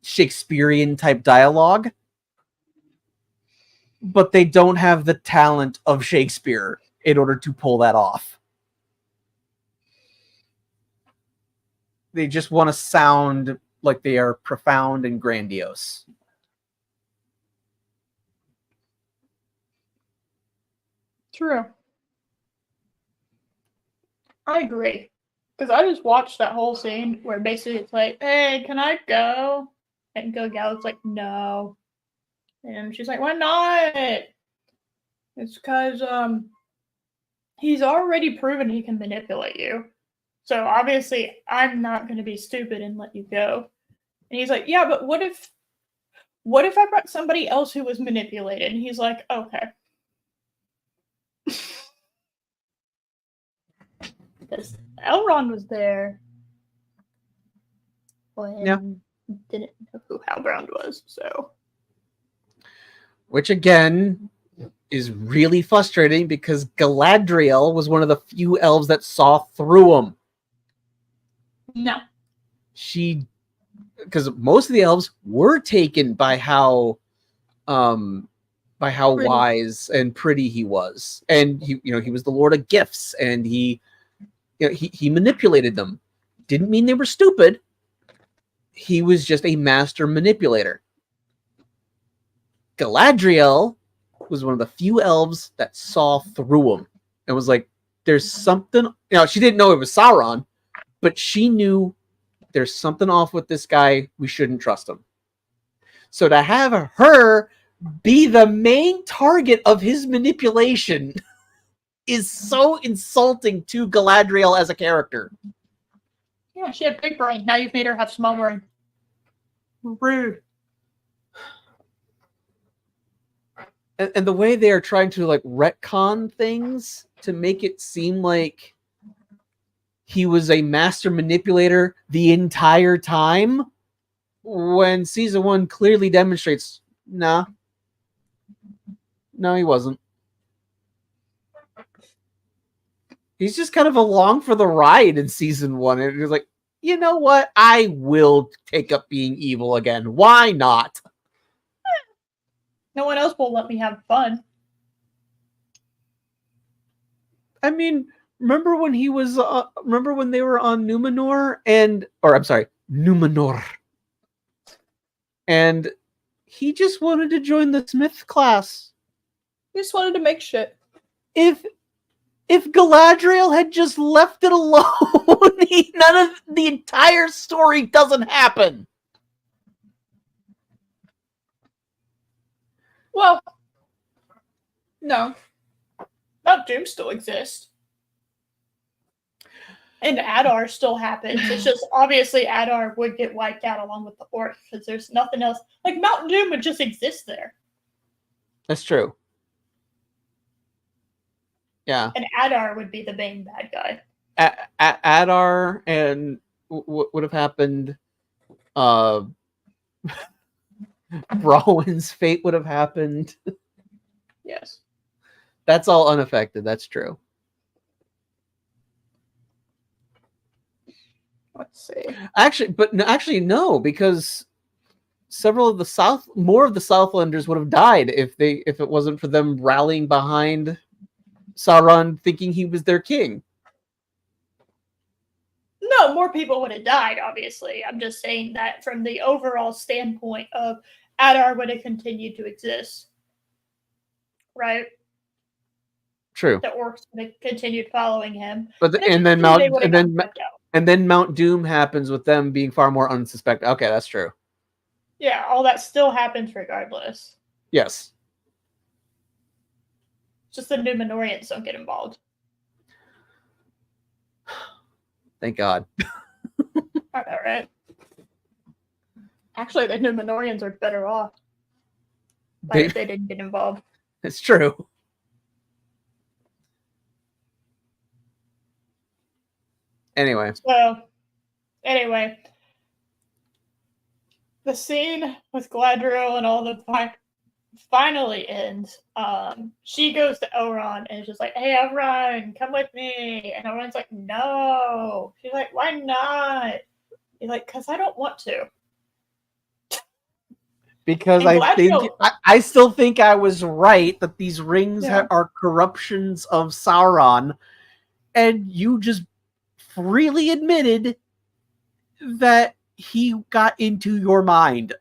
Shakespearean type dialogue, but they don't have the talent of Shakespeare in order to pull that off. They just want to sound like they are profound and grandiose. True. I agree. Because I just watched that whole scene where basically it's like, hey, can I go? And Gilgalad's like, no. And she's like, why not? It's because he's already proven he can manipulate you. So obviously I'm not going to be stupid and let you go. And he's like, yeah, but what if I brought somebody else who was manipulated? And he's like, okay. Because Elrond was there when didn't know who Halbrand was, so. Which again is really frustrating because Galadriel was one of the few elves that saw through him. No. Because most of the elves were taken by how Pretty. wise and pretty he was, and he was the Lord of Gifts, and he manipulated them. Didn't mean they were stupid. He was just a master manipulator. Galadriel was one of the few elves that saw through him and was like, there's something. She didn't know it was Sauron, but she knew there's something off with this guy. We shouldn't trust him. So to have her be the main target of his manipulation is so insulting to Galadriel as a character. Yeah, she had big brain. Now you've made her have small brain. Rude. And the way they are trying to retcon things to make it seem like he was a master manipulator the entire time, when season 1 clearly demonstrates, no, he wasn't. He's just kind of along for the ride in season 1. And he's like, you know what? I will take up being evil again. Why not? No one else will let me have fun. I mean, remember when they were on Numenor Numenor. And he just wanted to join the Smith class. He just wanted to make shit. If Galadriel had just left it alone, none of the entire story doesn't happen. Well, no. Mount Doom still exists. And Adar still happens. It's just obviously Adar would get wiped out along with the orcs because there's nothing else. Like Mount Doom would just exist there. That's true. Yeah. And Adar would be the main bad guy. Adar and what would have happened? Rowan's fate would have happened. Yes. That's all unaffected. That's true. Let's see. Actually, no, because more of the Southlanders would have died if it wasn't for them rallying behind Sauron, thinking he was their king. No, No, more people would have died, obviously. I'm just saying that from the overall standpoint of Adar would have continued to exist. Right? True. The orcs would have continued following him. But And then Mount Doom happens with them being far more unsuspected. Okay, that's true. Yeah, all that still happens regardless. Yes. Just the Numenorians don't get involved. Thank God. All right. Actually, the Numenorians are better off. If they didn't get involved. It's true. Anyway. The scene with Galadriel and all the finally ends. She goes to Elrond and is just like, "Hey, Elrond, come with me." And Elrond's like, "No." She's like, "Why not?" He's like, "Because I don't want to." Because I still think I was right that these rings are corruptions of Sauron, and you just freely admitted that he got into your mind.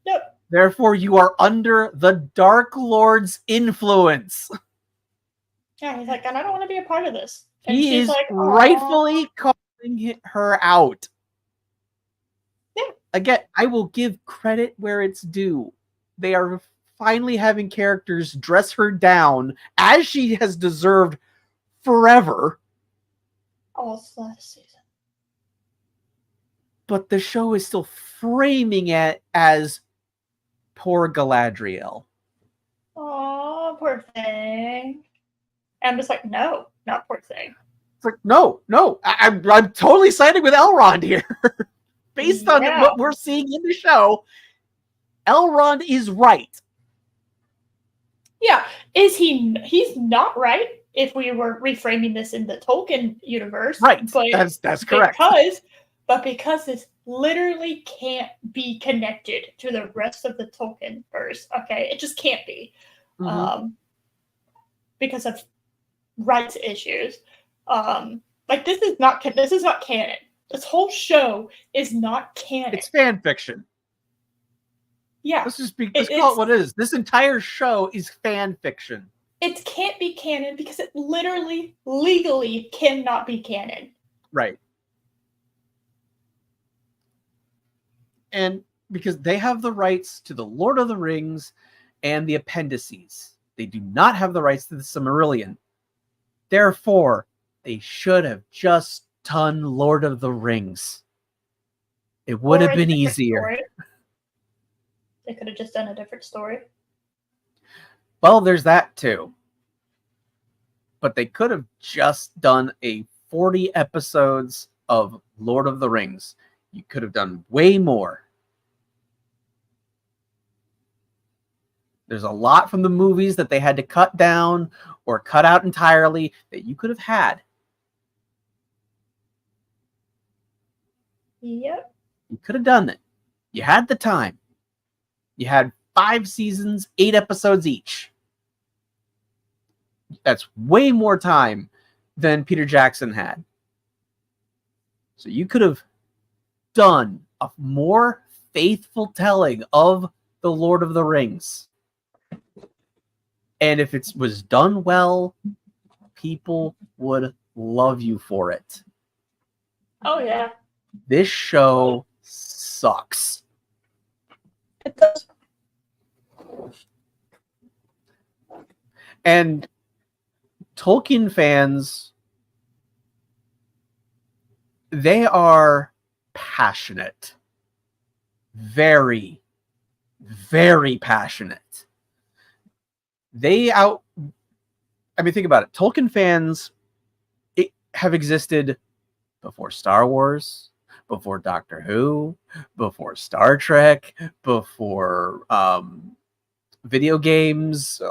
Yep. Therefore, you are under the Dark Lord's influence. Yeah, he's like, and I don't want to be a part of this. And he she's is like, rightfully calling her out. Yeah. Again, I will give credit where it's due. They are finally having characters dress her down as she has deserved forever. All last season. But the show is still framing it as poor Galadriel. Oh, poor thing. And I'm just like, no, not poor thing. It's like, no. I'm totally siding with Elrond here. Based on what we're seeing in the show, Elrond is right. Yeah. He's not right if we were reframing this in the Tolkien universe. Right. But that's correct. Because this literally can't be connected to the rest of the Tolkien verse. Okay. It just can't be. Mm-hmm. Because of rights issues. This is not canon. This whole show is not canon. It's fan fiction. Yeah. Let's call it what it is. This entire show is fan fiction. It can't be canon because it literally, legally cannot be canon. Right. And because they have the rights to the Lord of the Rings and the appendices. They do not have the rights to the Silmarillion. Therefore, they should have just done Lord of the Rings. It would have been easier. Story. They could have just done a different story. Well, there's that too. But they could have just done a 40 episodes of Lord of the Rings. You could have done way more. There's a lot from the movies that they had to cut down or cut out entirely that you could have had. Yep. You could have done it. You had the time. You had 5 seasons, 8 episodes each. That's way more time than Peter Jackson had. So you could have done a more faithful telling of the Lord of the Rings. And if it was done well, people would love you for it. Oh, yeah. This show sucks. It does. And Tolkien fans, they are passionate. Very, very passionate. Think about it. Tolkien fans have existed before Star Wars, before Doctor Who, before Star Trek, before video games,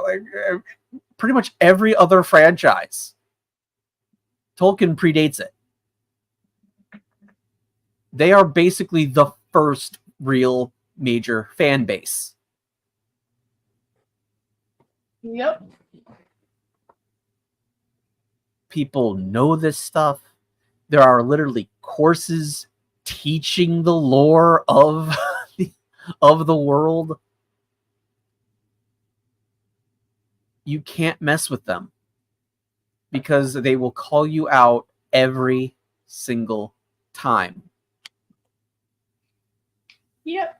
pretty much every other franchise. Tolkien predates it. They are basically the first real major fan base. Yep. People know this stuff. there are literally courses teaching the lore of of the world. You can't mess with them because they will call you out every single time. Yep.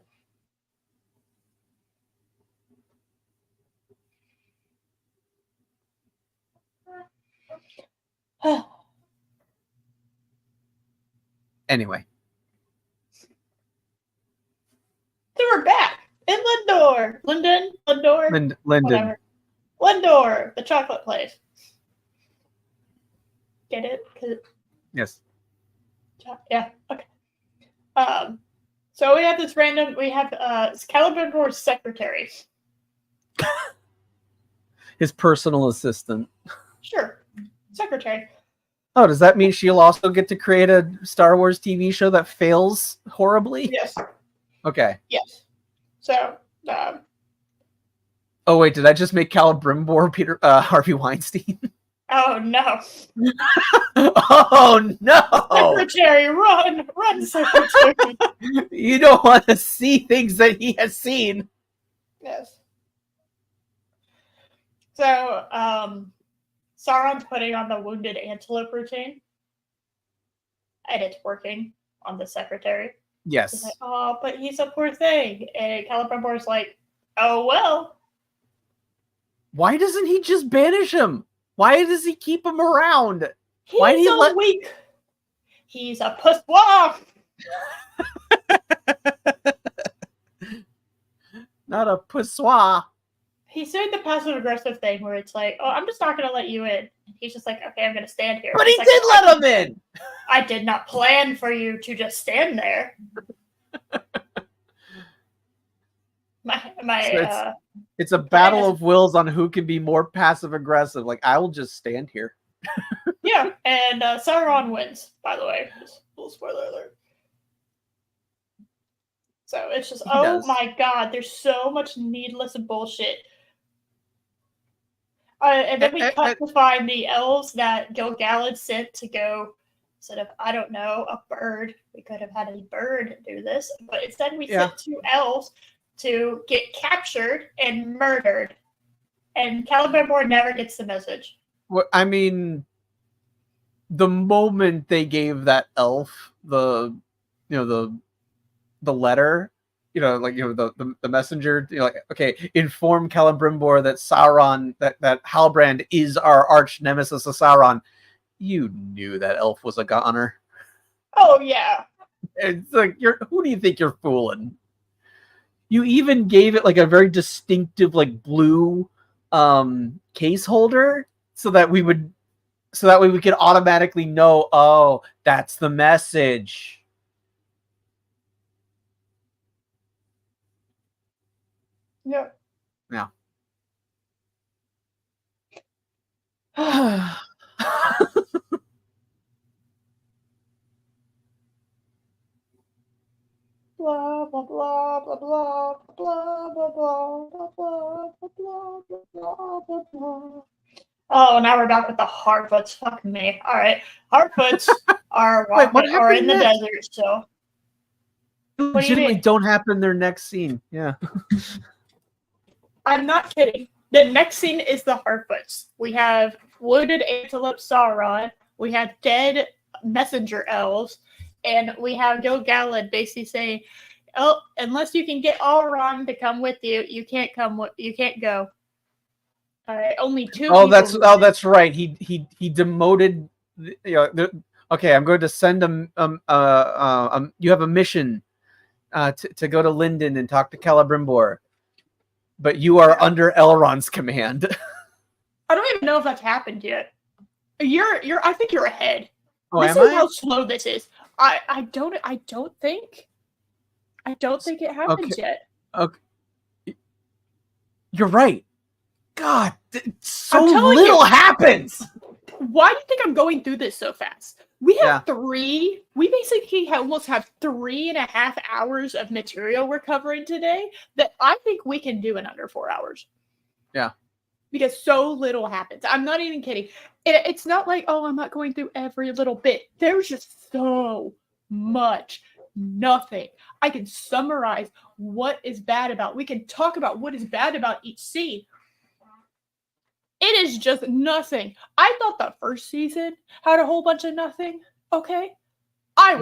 Anyway, So we're back in Lindor. Lindor? Linden. Whatever. Lindor, the chocolate place. Get it? 'Cause Yes. yeah, okay. So we have Celebrimbor's secretary. His personal assistant. Sure. Secretary. Oh, does that mean she'll also get to create a Star Wars TV show that fails horribly? Yes. Okay. Yes. So, Oh wait, did I just make Celebrimbor Harvey Weinstein? oh no. Oh no! Secretary, run! Run, secretary! You don't want to see things that he has seen. Yes. So, Sauron's putting on the wounded antelope routine. And it's working on the secretary. He's Yes. like, oh, but he's a poor thing. And Celebrimbor's like, oh, well. Why doesn't he just banish him? Why does he keep him around? He's Why do you a weak. He's a pusswah. Not a poussoir. He's doing the passive aggressive thing where it's like, oh, I'm just not going to let you in. He's just like, okay, I'm going to stand here. But he It's like, did let him in. I did not plan for you to just stand there. It's a battle of wills on who can be more passive aggressive. Like, I will just stand here. Yeah, and Sauron wins, by the way. Just a little spoiler alert. So it's just, my god, there's so much needless bullshit. And then we cut to find the elves that Gil-galad sent to go, instead of, I don't know, a bird. We could have had a bird do this, but instead we sent 2 elves to get captured and murdered. And Celebrimbor never gets the message. Well, I mean, the moment they gave that elf the letter, the messenger, like, okay, inform Celebrimbor that Sauron, that Halbrand is our arch nemesis of Sauron. You knew that elf was a goner. Oh yeah. It's like, who do you think you're fooling? You even gave it like a very distinctive, like, blue case holder so that way we could automatically know, oh, that's the message. Yeah. Yeah. Blah blah blah blah blah blah blah blah blah blah blah blah blah blah. Oh, now we're back with the Harfoots. Fuck me. All right, Harfoots are are in the desert still. Legitimately don't happen in their next scene. Yeah. I'm not kidding. The next scene is the Harfoots. We have wounded antelope Sauron. We have dead messenger elves. And we have Gil-galad basically saying, "Oh, unless you can get Elrond to come with you, you can't come. You can't go." All right, only 2. That's right. He demoted. Okay, I'm going to send him. You have a mission to go to Linden and talk to Celebrimbor, but you are under Elrond's command. I don't even know if that's happened yet. I think you're ahead. Oh, this am is I? how slow this is. I don't think it happens yet. Okay. You're right. God, so telling little you. happens. Why do you think I'm going through this so fast? We have 3. We basically almost have 3.5 hours of material we're covering today that I think we can do in under 4 hours. Yeah. because so little happens. I'm not even kidding. It's not like, oh, I'm not going through every little bit. There's just so much nothing. I can summarize what is bad about. We can talk about what is bad about each scene. It is just nothing. I thought the first season had a whole bunch of nothing. Okay. I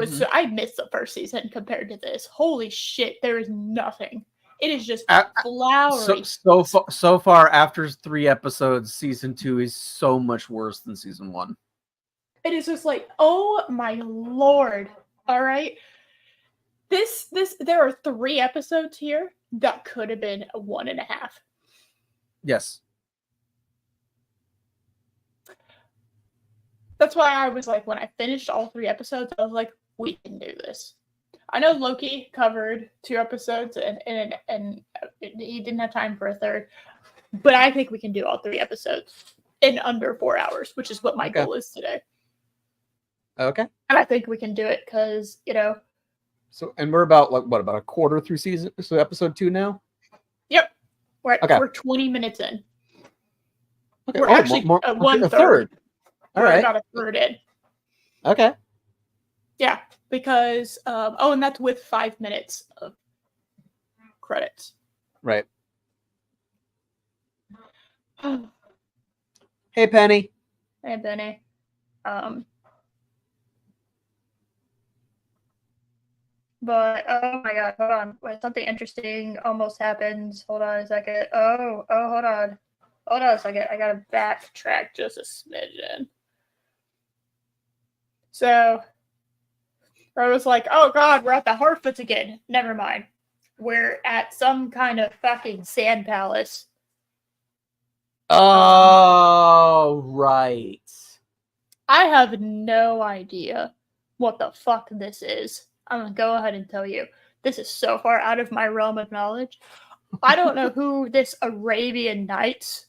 missed the first season compared to this. Holy shit, there is nothing. It is just flowery. So far, after 3 episodes, season 2 is so much worse than season 1. It is just like, oh my lord. All right. There are 3 episodes here that could have been 1.5. Yes. That's why I was like, when I finished all 3 episodes, I was like, we can do this. I know Loki covered 2 episodes and he didn't have time for a third, but I think we can do all 3 episodes in under 4 hours, which is what my goal is today. Okay. And I think we can do it because, So, and we're about about a quarter through episode 2 now? Yep. We're 20 minutes in. Okay. We're actually one third. All we're right. about a third in. Okay. Yeah, because and that's with 5 minutes of credits. Right. Hey, Penny. Hey, Benny. But oh my god, hold on. Wait, something interesting almost happens. Hold on a second. Oh, hold on. Hold on a second. I gotta backtrack just a smidgen. So I was like, oh god, we're at the Harfoots again. Never mind. We're at some kind of fucking sand palace. Oh, right. I have no idea what the fuck this is. I'm gonna go ahead and tell you. This is so far out of my realm of knowledge. I don't know who this Arabian Nights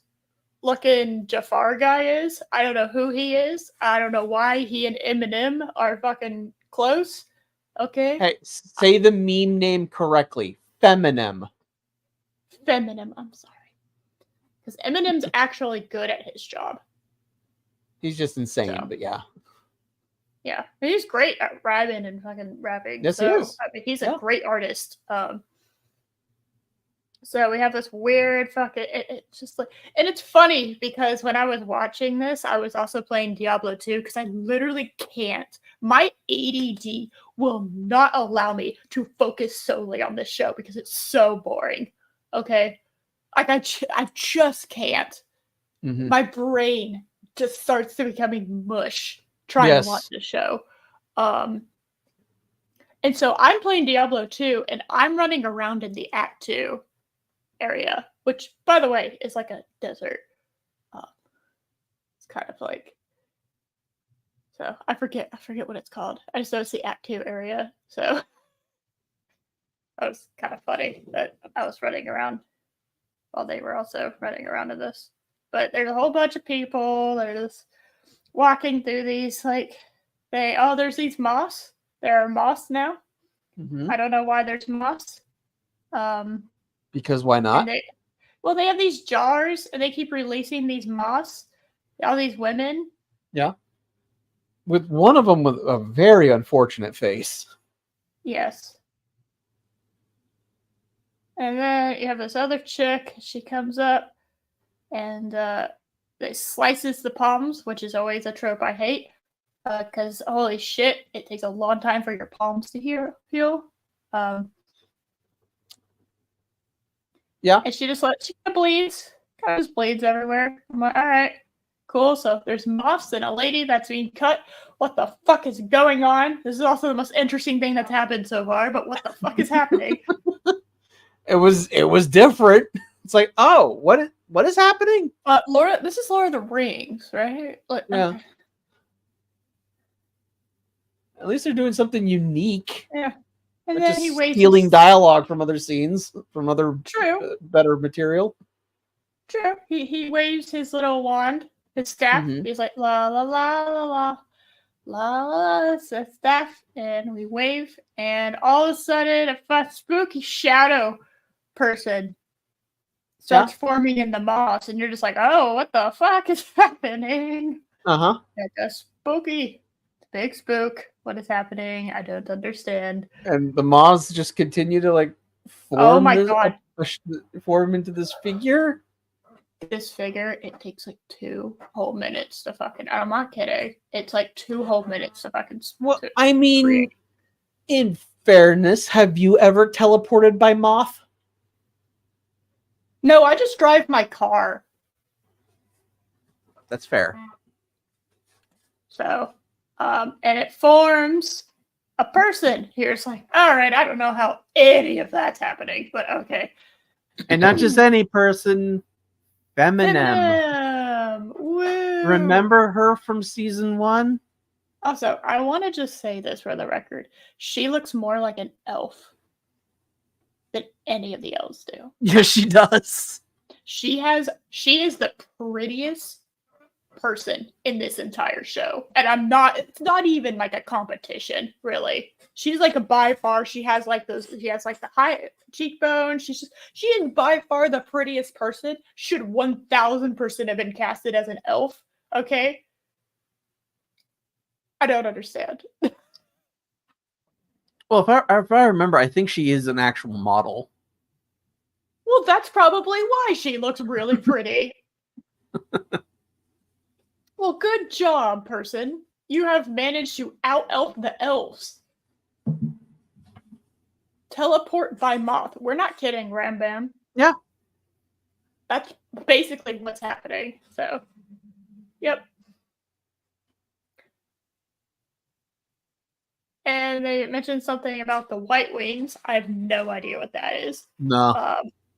looking Jafar guy is. I don't know who he is. I don't know why he and Eminem are fucking close. Okay. Hey, say the meme name correctly. Feminem. Feminem, I'm sorry. Because Eminem's actually good at his job. He's just insane, So. but yeah. Yeah, he's great at rapping and fucking rapping. Yes, so, he is. I mean, he's a great artist. So we have this weird fucking. It's just like, and it's funny because when I was watching this, I was also playing Diablo 2 because I literally can't. My ADD will not allow me to focus solely on this show because it's so boring. Okay, like I just can't. Mm-hmm. My brain just starts to becoming mush trying to watch the show. And so I'm playing Diablo 2 and I'm running around in the Act 2 area, which by the way is like a desert. It's kind of like, so I forget what it's called. I just know it's the Act 2 area. So that was kind of funny that I was running around while they were also running around in this. But there's a whole bunch of people. They're just walking through these there's these moss. There are moss now. Mm-hmm. I don't know why there's moss. Because why not? They have these jars and they keep releasing these moss. All these women. Yeah. With one of them with a very unfortunate face. Yes. And then you have this other chick. She comes up and they slices the palms, which is always a trope I hate. Because holy shit, it takes a long time for your palms to heal. Yeah. And she bleeds. Kind of just bleeds everywhere. I'm like, all right, cool. So there's moss and a lady that's being cut. What the fuck is going on? This is also the most interesting thing that's happened so far, but what the fuck is happening? It was different. It's like, oh, what is happening? This is Lord of the Rings, right? Yeah. At least they're doing something unique. Yeah. And Not then just he waves stealing dialogue from other scenes, from other better material. True. He waves his little wand, his staff. Mm-hmm. He's like la la la la la la la. It's a staff, and we wave, and all of a sudden, a spooky shadow person starts forming in the moss, and you're just like, oh, what the fuck is happening? Uh-huh. That's spooky. Big spook. What is happening? I don't understand. And the moths just continue to like Oh form my God. form into this figure. This figure, it takes like 2 whole minutes to fucking. I'm not kidding. It's like 2 whole minutes to fucking. Well, to I mean, create. in fairness, have you ever teleported by moth? No, I just drive my car. That's fair. So, and it forms a person. Here's like, all right, I don't know how any of that's happening, but okay. And not just any person, Feminem. Woo. Remember her from season 1? Also, I want to just say this for the record. She looks more like an elf than any of the elves do. Yes, she does. She is the prettiest person in this entire show. And it's not even like a competition, really. She's like by far, she has like the high cheekbones. She is by far the prettiest person. Should 1000% have been casted as an elf. Okay. I don't understand. Well, if I remember, I think she is an actual model. Well, that's probably why she looks really pretty. Well, good job, person. You have managed to out-elf the elves. Teleport by moth. We're not kidding, Rambam. Yeah. That's basically what's happening. So, yep. And they mentioned something about the white wings. I have no idea what that is. No.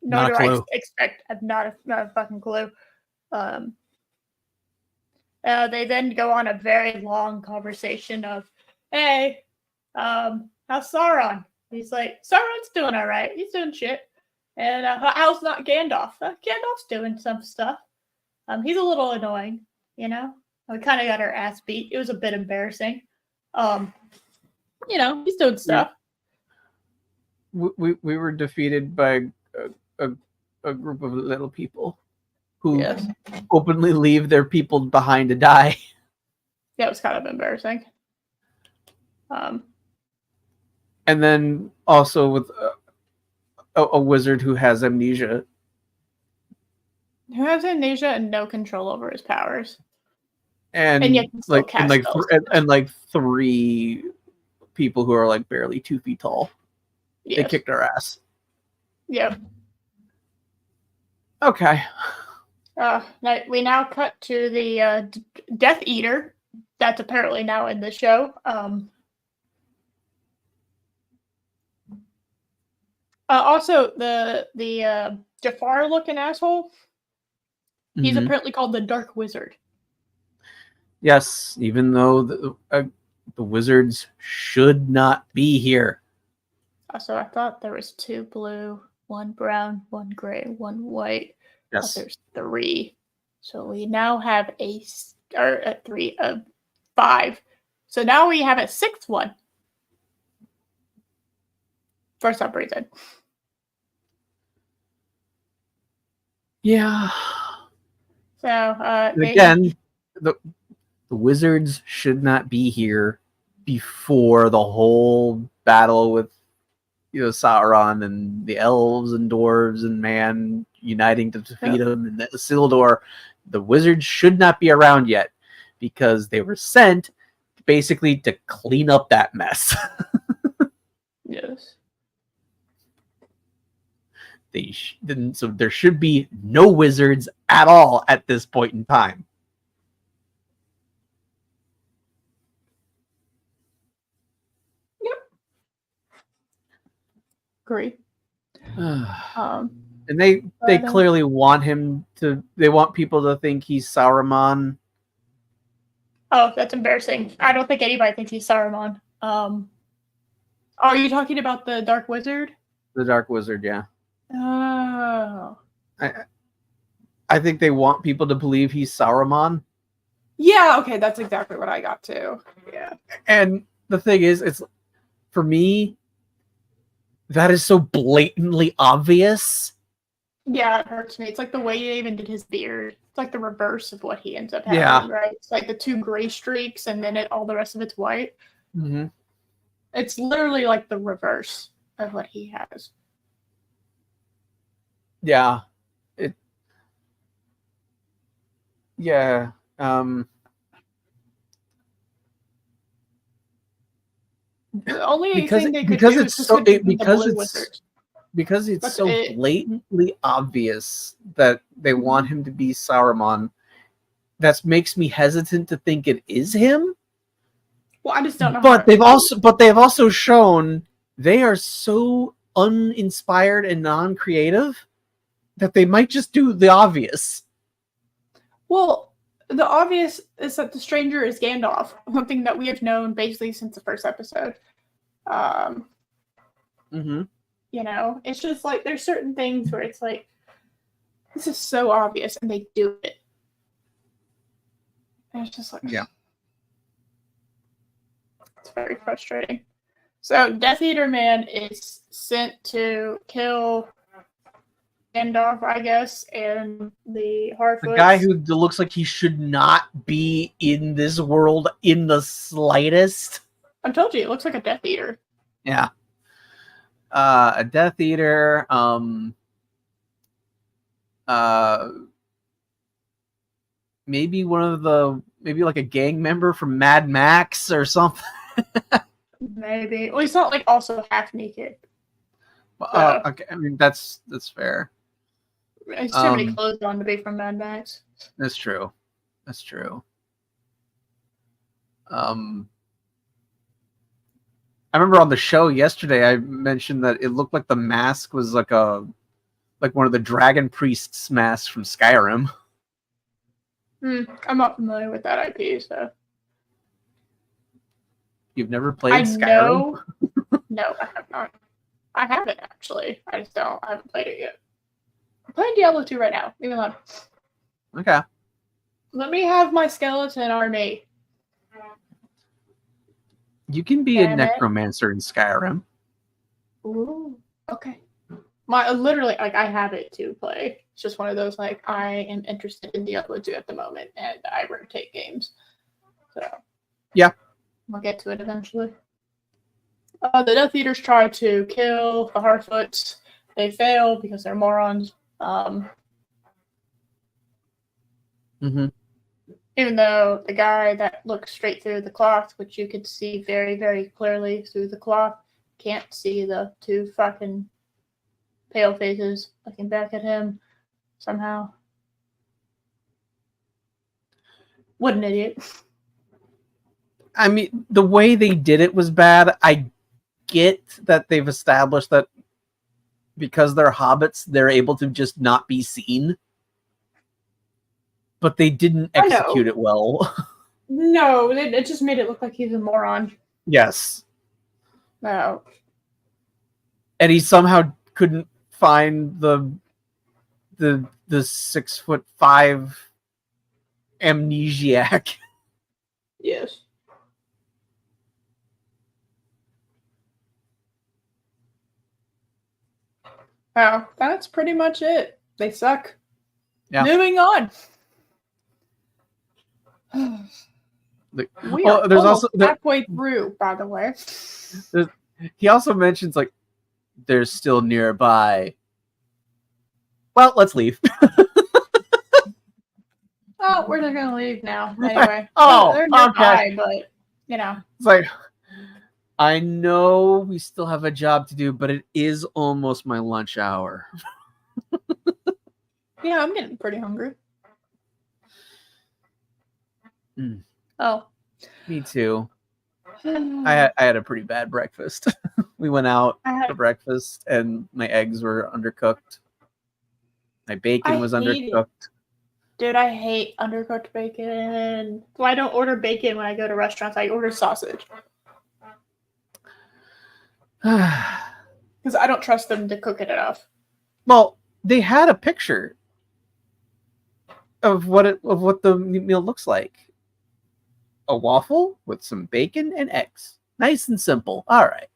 Nor Not a do I clue. expect. I have not a fucking clue. They then go on a very long conversation of, hey, how's Sauron? He's like, Sauron's doing all right. He's doing shit. And how's not Gandalf? Gandalf's doing some stuff. He's a little annoying, you know? We kind of got our ass beat. It was a bit embarrassing. You know, he's doing stuff. We were defeated by a group of little people who openly leave their people behind to die. Yeah, it was kind of embarrassing. And then also with a wizard who has amnesia. Who has amnesia and no control over his powers. And yet can still like cast spells. and like 3 people who are like barely 2 feet tall. Yes. They kicked our ass. Yep. Okay. We now cut to the Death Eater. That's apparently now in the show. Also, the Jafar looking asshole. He's apparently called the Dark Wizard. Yes, even though the wizards should not be here. So I thought there was 2 blue, 1 brown, 1 gray, 1 white. Yes. There's 3. So we now have a 5. So now we have a 6th one. For some reason. Yeah. So again, the wizards should not be here before the whole battle with Sauron and the elves and dwarves and man uniting to defeat him and the Isildur. The wizards should not be around yet because they were sent basically to clean up that mess. Yes. So there should be no wizards at all at this point in time. Yep. Agree. And they clearly want they want people to think he's Saruman. Oh, that's embarrassing. I don't think anybody thinks he's Saruman. Are you talking about the Dark Wizard? The Dark Wizard, yeah. Oh. I think they want people to believe he's Saruman. Yeah, okay, that's exactly what I got too. Yeah. And the thing is, it's for me, that is so blatantly obvious Yeah, it hurts me. It's like the way they even did his beard. It's like the reverse of what he ends up having, Yeah. right? It's like the 2 gray streaks and then all the rest of it's white. Mm-hmm. It's literally like the reverse of what he has. Yeah. Yeah. The only Because thing they could because do it's is just so give him the because blue it's wizard. because it's That's so it. blatantly obvious that they want him to be Saruman. That makes me hesitant to think it is him. Well, I just don't know how. But they've also shown they are so uninspired and non-creative that they might just do the obvious. Well, the obvious is that the stranger is Gandalf, something that we have known basically since the first episode. Mm-hmm. You know, it's just like there's certain things where it's like this is so obvious, and they do it. And it's just like Yeah. It's very frustrating. So Death Eater Man is sent to kill Gandalf, I guess, and the Harfoots. The guy who looks like he should not be in this world in the slightest. I told you, it looks like a Death Eater. Yeah. A Death Eater. Maybe maybe like a gang member from Mad Max or something. Maybe. Well, he's not like also half naked. Okay. I mean, that's fair. He's too many clothes on to be from Mad Max. That's true. That's true. I remember on the show yesterday I mentioned that it looked like the mask was like one of the Dragon Priest's masks from Skyrim. I'm not familiar with that IP, so You've never played I Skyrim? know. No, I have not. I haven't actually. I haven't played it yet. I'm playing Diablo 2 right now. Leave me alone. Okay. Let me have my skeleton army. You can be Damn a it. necromancer in Skyrim. Ooh, okay. Literally, like, I have it to play. It's just one of those, like, I am interested in Diablo 2 at the moment, and I rotate games. So, Yeah. We'll get to it eventually. The Death Eaters try to kill the Harfoots. They fail because they're morons. Mm-hmm. Even though the guy that looks straight through the cloth, which you could see very, very clearly through the cloth, can't see the 2 fucking pale faces looking back at him somehow. What an idiot. I mean, the way they did it was bad. I get that they've established that because they're hobbits, they're able to just not be seen. But they didn't execute it well. No, it just made it look like he's a moron. Yes. No. And he somehow couldn't find the 6'5" amnesiac. Yes. Wow, that's pretty much it. They suck. Yeah. Moving on. We are there's almost also halfway through, by the way. He also mentions like they're still nearby. Well, let's leave. Oh, we're just gonna leave now. Anyway. Oh, they're nearby, okay. but you know. It's like I know we still have a job to do, but it is almost my lunch hour. Yeah, I'm getting pretty hungry. Mm. Oh. Me too. I had a pretty bad breakfast. We went out for breakfast and my eggs were undercooked. My bacon was undercooked. Dude, I hate undercooked bacon. So I don't order bacon when I go to restaurants. I order sausage. Because I don't trust them to cook it enough. Well, they had a picture of what the meal looks like. A waffle with some bacon and eggs. Nice and simple. All right.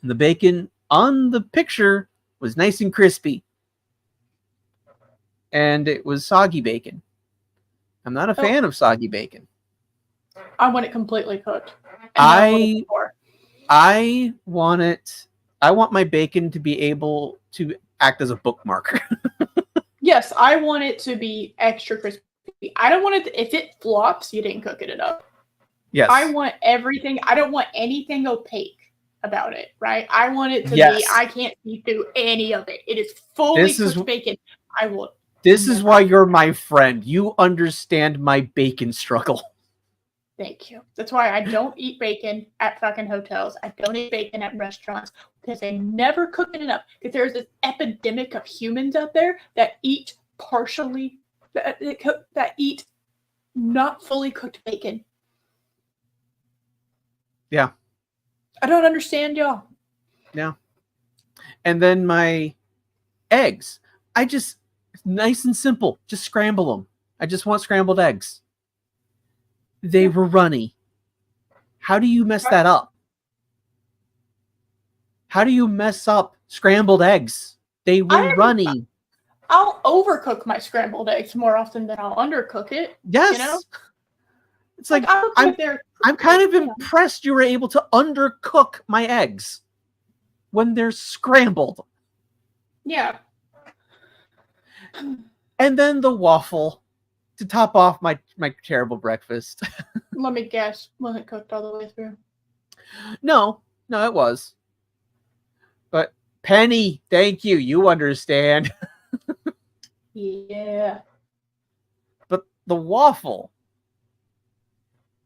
And the bacon on the picture was nice and crispy. and it was soggy bacon. I'm not a fan of soggy bacon. I want it completely cooked. I want my bacon to be able to act as a bookmark. Yes, I want it to be extra crispy. I don't want it to, if it flops, you didn't cook it enough. Yes. I want everything. I don't want anything opaque about it, right? I want it to Yes. be, I can't see through any of it. It is fully cooked bacon. I will. This is why you're my friend. You understand my bacon struggle. Thank you. That's why I don't eat bacon at fucking hotels. I don't eat bacon at restaurants because they never cook it enough. Because there's this epidemic of humans out there that eat partially, that eat not fully cooked bacon. Yeah. I don't understand y'all. Yeah. And then my eggs. Nice and simple. Just scramble them. I just want scrambled eggs. They were runny. How do you mess that up? How do you mess up scrambled eggs? They were runny. I'll overcook my scrambled eggs more often than I'll undercook it. Yes. You know? It's like I'm kind of impressed you were able to undercook my eggs when they're scrambled. Yeah. And then the waffle to top off my terrible breakfast. Let me guess. Wasn't cooked all the way through. No, it was. But Penny, thank you. You understand. Yeah. But the waffle,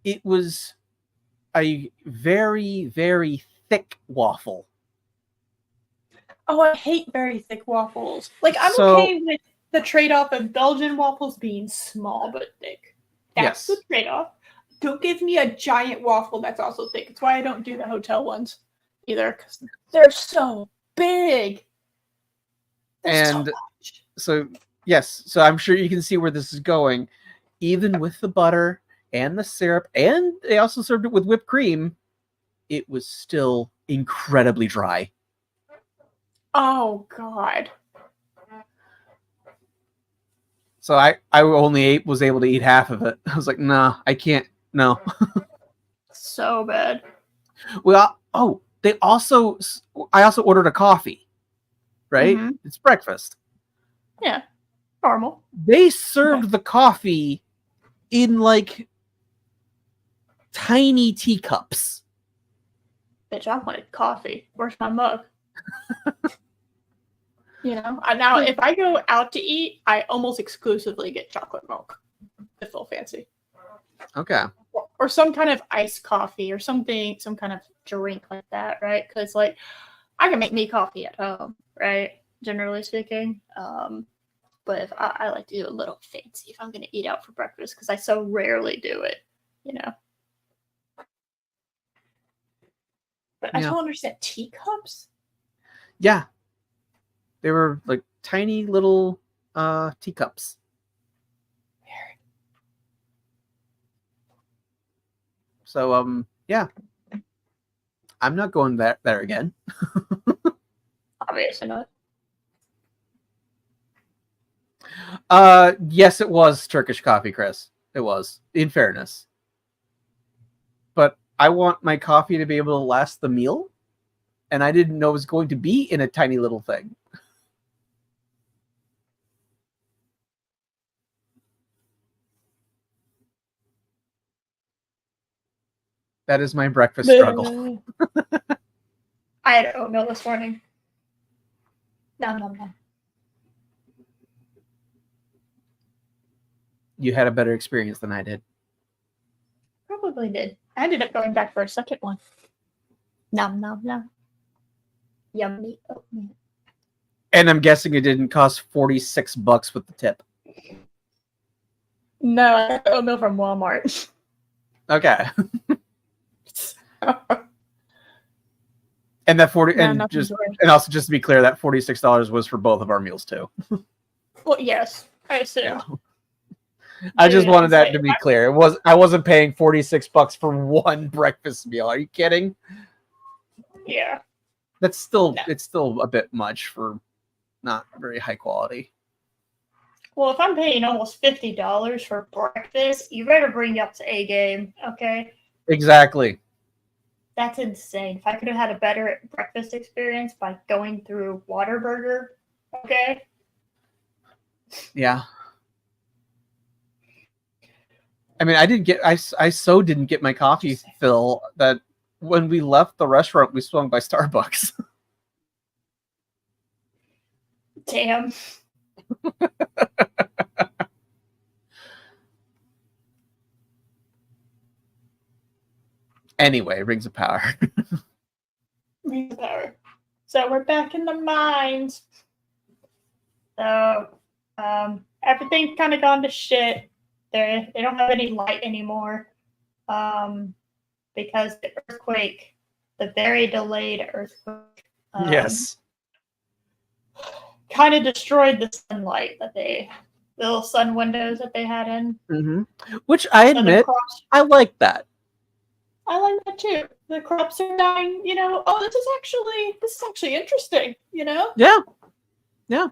it was a very, very thick waffle. Oh, I hate very thick waffles. Like, I'm okay with the trade-off of Belgian waffles being small but thick. That's the trade-off. Don't give me a giant waffle that's also thick. It's why I don't do the hotel ones either, because they're so big. And so, yes, so I'm sure you can see where this is going. Even with the butter and the syrup, and they also served it with whipped cream, it was still incredibly dry. Oh, God. So I only was able to eat half of it. I was like, nah, I can't. No. So bad. Well, I also ordered a coffee, right? Mm-hmm. It's breakfast. Yeah, normal. They served the coffee in like tiny teacups. Bitch, I wanted coffee. Where's my mug? You know, now if I go out to eat, I almost exclusively get chocolate milk. The full fancy. Okay. Or some kind of iced coffee or something, some kind of drink like that, right? Because like I can make me coffee at home, right? Generally speaking. But if I like to do a little fancy if I'm going to eat out for breakfast because I so rarely do it, you know. But I don't understand teacups. Yeah. They were like tiny little teacups. So yeah. I'm not going there again. Obviously not. Yes, it was Turkish coffee, Chris. It was, in fairness. But I want my coffee to be able to last the meal, and I didn't know it was going to be in a tiny little thing. That is my breakfast struggle. I had oatmeal this morning. No. You had a better experience than I did. Probably did. I ended up going back for a second one. Nom. Yummy oatmeal. And I'm guessing it didn't cost $46 with the tip. No, I got the oatmeal from Walmart. Okay. And that and also just to be clear, that $46 was for both of our meals too. Well, yes, I assume. Yeah. I just wanted that to be clear. I wasn't paying $46 for one breakfast meal. Are you kidding? Yeah. It's still a bit much for not very high quality. Well, if I'm paying almost $50 for breakfast, you better bring up to A game, okay? Exactly. That's insane. If I could have had a better breakfast experience by going through Whataburger, okay? Yeah. I mean, I so didn't get my coffee fill that when we left the restaurant, we swung by Starbucks. Damn. Anyway, Rings of Power. Rings of Power. So we're back in the mines. So everything's kind of gone to shit. They don't have any light anymore because the earthquake, the very delayed earthquake, Yes. kind of destroyed the sunlight that the little sun windows that they had in. Mm-hmm. Which I admit, I like that. I like that too. The crops are dying. You know, oh, this is actually interesting. You know. Yeah. Yeah.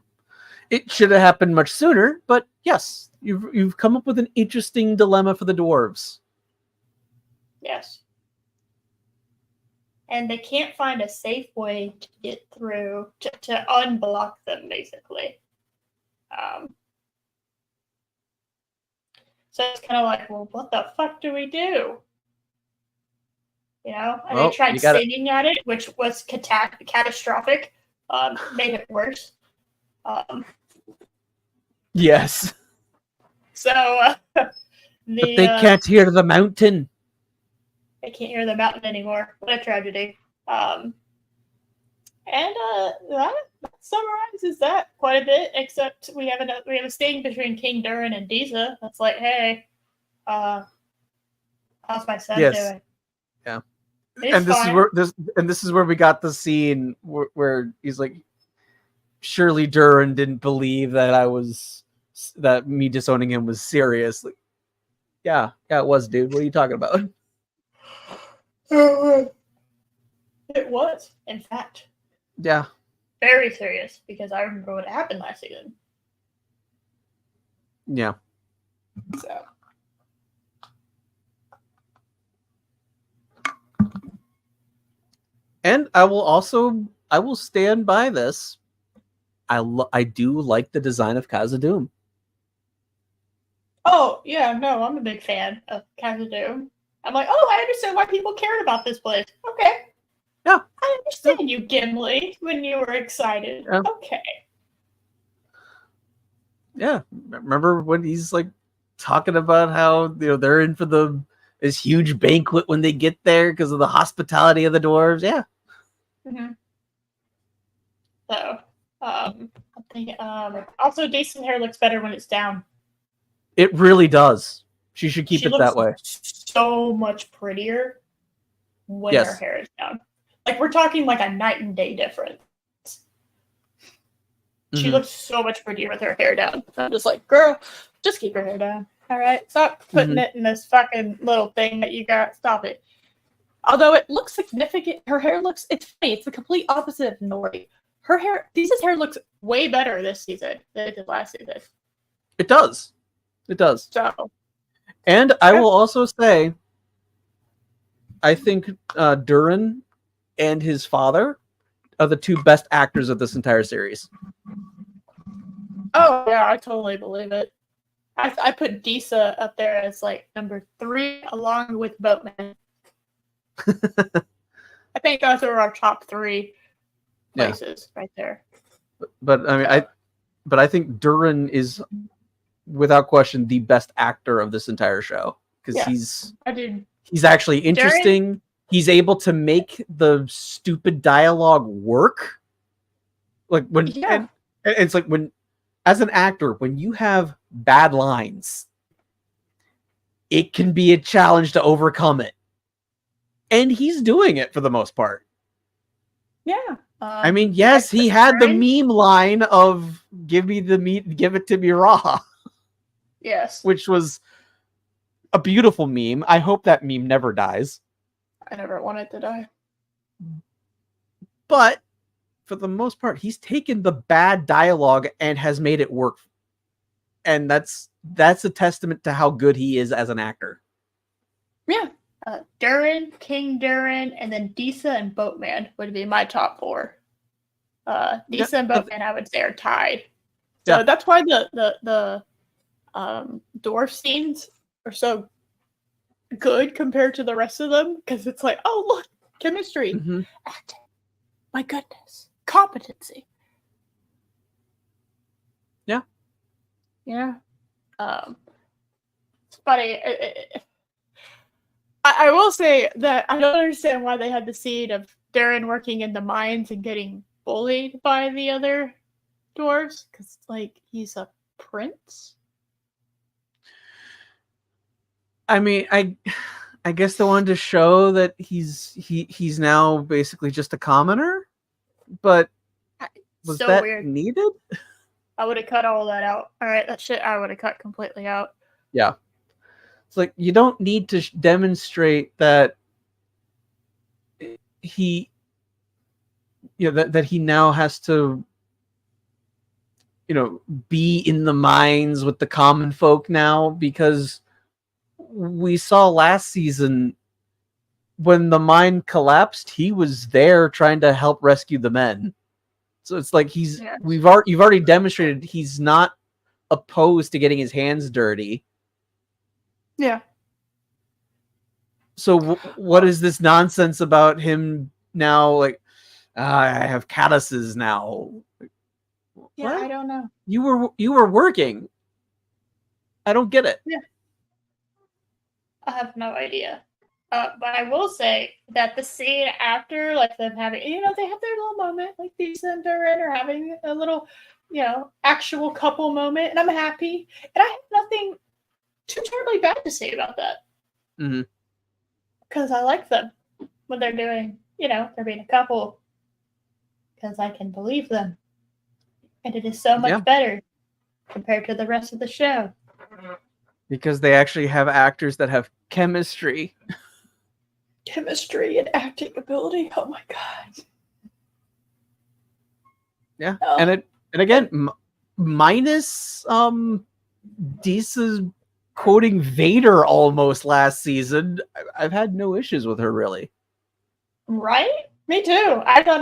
It should have happened much sooner, but yes, you've come up with an interesting dilemma for the dwarves. Yes. And they can't find a safe way to get through to unblock them, basically. So it's kind of like, well, what the fuck do we do? You know, and Well, they tried singing at it, which was catastrophic. Made it worse. Yes. So but they can't hear the mountain. They can't hear the mountain anymore. What a tragedy. And that summarizes that quite a bit. Except we have a sting between King Durin and Disa. That's like, hey, how's my son doing? Yeah. And this is where we got the scene where he's like, surely Durin didn't believe that me disowning him was serious. Like, yeah, it was, dude. What are you talking about? It was, in fact. Yeah. Very serious, because I remember what happened last season. Yeah. So. And I will stand by this. I do like the design of Khazad-dûm. Oh, yeah, no, I'm a big fan of Khazad-dûm. I'm like, oh, I understand why people cared about this place. Okay. Yeah. I understand you, Gimli, when you were excited. Yeah. Okay. Yeah. Remember when he's like talking about how they're in for this huge banquet when they get there because of the hospitality of the dwarves? Yeah. Mm-hmm. So, I think also decent hair looks better when it's down. It really does. She should keep it that way. So much prettier when her hair is down. Like, we're talking like a night and day difference. Mm-hmm. She looks so much prettier with her hair down. I'm just like, girl, just keep her hair down. All right, stop putting it in this fucking little thing that you got. Stop it. Although it looks significant, her hair looks. It's funny. It's the complete opposite of Nori. Her hair, Disa's hair looks way better this season than it did last season. It does. It does. So, and I will also say, I think Durin and his father are the two best actors of this entire series. Oh yeah, I totally believe it. I put Disa up there as like number 3, along with Boatman. I think those are our top 3 places right there. But I mean, I think Durin is, without question, the best actor of this entire show because he's actually interesting. Durin, he's able to make the stupid dialogue work. Like when and it's like when, as an actor, when you have bad lines, it can be a challenge to overcome it. And he's doing it for the most part. Yeah. I mean, yes, he had the meme line of "Give me the meat, give it to me raw." Yes. Which was a beautiful meme. I hope that meme never dies. I never want it to die. But for the most part, he's taken the bad dialogue and has made it work. and that's a testament to how good he is as an actor. Yeah. Durin, King Durin, and then Disa and Boatman would be my top 4. Disa and Boatman, I would say, are tied. So that's why the dwarf scenes are so good compared to the rest of them, because it's like, oh look, chemistry, acting, my goodness, competency. Yeah. It's funny. I will say that I don't understand why they had the scene of Darren working in the mines and getting bullied by the other dwarves, because like he's a prince. I mean, I guess they wanted to show that he's now basically just a commoner, but was So that weird. needed? I would have cut all of that out. All right, that shit I would have cut completely out. Yeah. It's like, you don't need to demonstrate that he, that he now has to, be in the mines with the common folk now, because we saw last season when the mine collapsed, he was there trying to help rescue the men. So it's like you've already demonstrated he's not opposed to getting his hands dirty. Yeah. So what is this nonsense about him now? Like, I have calluses now. Yeah, What? I don't know. You were working. I don't get it. Yeah. I have no idea. But I will say that the scene after, like them having, they have their little moment, like Lisa and Durin are having a little, actual couple moment, and I'm happy. And I have nothing too terribly bad to say about that. Mm-hmm. Because I like them when they're doing, they're being a couple. Because I can believe them. And it is so much better compared to the rest of the show. Because they actually have actors that have chemistry. Chemistry and acting ability. Oh my god. Yeah. Oh. And again, minus Disa quoting Vader almost last season, I've had no issues with her, really. Right? Me too. I thought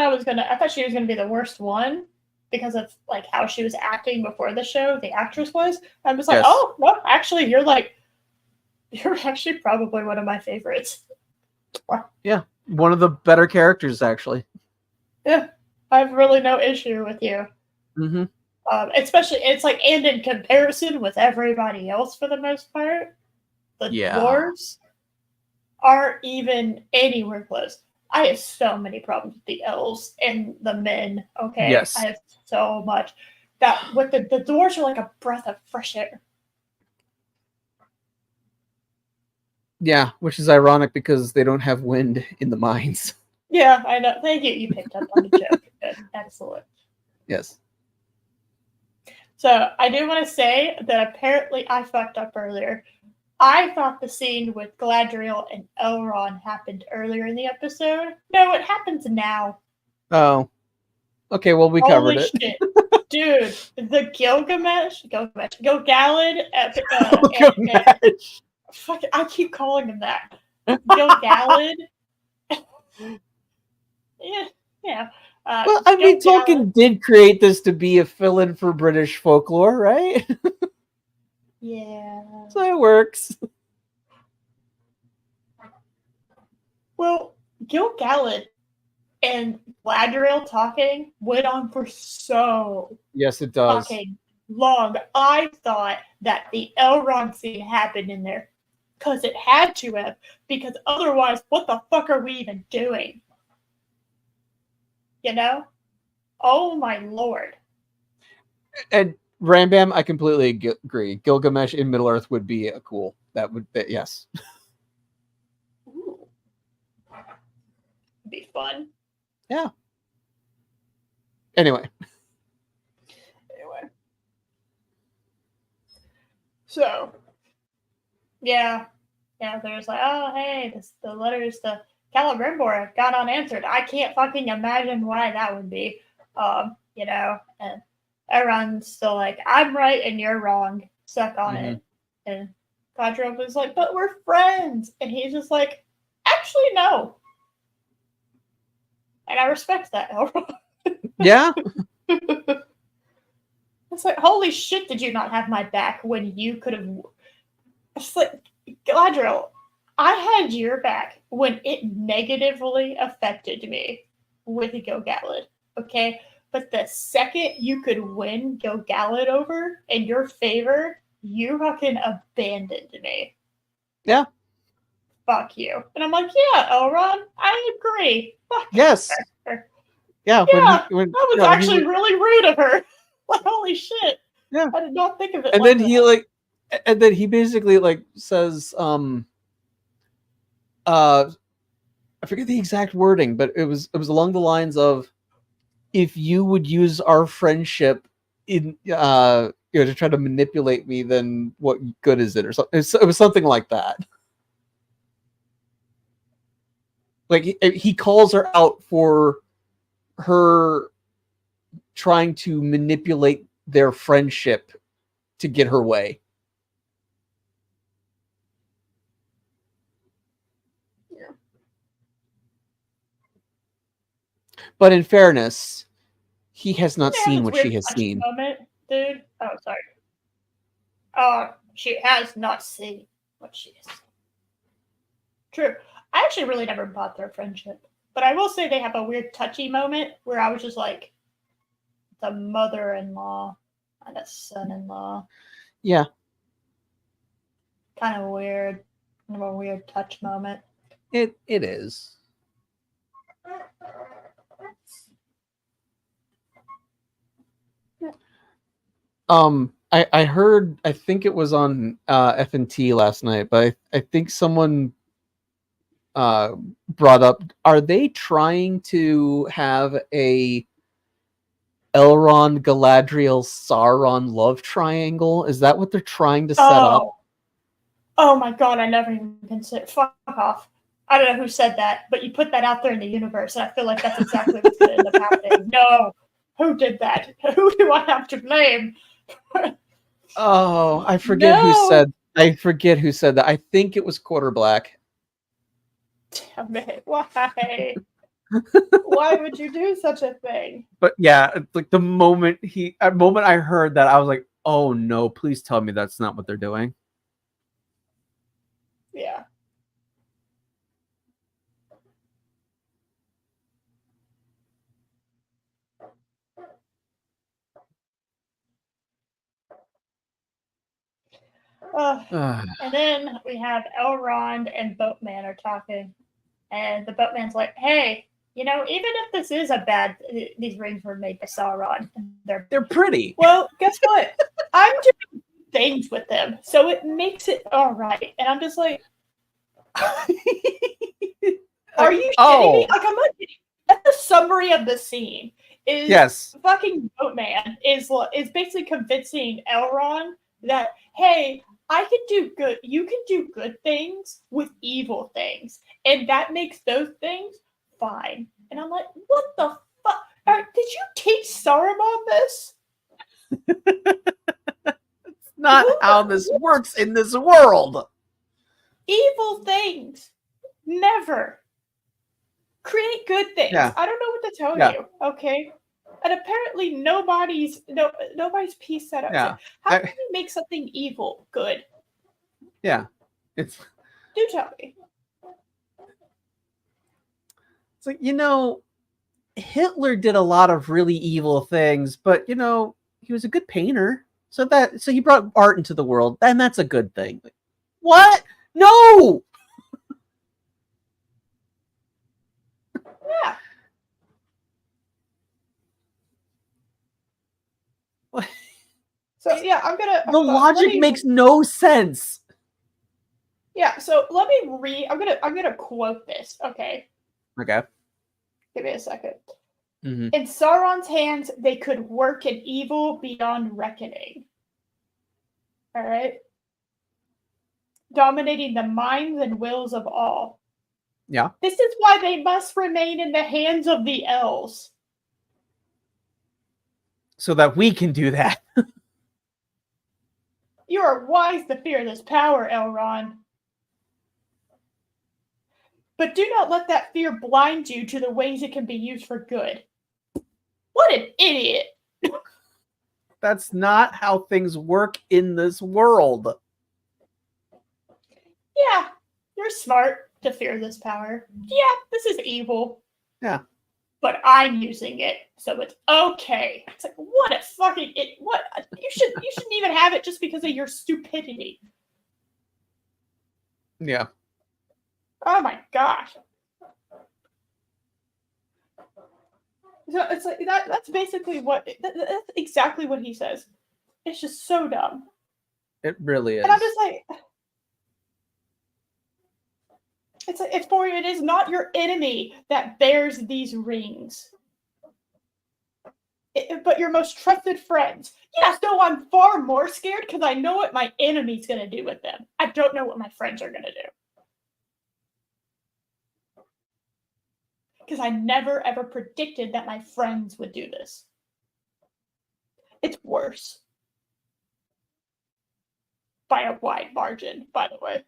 she was gonna be the worst one because of like how she was acting before the show, the actress was. I was like, oh no, actually you're actually probably one of my favorites. Yeah. One of the better characters, actually. Yeah. I have really no issue with you. Mm-hmm. Especially, it's like, and in comparison with everybody else, for the most part, the dwarves aren't even anywhere close. I have so many problems with the elves and the men. Okay, yes. I have so much that with the dwarves are like a breath of fresh air. Yeah, which is ironic because they don't have wind in the mines. Yeah, I know. Thank you. You picked up on the joke. Good. Excellent. Yes. So I do want to say that apparently I fucked up earlier. I thought the scene with Galadriel and Elrond happened earlier in the episode. No, it happens now. Oh. Okay, well, we covered it. Shit. Dude, the Gilgalad, fuck it, I keep calling him that. Gilgalad. Yeah. Well, I mean, Tolkien did create this to be a fill-in for British folklore, right? Yeah. So it works. Well, Gilgalad and Galadriel talking went on for so fucking long. I thought that the Elrond scene happened in there because it had to have, because otherwise, what the fuck are we even doing? Oh my lord. And Rambam, I completely agree. Gilgamesh in Middle Earth would be cool. Yes. Ooh. It'd be fun. Yeah. Anyway. So, yeah, there's like, oh, hey, the letters to Celebrimbor have gone unanswered. I can't fucking imagine why that would be. And everyone's still like, I'm right and you're wrong. suck on it. And Galadriel was like, but we're friends. And he's just like, actually, no. And I respect that, Elrond. Yeah. It's like, holy shit, did you not have my back when you could have... It's like, Galadriel, I had your back when it negatively affected me with Gil-galad, okay? But the second you could win Gil-galad over in your favor, you fucking abandoned me. Yeah. Fuck you. And I'm like, yeah, Elrond, I agree. Fuck Yes. her. Yeah. Yeah, when that was you know, when actually really rude of her. Like, holy shit. Yeah. I did not think of it. And like then he that. like, and then he basically like says, I forget the exact wording, but it was along the lines of, if you would use our friendship in to try to manipulate me, then what good is it, or something? It was something like that. Like he calls her out for her trying to manipulate their friendship to get her way. Yeah. But in fairness, he has not Yeah, seen it's what weird she has touch seen. Moment, dude. Oh, sorry. She has not seen what she has seen. True. I actually really never bought their friendship. But I will say they have a weird touchy moment where I was just like, the mother-in-law and a son-in-law. Yeah. Kind of weird. Kind of a weird touch moment. It is. I heard, I think it was on F&T last night, but I think someone brought up, are they trying to have a Elrond, Galadriel, Sauron love triangle? Is that what they're trying to set up? Oh my god, I never even considered. Fuck off. I don't know who said that, but you put that out there in the universe, and I feel like that's exactly what's going to end up happening. No. Who did that? Who do I have to blame? Oh, I forget who said that. I think it was Quarter Black. Damn it. Why? Why would you do such a thing? But yeah, like the moment I heard that, I was like, oh no, please tell me that's not what they're doing. Yeah. And then we have Elrond and Boatman are talking, and the Boatman's like, "Hey, you know, even if this is these rings were made by Sauron, and They're pretty. well, guess what? I'm doing things with them, so it makes it all right." And I'm just like, "Are you kidding me?" Like, I'm not kidding. That's the summary of the scene. Is Yes. Fucking Boatman is basically convincing Elrond that, hey, I can do good. You can do good things with evil things, and that makes those things fine. And I'm like, what the fuck? Did you teach Saruman this? It's not how this works in this world. Evil things never create good things. Yeah. I don't know what to tell you. Okay. And apparently nobody's pieced that up. Yeah. How can you make something evil good? Yeah. Do tell me. It's like, Hitler did a lot of really evil things, but he was a good painter. So he brought art into the world, and that's a good thing. Like, what? No. Yeah. So yeah, the logic makes no sense. Yeah, so let me read. I'm gonna quote this. Okay. Okay. Give me a second. Mm-hmm. In Sauron's hands, they could work an evil beyond reckoning. All right. Dominating the minds and wills of all. Yeah. This is why they must remain in the hands of the elves. So that we can do that. You are wise to fear this power, Elrond. But do not let that fear blind you to the ways it can be used for good. What an idiot! That's not how things work in this world. Yeah, you're smart to fear this power. Yeah, this is evil. Yeah. But I'm using it, so it's okay. It's like, what a fucking what you shouldn't even have it just because of your stupidity. Yeah. Oh my gosh. So it's like that's basically that's exactly what he says. It's just so dumb. It really is. And I'm just like, it is not your enemy that bears these rings. But your most trusted friends. Yes, no, I'm far more scared because I know what my enemy's going to do with them. I don't know what my friends are going to do. Because I never, ever predicted that my friends would do this. It's worse. By a wide margin, by the way.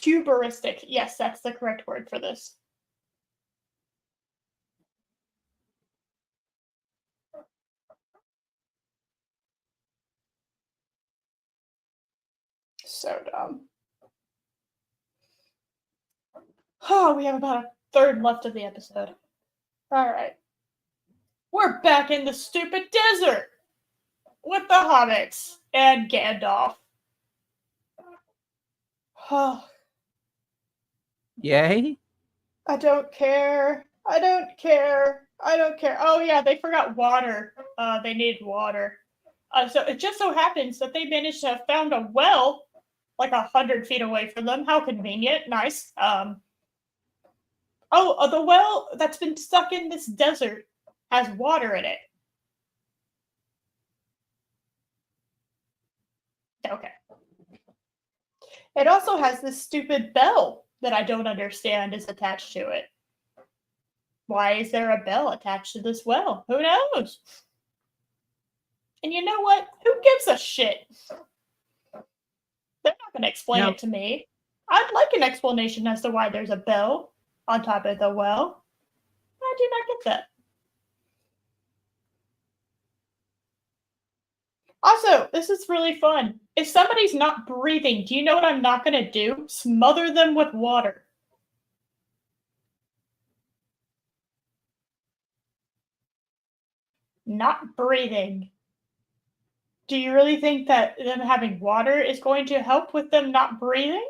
Hubristic. Yes, that's the correct word for this. So dumb. Oh, we have about a third left of the episode. All right. We're back in the stupid desert with the hobbits and Gandalf. Oh, Yay? I don't care. I don't care. I don't care. Oh yeah, they forgot water. They need water. So it just so happens that they managed to have found a well like 100 feet away from them. How convenient. Nice. The well that's been stuck in this desert has water in it. Okay. It also has this stupid bell that I don't understand is attached to it. Why is there a bell attached to this well? Who knows? And you know what? Who gives a shit? They're not going to explain it to me. I'd like an explanation as to why there's a bell on top of the well. I do not get that. Also, this is really fun. If somebody's not breathing, do you know what I'm not going to do? Smother them with water. Not breathing. Do you really think that them having water is going to help with them not breathing?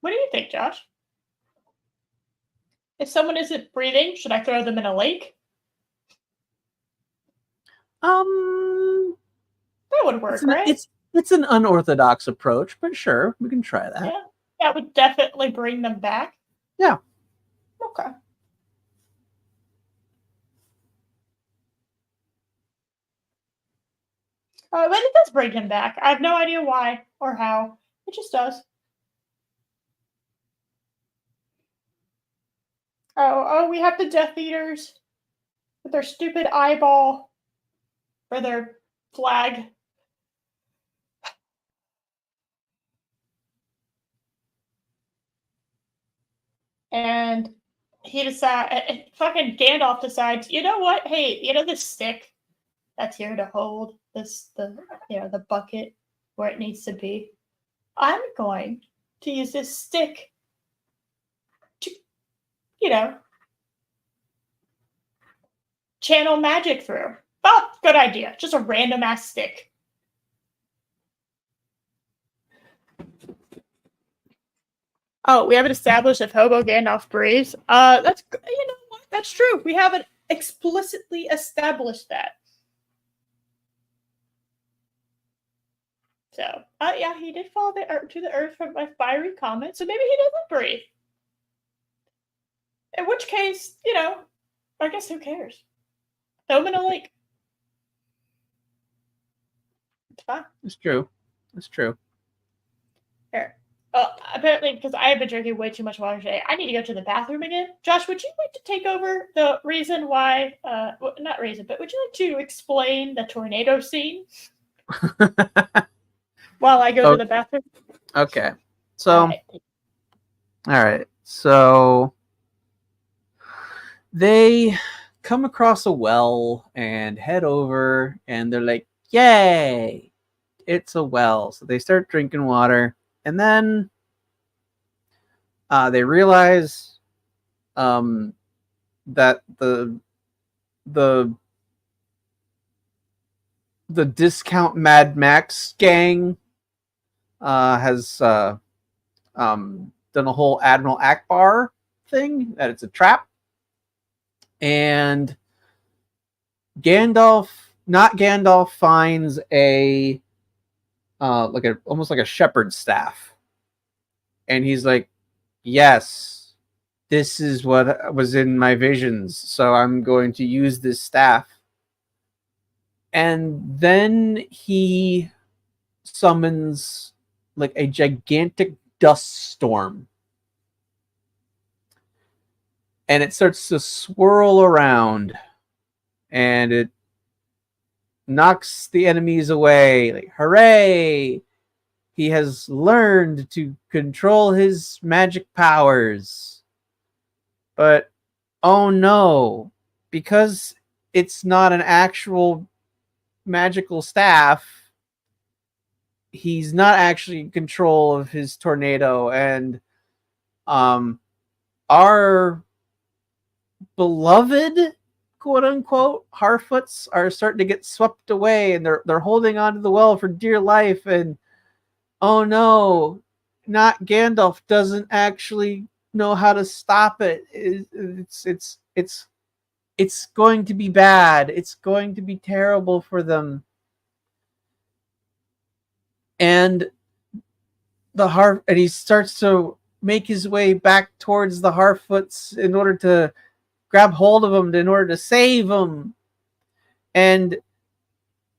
What do you think, Josh? If someone isn't breathing, should I throw them in a lake? That would work, right? It's an unorthodox approach, but sure, we can try that. Yeah, that would definitely bring them back. Yeah. Okay. But it does bring him back. I have no idea why or how. It just does. Oh, we have the Death Eaters with their stupid eyeball for their flag. And fucking Gandalf decides, you know what? Hey, you know this stick that's here to hold the bucket where it needs to be? I'm going to use this stick to, channel magic through. Oh, good idea. Just a random ass stick. Oh, we haven't established if Hobo Gandalf breathes. That's what? That's true. We haven't explicitly established that. So, yeah, he did fall to the earth from a fiery comet, so maybe he doesn't breathe. In which case, I guess who cares? Throw him in a lake. It's fine. It's true. It's true. Here. Apparently, because I have been drinking way too much water today, I need to go to the bathroom again. Josh, would you like to take over the reason why? Not reason, but would you like to explain the tornado scene while I go to the bathroom? Okay. So, all right. So they come across a well and head over, and they're like, "Yay! It's a well." So they start drinking water, and then they realize that the discount Mad Max gang has done a whole Admiral Akbar thing, that it's a trap. And Gandalf finds a almost like a shepherd's staff. And he's like, yes, this is what was in my visions, so I'm going to use this staff. And then he summons like a gigantic dust storm. And it starts to swirl around, and it knocks the enemies away. Like, hooray! He has learned to control his magic powers. But, oh no, because it's not an actual magical staff, he's not actually in control of his tornado, and our beloved, quote unquote, Harfoots are starting to get swept away, and they're holding on to the well for dear life. And oh no, not Gandalf doesn't actually know how to stop it. It's going to be bad. It's going to be terrible for them. And and he starts to make his way back towards the Harfoots in order to grab hold of him, in order to save him. And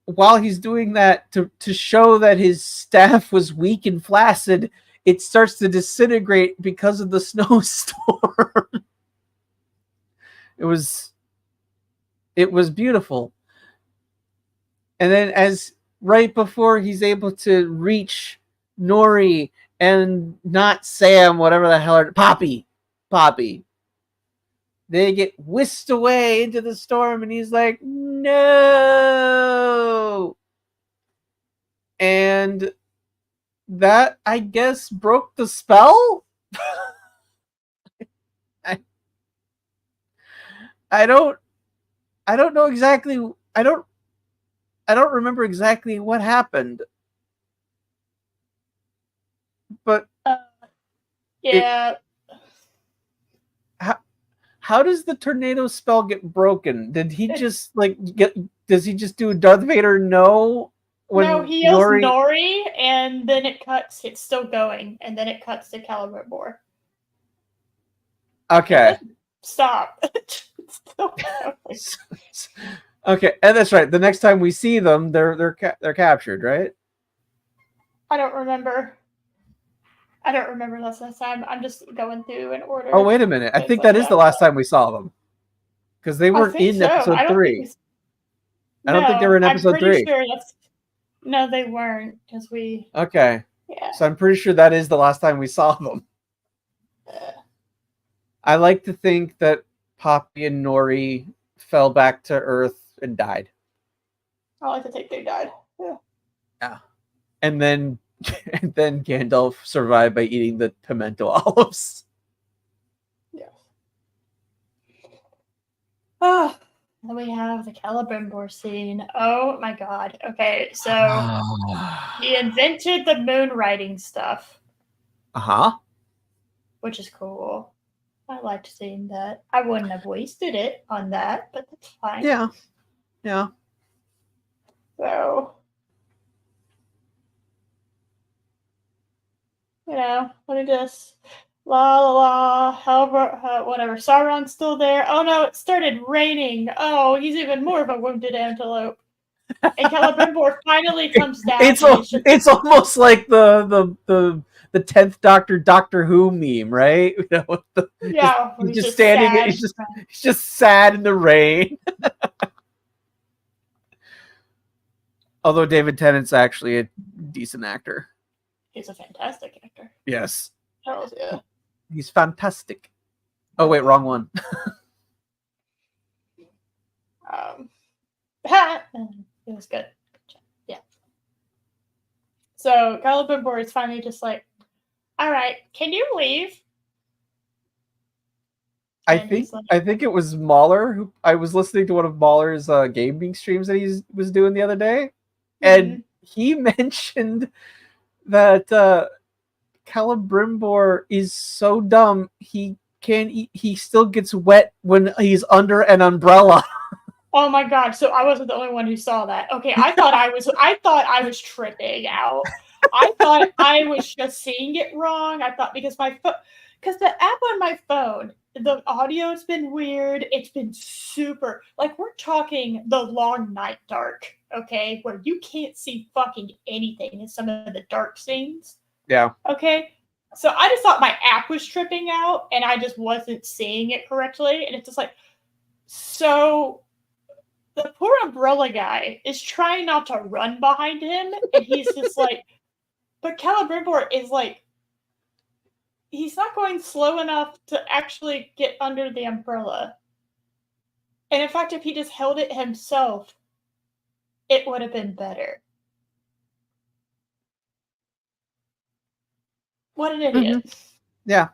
while he's doing that, to show that his staff was weak and flaccid, it starts to disintegrate because of the snowstorm. It was beautiful. And then right before he's able to reach Nori and not Sam, whatever the hell, Poppy, they get whisked away into the storm, and he's like, no. And that, I guess, broke the spell. I don't know exactly. I don't remember exactly what happened. But yeah. How does the tornado spell get broken? Did he just does he just do Darth Vader no? No, he yells Nori, and then it cuts. It's still going, and then it cuts to Celebrimbor. Okay. Stop. It's still going. Okay, and that's right. The next time we see them, they're captured, right? I don't remember last time. I'm just going through an order. Oh, wait a minute. I think that is the last time we saw them. Because they weren't in episode 3. I don't think they were in episode 3. Sure no, they weren't. Because we... Okay. Yeah. So I'm pretty sure that is the last time we saw them. I like to think that Poppy and Nori fell back to Earth and died. I like to think they died. Yeah. Yeah. And then Gandalf survived by eating the pimento olives. Yes. Oh, then we have the Celebrimbor scene. Oh my god. Okay, so he invented the moon riding stuff. Uh-huh. Which is cool. I liked seeing that. I wouldn't have wasted it on that, but that's fine. Yeah. Yeah. So, let me just la la la. However, whatever. Sauron's still there. Oh no, it started raining. Oh, he's even more of a wounded antelope. And Celebrimbor finally comes down. It's almost like the 10th Doctor Who meme, right? You know, he's just standing. Sad. He's just sad in the rain. Although David Tennant's actually a decent actor. He's a fantastic actor. Yes. Hells yeah. He's fantastic. Oh wait, wrong one. It was good. Yeah. So Celebrimbor is finally just like, all right, can you leave? I think it was Mahler who I was listening to one of Mahler's gaming streams that he was doing the other day, and he mentioned that Celebrimbor is so dumb he still gets wet when he's under an umbrella. Oh my god! So I wasn't the only one who saw that. Okay, I thought I was tripping out. I thought I was just seeing it wrong. I thought because the app on my phone, the audio's been weird. It's been super, like, we're talking the long night dark, okay, where you can't see fucking anything in some of the dark scenes. Yeah. Okay. So I just thought my app was tripping out, and I just wasn't seeing it correctly, and it's just like, so. The poor umbrella guy is trying not to run behind him, and he's just like, but Celebrimbor is like, he's not going slow enough to actually get under the umbrella. And in fact, if he just held it himself, it would have been better. What an idiot. Mm-hmm. Yeah.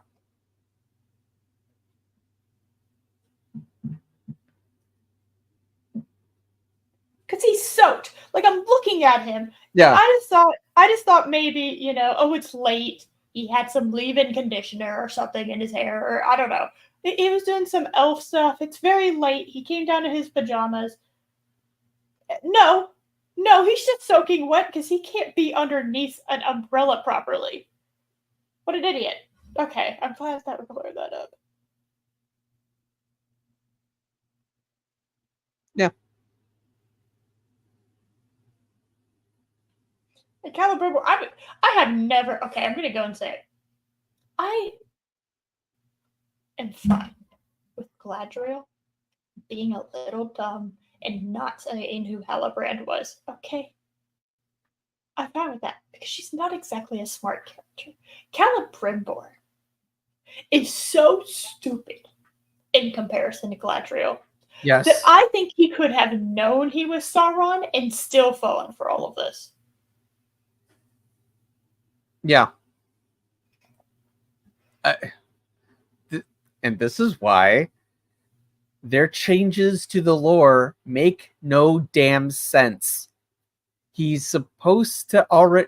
Because he's soaked. Like, I'm looking at him. Yeah. I just thought maybe, you know, oh, it's late. He had some leave-in conditioner or something in his hair, or I don't know. He was doing some elf stuff. It's very late. He came down to his pajamas. No, he's just soaking wet because he can't be underneath an umbrella properly. What an idiot. Okay, I'm glad that we cleared that up. Yeah. And Celebrimbor, I have never. Okay, I'm gonna go and say it. I am fine with Galadriel being a little dumb and not saying who Halbrand was. Okay, I'm fine with that because she's not exactly a smart character. Celebrimbor is so stupid in comparison to Galadriel. Yes. That I think he could have known he was Sauron and still fallen for all of this. Yeah. And this is why their changes to the lore make no damn sense. Celebrimbor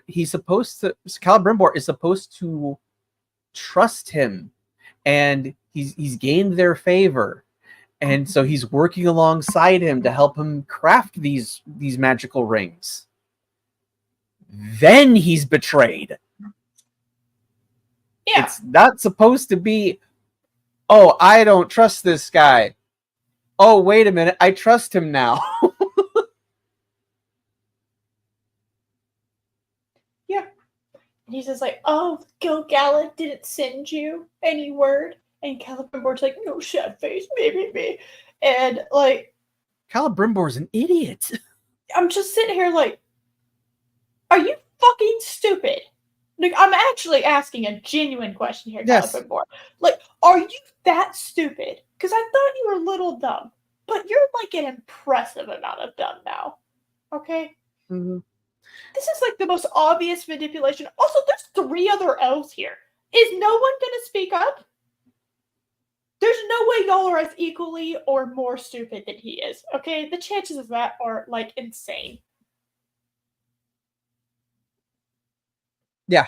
is supposed to trust him, and he's gained their favor. And so he's working alongside him to help him craft these magical rings. Then he's betrayed. Yeah. It's not supposed to be, oh, I don't trust this guy. Oh, wait a minute, I trust him now. Yeah. And he's just like, oh, Gil-galad didn't send you any word. And Celebrimbor's like, no, shit face, me. And, like... Celebrimbor's an idiot. I'm just sitting here like, are you fucking stupid? Like, I'm actually asking a genuine question here, yes. Celebrimbor. Like, are you that stupid? Because I thought you were a little dumb. But you're, like, an impressive amount of dumb now. Okay? Mm-hmm. This is, like, the most obvious manipulation. Also, there's 3 other elves here. Is no one going to speak up? There's no way y'all are as equally or more stupid than he is. Okay? The chances of that are, like, insane. Yeah.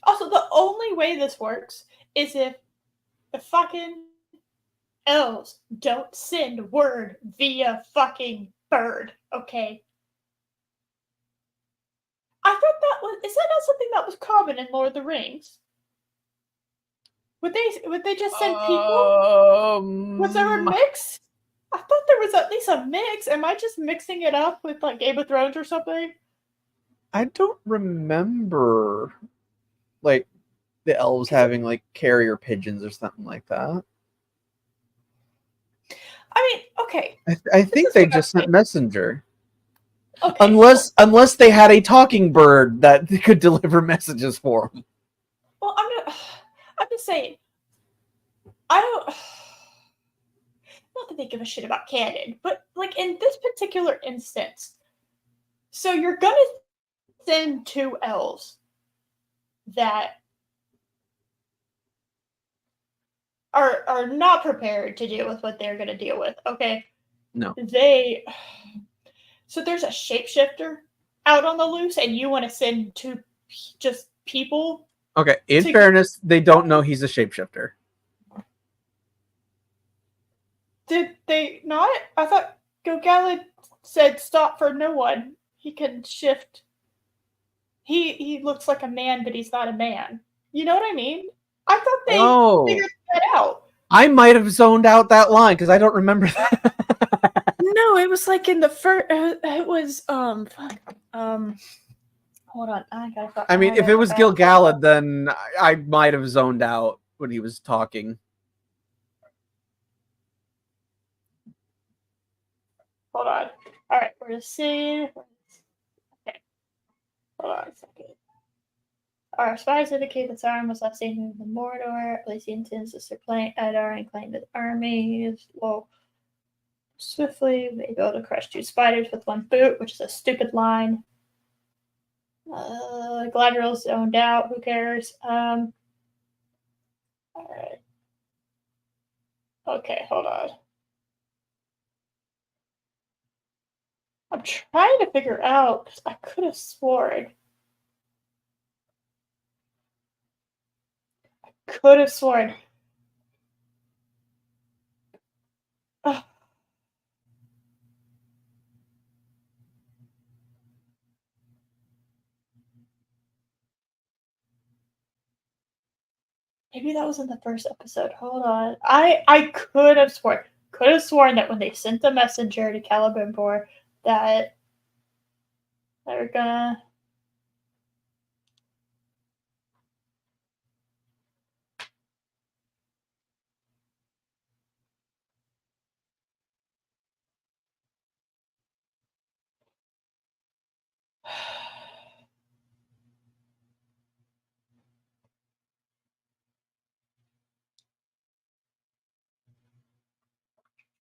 Also, the only way this works is if the fucking elves don't send word via fucking bird, okay? I thought is that not something that was common in Lord of the Rings? Would they just send people? Was there a mix? I thought there was at least a mix. Am I just mixing it up with like Game of Thrones or something? I don't remember like the elves having like carrier pigeons or something like that. I mean, okay. I think they just sent messenger. Okay. Unless they had a talking bird that could deliver messages for them. Well, I'm just saying. I don't. Not that they give a shit about canon, but like in this particular instance, so you're gonna send two elves that are not prepared to deal with what they're gonna deal with. Okay. No. So there's a shapeshifter out on the loose, and you want to send two just people. Okay, in fairness, they don't know he's a shapeshifter. Did they not? I thought Gilgalad said stop for no one. He can shift. He looks like a man, but he's not a man. You know what I mean? I thought they figured that out. I might have zoned out that line because I don't remember that. No, it was like in the first. It was hold on, I mean, if it was Gilgalad, then I might have zoned out when he was talking. Hold on. All right, we're just seeing. Okay, hold on a second. Our spies indicate that Sauron was last seen in Mordor. At least he intends to supplant Eddar and claim his armies. Well, swiftly, they be able to crush two spiders with one boot, which is a stupid line. Galadriel's zoned out. Who cares? All right. Okay, hold on. I'm trying to figure out because I could have sworn. Ugh. Maybe that was in the first episode. Hold on. I could have sworn that when they sent the messenger to Celebrimbor that they're gonna.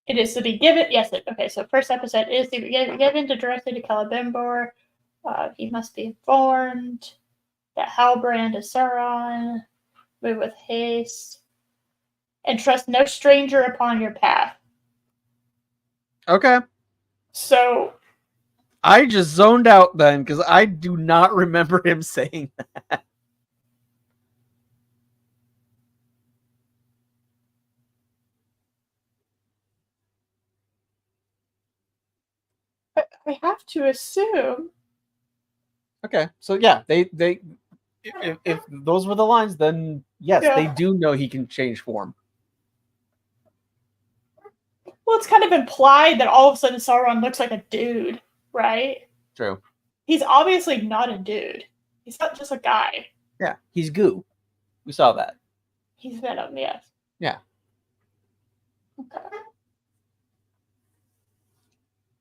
It is to be given. Yes. Okay. So first episode is to be given directly to Celebrimbor. He must be informed that Halbrand is Sauron. Move with haste, and trust no stranger upon your path. Okay. So I just zoned out then because I do not remember him saying that. I have to assume. Okay, so yeah, they if those were the lines, then yes, Yeah. they do know he can change form. Well, it's kind of implied that all of a sudden Sauron looks like a dude, right? True. He's obviously not a dude. He's not just a guy. Yeah, he's goo. We saw that. He's Venom, yes. Yeah. Okay.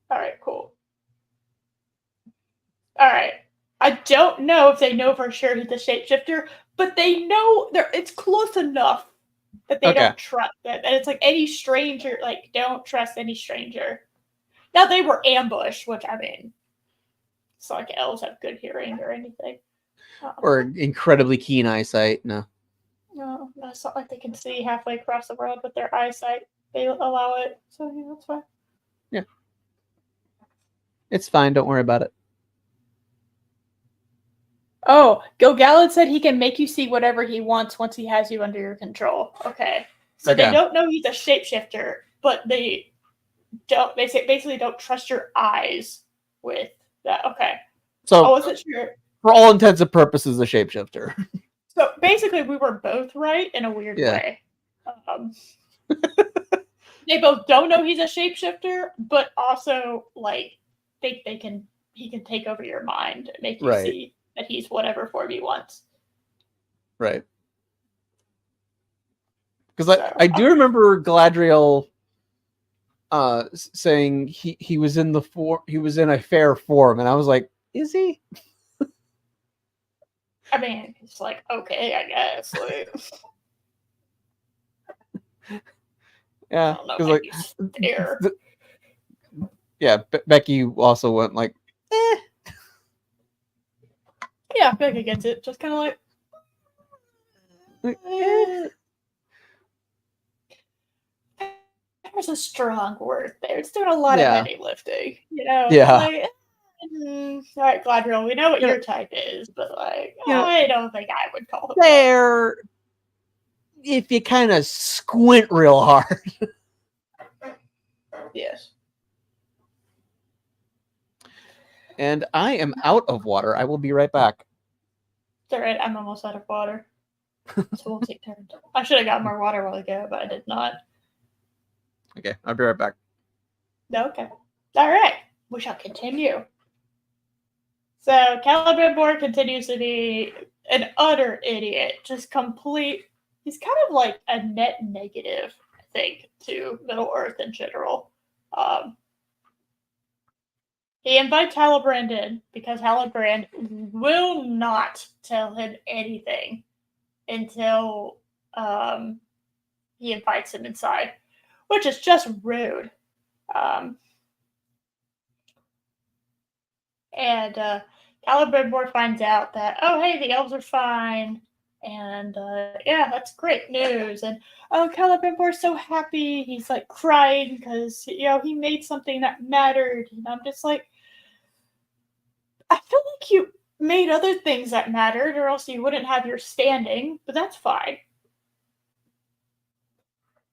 All right, cool. All right. I don't know if they know for sure he's a shapeshifter, but they know it's close enough that they don't trust it. And it's like any stranger, like, don't trust any stranger. Now, they were ambushed, which, I mean, it's not like elves have good hearing or anything. Or incredibly keen eyesight. No. No, it's not like they can see halfway across the world with their eyesight. They allow it, so yeah, that's fine. Yeah. It's fine. Don't worry about it. Oh, Gilgalad said he can make you see whatever he wants once he has you under your control. Okay. So they don't know he's a shapeshifter, but they basically don't trust your eyes with that. Okay. So I wasn't sure. For all intents and purposes, a shapeshifter. So basically we were both right in a weird way. They both don't know he's a shapeshifter, but also like think he can take over your mind and make you Right. see that he's whatever form he wants. Right. Because So, I do remember Galadriel saying he was in he was in a fair form, and I was like, is he? I mean, it's like, okay, I guess. Like, Yeah, I don't know, because like, like he's fair. yeah, Becky also went like, eh. Yeah, Becca gets it. Just kind of like, Eh. there's a strong word there. It's doing a lot Yeah. of heavy lifting, you know? Yeah. Like, all right, Gladriel, we know what Yeah. your type is, but like, Yeah. I don't think I would call him Fair if you kind of squint real hard. that. Yes. And I am out of water. I will be right back. It's all right. I'm almost out of water. So we'll take turns. I should have got more water while ago, but I did not. Okay, I'll be right back. Okay. All right. We shall continue. So Celebrimbor continues to be an utter idiot. Just complete. He's kind of like a net negative, I think, to Middle Earth in general. He invites Halbrand in because Halbrand will not tell him anything until he invites him inside, which is just rude. And Celebrimbor finds out that, oh, hey, the elves are fine. And yeah, that's great news. And oh, Celebrimbor's so happy. He's like crying because, he made something that mattered. And I'm just like, I feel like you made other things that mattered, or else you wouldn't have your standing, but that's fine.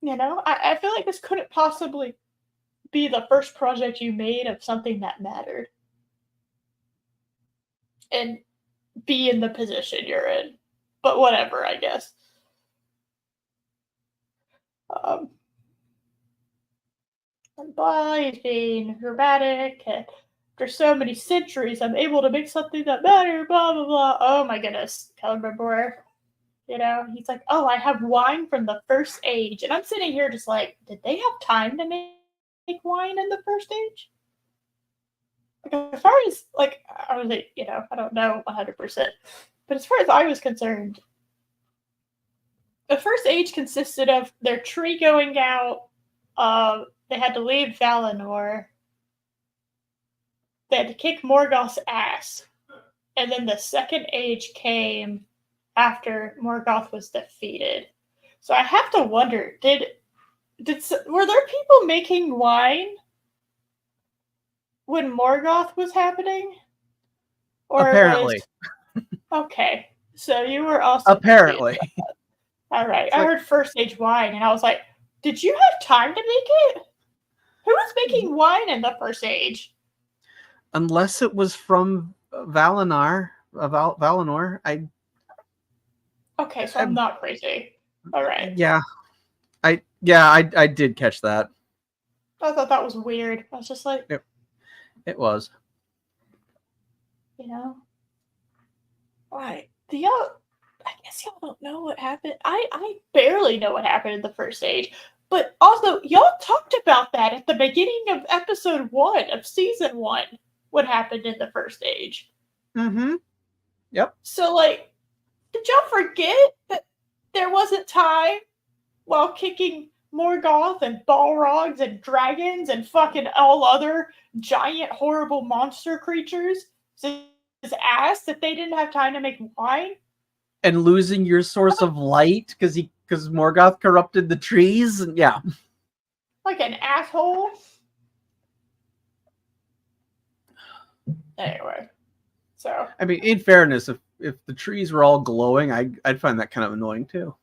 I feel like this couldn't possibly be the first project you made of something that mattered. And be in the position you're in. But whatever, I guess. And blah, he's being dramatic. And after so many centuries, I'm able to make something that matters, blah, blah, blah. Oh my goodness, Celebrimbor. He's like, oh, I have wine from the First Age. And I'm sitting here just like, did they have time to make wine in the First Age? Like, as far as, like, I was like, I don't know 100%. But as far as I was concerned, the First Age consisted of their tree going out. They had to leave Valinor. They had to kick Morgoth's ass. And then the Second Age came after Morgoth was defeated. So I have to wonder, were there people making wine when Morgoth was happening? Or Apparently. Okay. So you were also Apparently. All right. It's I like- heard First Age wine, and I was like, did you have time to make it? Who was making wine in the First Age? Unless it was from Valinor. Okay, so I'm not crazy. All right. Yeah. I did catch that. I thought that was weird. I was just like, It was. Why? I guess y'all don't know what happened. I barely know what happened in the First Age. But also, y'all talked about that at the beginning of episode 1 of season 1, what happened in the First Age. Mm-hmm. Yep. So, like, did y'all forget that there wasn't time while kicking Morgoth and Balrogs and dragons and fucking all other giant, horrible monster creatures his ass that they didn't have time to make wine? And losing your source of light because Morgoth corrupted the trees. And yeah. Like an asshole? Anyway. So. I mean, in fairness, if the trees were all glowing, I'd find that kind of annoying too.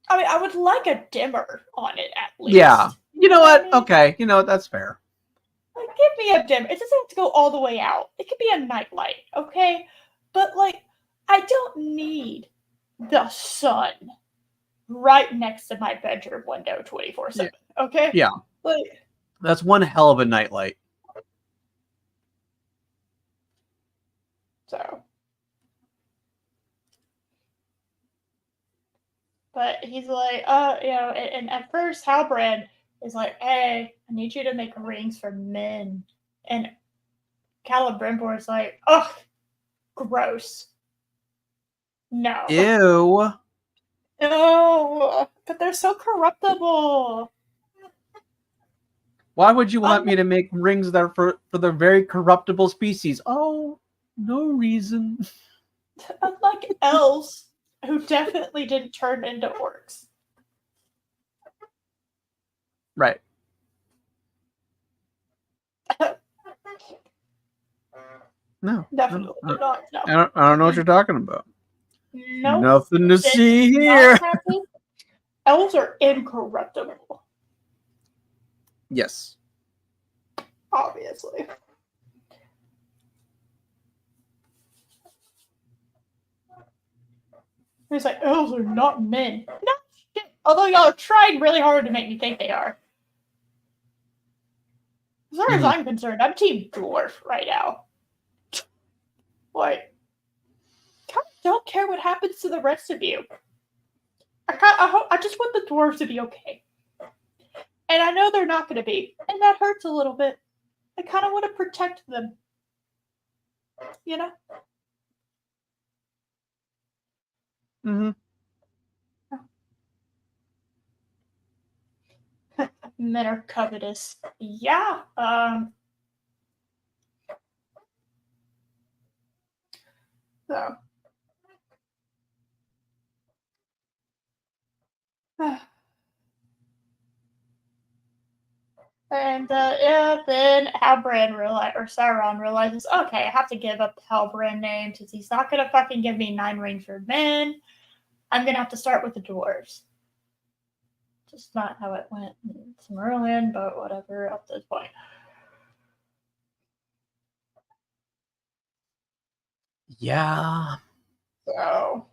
I mean, I would like a dimmer on it at least. Yeah. You know what? I mean? Okay. You know what? That's fair. Like, give me a dimmer. It doesn't have to go all the way out. It could be a nightlight, okay? But, like, I don't need the sun right next to my bedroom window 24/7. Okay? Yeah. Like, That's one hell of a nightlight. so. But he's like, and at first Halbrand is like, hey, I need you to make rings for men. And Celebrimbor is like, ugh, gross. No. Ew. No, but they're so corruptible. Why would you want me to make rings that are for the very corruptible species? Oh, no reason. Unlike elves, who definitely didn't turn into orcs. Right. No. Definitely no. not. No. I don't know what you're talking about. Nope. Nothing to It's see not here. happening. Elves are incorruptible, Yes. obviously. He's like, elves are not men. No shit. Although y'all are trying really hard to make me think they are. As far as I'm concerned, I'm team dwarf right now. Like, kind of don't care what happens to the rest of you. I just want the dwarves to be okay. And I know they're not going to be. And that hurts a little bit. I kind of want to protect them. You know? Mm-hmm. Men are covetous. Yeah. So. And then Halbrand Sauron realizes, okay, I have to give up the Halbrand name since he's not gonna fucking give me 9 rings for men. I'm gonna have to start with the dwarves. Just not how it went in Silmarillion, but whatever at this point. Yeah. So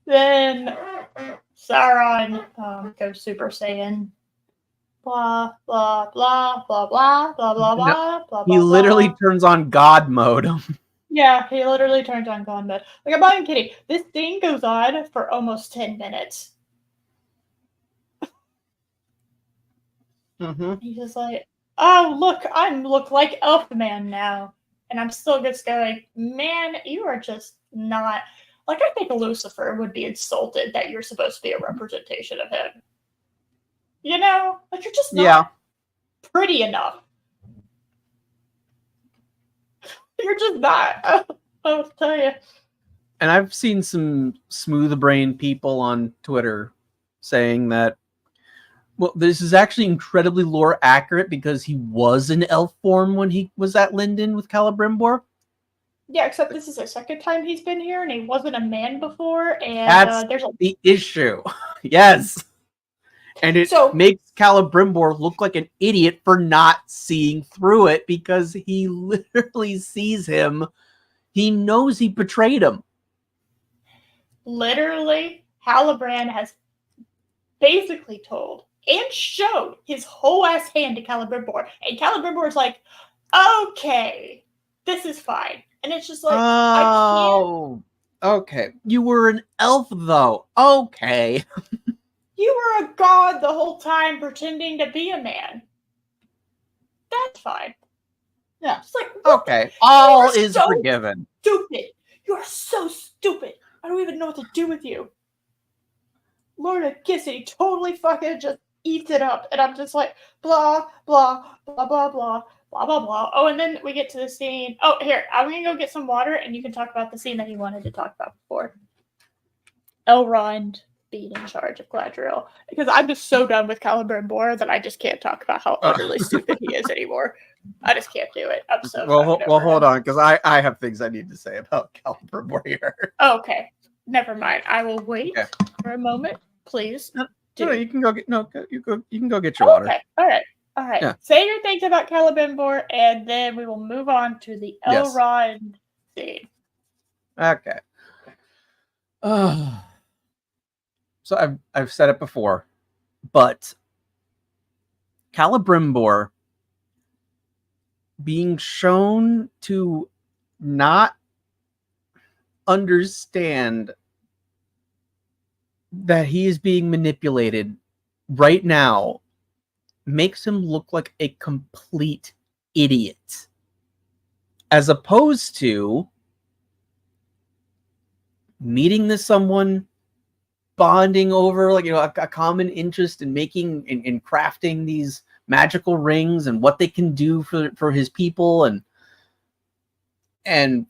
then Sauron goes Super Saiyan. Blah blah blah blah blah blah blah blah blah. He literally turns on God mode. Yeah, he literally turns on God mode. Like, I'm not even kidding. This thing goes on for almost 10 minutes. Mm-hmm. He's just like, oh, look, I look like Elfman now. And I'm still just going, man, you are just not... Like, I think Lucifer would be insulted that you're supposed to be a representation of him. You know? Like, you're just not pretty enough. You're just not. I'll tell you. And I've seen some smooth-brained people on Twitter saying that, well, this is actually incredibly lore accurate because he was in elf form when he was at Linden with Celebrimbor. Yeah, except this is the second time he's been here, and he wasn't a man before. And That's the issue. Yes. And it makes Celebrimbor look like an idiot for not seeing through it because he literally sees him. He knows he betrayed him. Literally, Halbrand has basically told and showed his whole ass hand to Celebrimbor. And Celebrimbor's like, okay, this is fine. And it's just like, oh, okay. You were an elf, though. Okay. You were a god the whole time pretending to be a man. That's fine. Yeah. It's like, okay. All is so forgiven. Stupid. You are so stupid. I don't even know what to do with you. Lord of Kissy totally fucking just eats it up. And I'm just like, blah, blah, blah, blah, blah, blah, blah, blah. Oh, and then we get to the scene. Oh, here, I'm going to go get some water and you can talk about the scene that you wanted to talk about before. Elrond being in charge of Galadriel. Because I'm just so done with Celebrimbor that I just can't talk about how utterly stupid he is anymore. I just can't do it. I'm so well, hold on, because I have things I need to say about Celebrimbor here. Okay. Never mind. I will wait for a moment, please. No, you can go get you can go get your water. Okay. All right. Yeah. Say your things about Celebrimbor, and then we will move on to the Elrond scene. Okay. So I've said it before, but Celebrimbor being shown to not understand that he is being manipulated right now makes him look like a complete idiot, as opposed to meeting this someone, bonding over like a common interest in making in crafting these magical rings and what they can do for his people, and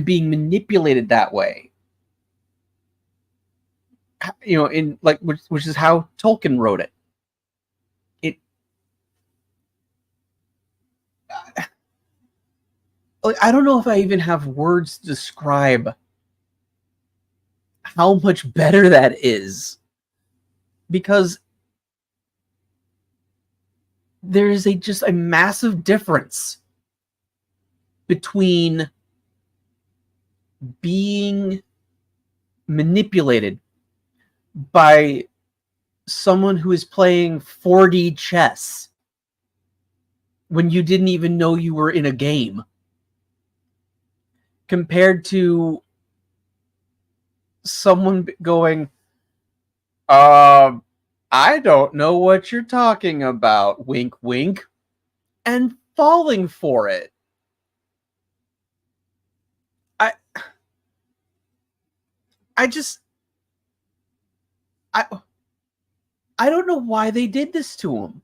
being manipulated that way, in like which is how Tolkien wrote it. I don't know if I even have words to describe how much better that is, because there is just a massive difference between being manipulated by someone who is playing 4D chess when you didn't even know you were in a game, compared to someone going, I don't know what you're talking about, wink wink, and falling for it. I don't know why they did this to him.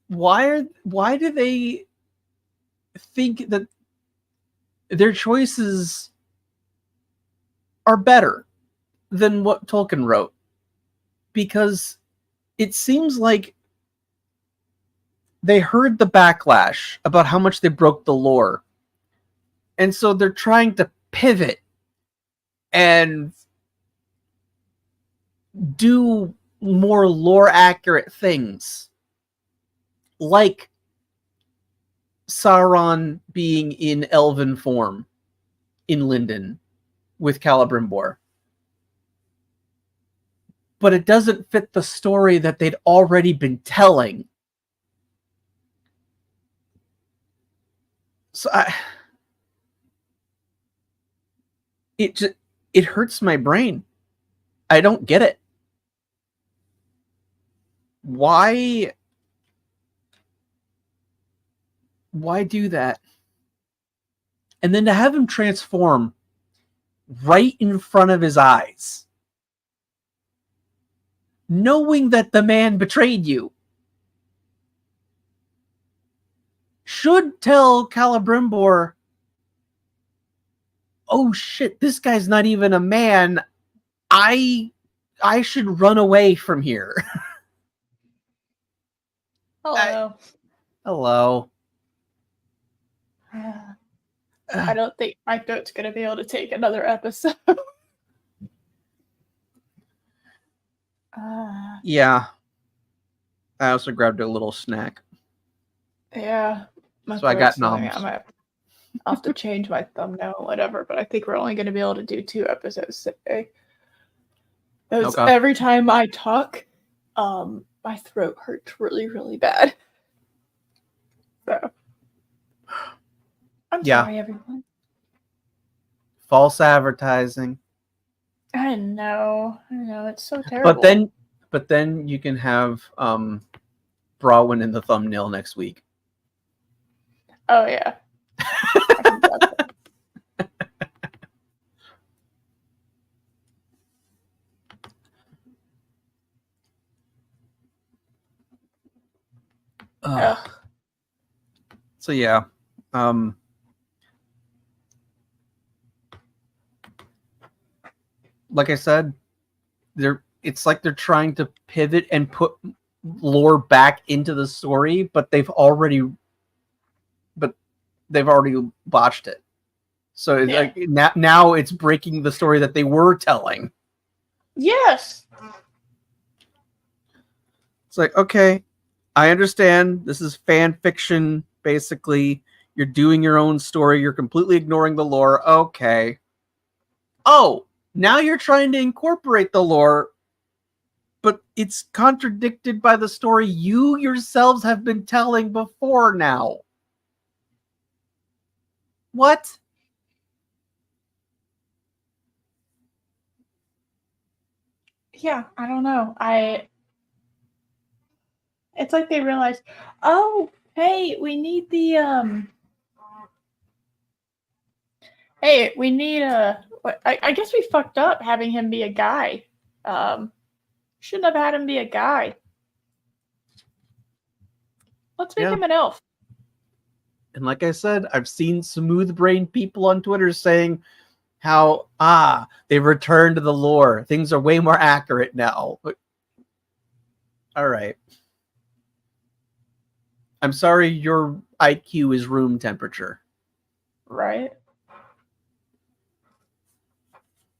Why do they think that their choices are better than what Tolkien wrote? Because it seems like they heard the backlash about how much they broke the lore, and so they're trying to pivot and do more lore accurate things, like Sauron being in elven form in Lindon with Celebrimbor. But it doesn't fit the story that they'd already been telling. So it hurts my brain. I don't get it. Why do that? And then to have him transform right in front of his eyes, knowing that the man betrayed you, should tell Celebrimbor, oh shit, this guy's not even a man. I should run away from here. Hello. Hello. I don't think my goat's gonna be able to take another episode. Yeah. I also grabbed a little snack. Yeah. So I got throat's noms. I might have to change my thumbnail or whatever, but I think we're only going to be able to do 2 episodes today. Because Okay. every time I talk, my throat hurts really, really bad. So, I'm sorry, everyone. False advertising. I know, it's so terrible. But then you can have Brawwyn in the thumbnail next week. Oh yeah. I can do that. Ugh. So yeah. Like I said, it's like they're trying to pivot and put lore back into the story, but they've already botched it. So it's like now it's breaking the story that they were telling. Yes. It's like, okay, I understand this is fan fiction. Basically, You're doing your own story. You're completely ignoring the lore. Okay. Oh, now you're trying to incorporate the lore, but it's contradicted by the story you yourselves have been telling before now. What? Yeah, I don't know. It's like they realized, oh, hey, we need the hey, we need I guess we fucked up having him be a guy. Shouldn't have had him be a guy. Let's make him an elf. And like I said, I've seen smooth-brained people on Twitter saying how, they've returned to the lore. Things are way more accurate now. But, all right. I'm sorry your IQ is room temperature. Right?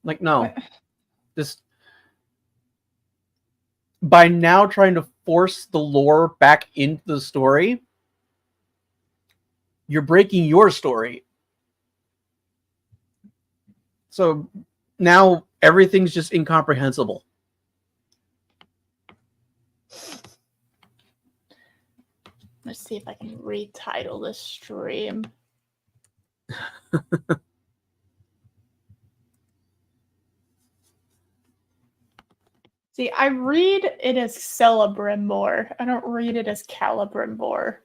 Like, no. Just by now trying to force the lore back into the story, you're breaking your story. So now everything's just incomprehensible. Let's see if I can retitle this stream. See, I read it as Celebrimbor. I don't read it as Celebrimbor.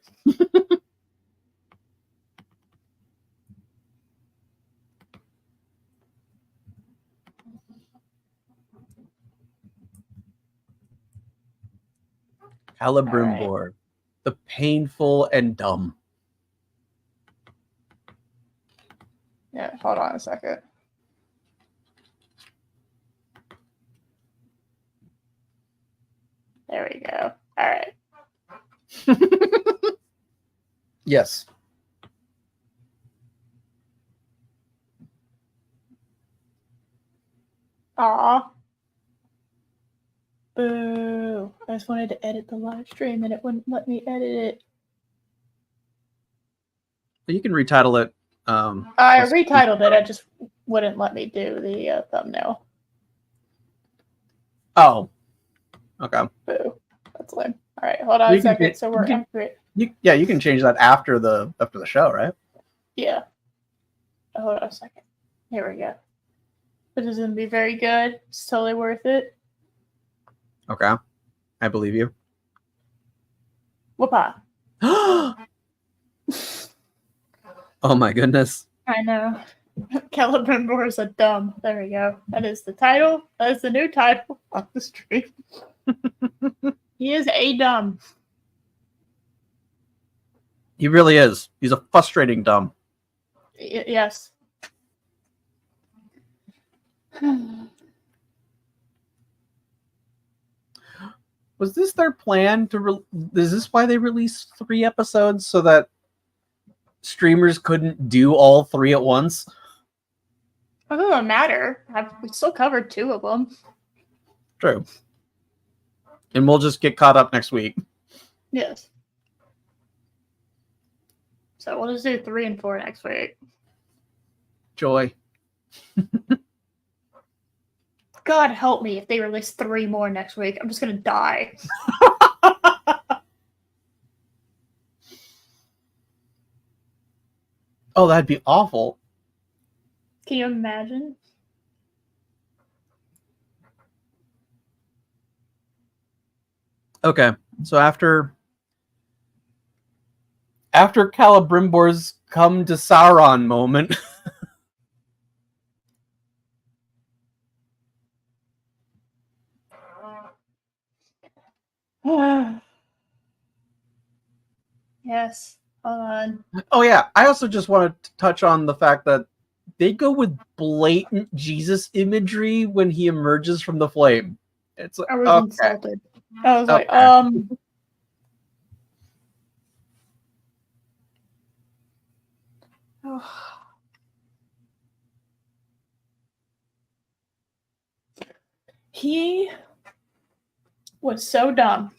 Celebrimbor, right. The painful and dumb. Yeah, hold on a second. There we go. All right. Yes. Aw. Boo. I just wanted to edit the live stream and it wouldn't let me edit it. You can retitle it. I retitled it. It just wouldn't let me do the thumbnail. Oh. Okay. Boo. That's lame. All right, hold on a second. So we're accurate. You can change that after the show, right? Yeah. Hold on a second. Here we go. This is gonna be very good. It's totally worth it. Okay. I believe you. Whoopah. Oh my goodness. I know. Celebrimbor is a dumb. There we go. That is the title. That is the new title of the stream. He is a dumb. He really is. He's a frustrating dumb. Yes. Was this their plan to? Is this why they released 3 episodes so that streamers couldn't do all 3 at once? It doesn't matter. We still covered 2 of them. True. And we'll just get caught up next week. Yes. So we'll just do 3 and 4 next week. Joy. God help me if they release 3 more next week. I'm just gonna die. Oh, that'd be awful. Can you imagine? Okay, so after Celebrimbor's come to Sauron moment. Yes. Hold on. Oh yeah, I also just wanted to touch on the fact that they go with blatant Jesus imagery when he emerges from the flame. It's I was insulted. I was like, He was so dumb.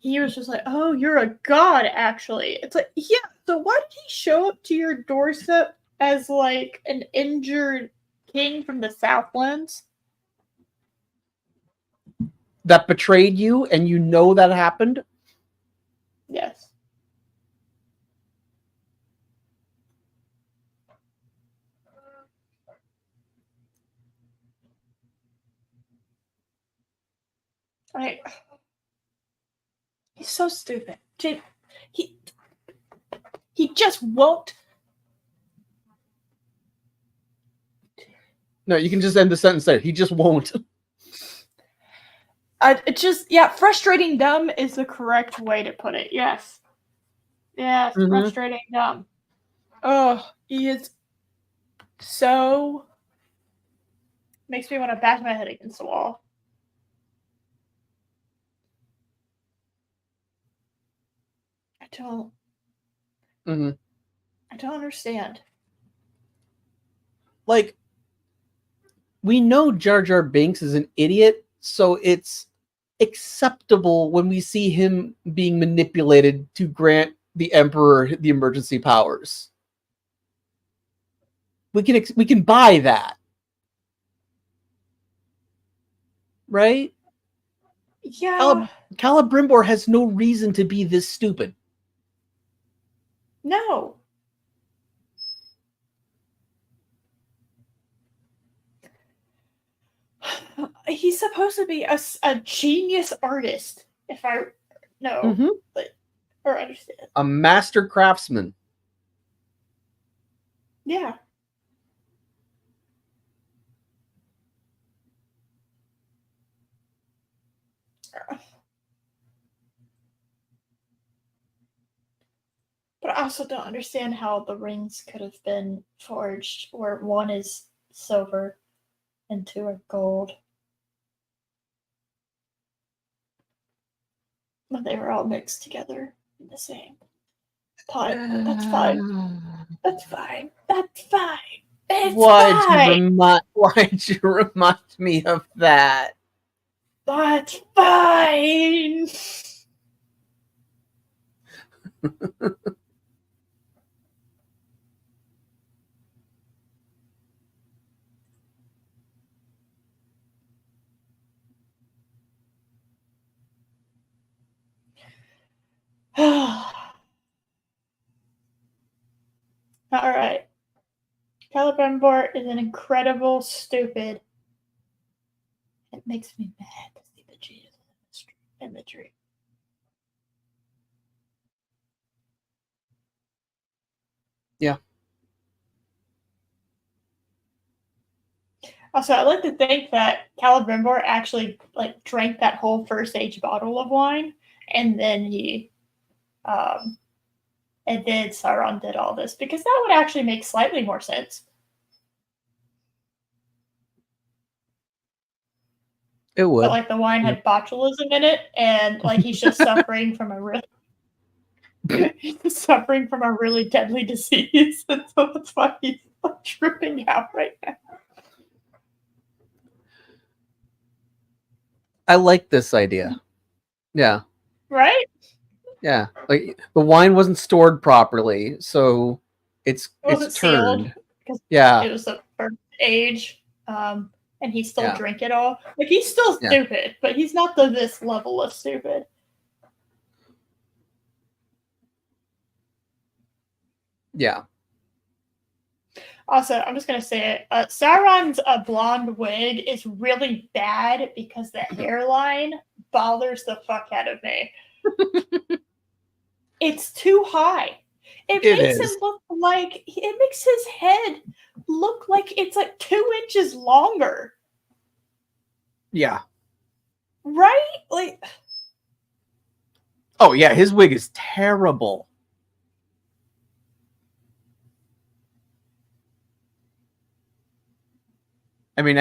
he was just like, "Oh, you're a god, actually." It's like, yeah. So why did he show up to your doorstep as like an injured king from the Southlands? That betrayed you, and you know that happened. Yes. I. He's so stupid. He he just won't. No, you can just end the sentence there. He just won't. It just, yeah, frustrating dumb is the correct way to put it. Yes. Yes, Mhm. frustrating dumb. Oh, he is so makes me want to bash my head against the wall. I don't Mhm. I don't understand. Like, we know Jar Jar Binks is an idiot, so it's acceptable when we see him being manipulated to grant the Emperor the emergency powers. We can buy that, right? Yeah. Celebrimbor has no reason to be this stupid. No. He's supposed to be a genius artist, if I know, Mhm. or understand. A master craftsman. Yeah. But I also don't understand how the rings could have been forged where one is silver and two are gold. When they were all mixed together in the same pot. That's fine. That's fine. That's fine. It's fine. Why'd you remind me of that? That's fine. All right. Celebrimbor is an incredible stupid. It makes me mad to see the Jesus imagery. Yeah. Also, I like to think that Celebrimbor actually like drank that whole first age bottle of wine, and then and then Sauron did all this because that would actually make slightly more sense. It would. But like the wine had botulism in it, and like he's just suffering from a suffering from a really deadly disease, and so that's why he's like, tripping out right now. I like this idea. Yeah. Right? Yeah. Like the wine wasn't stored properly, so It wasn't turned. sealed because Yeah. it was the first age, and he still Yeah. drank it all. Like he's still Yeah. stupid, but he's not to this level of stupid. Yeah. Also, I'm just gonna say it. Sauron's blonde wig is really bad because the hairline bothers the fuck out of me. It's too high. It makes him look like it makes his head look like it's like 2 inches longer. Yeah. Right? Like, oh yeah, his wig is terrible. I mean,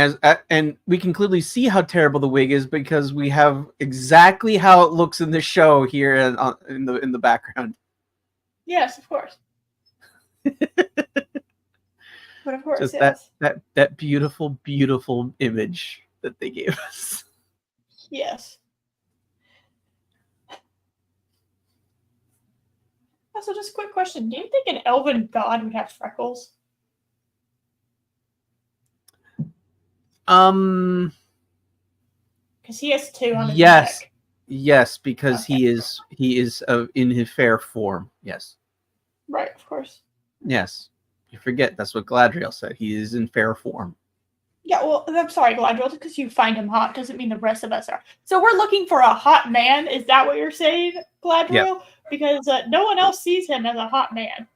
and we can clearly see how terrible the wig is because we have exactly how it looks in the show here in the background. yes, of course. But of course, Just yes. that beautiful image that they gave us. Yes. Also, just a quick question: do you think an elven god would have freckles? Um. Because he has 2 on his Yes. neck. Yes, because Okay. he is in his fair form. Yes. Right, of course. Yes. You forget that's what Galadriel said. He is in fair form. Yeah, well, I'm sorry, Galadriel, just because you find him hot doesn't mean the rest of us are. So we're looking for a hot man. Is that what you're saying, Galadriel? Yeah. Because no one else sees him as a hot man.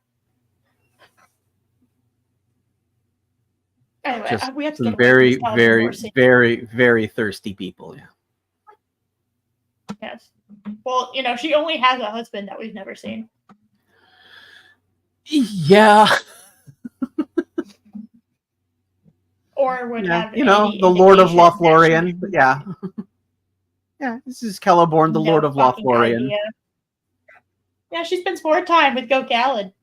Anyway, Just we have to some get away from very, this Celebrimbor very, scene. very, very thirsty people. Yeah. Yes. Well, she only has a husband that we've never seen. Yeah. Or would Yeah. have You know, any the Lord of indication that Lothlorien. But yeah. Yeah. This is Celeborn, the no Lord of fucking Lothlorien. idea. Yeah, she spends more time with Gil-galad.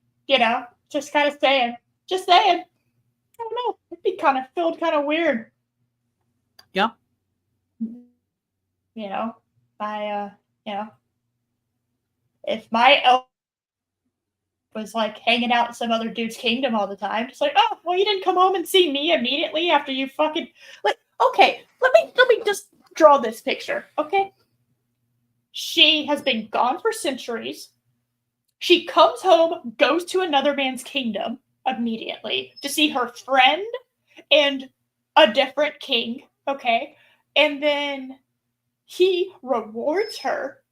Just kind of saying. Just saying. I don't know. It'd be felt kind of weird. Yeah. If my elf was like hanging out in some other dude's kingdom all the time, just like, oh, well, you didn't come home and see me immediately after you fucking okay, let me just draw this picture, okay? She has been gone for centuries. She comes home, goes to another man's kingdom immediately to see her friend and a different king, okay? And then he rewards her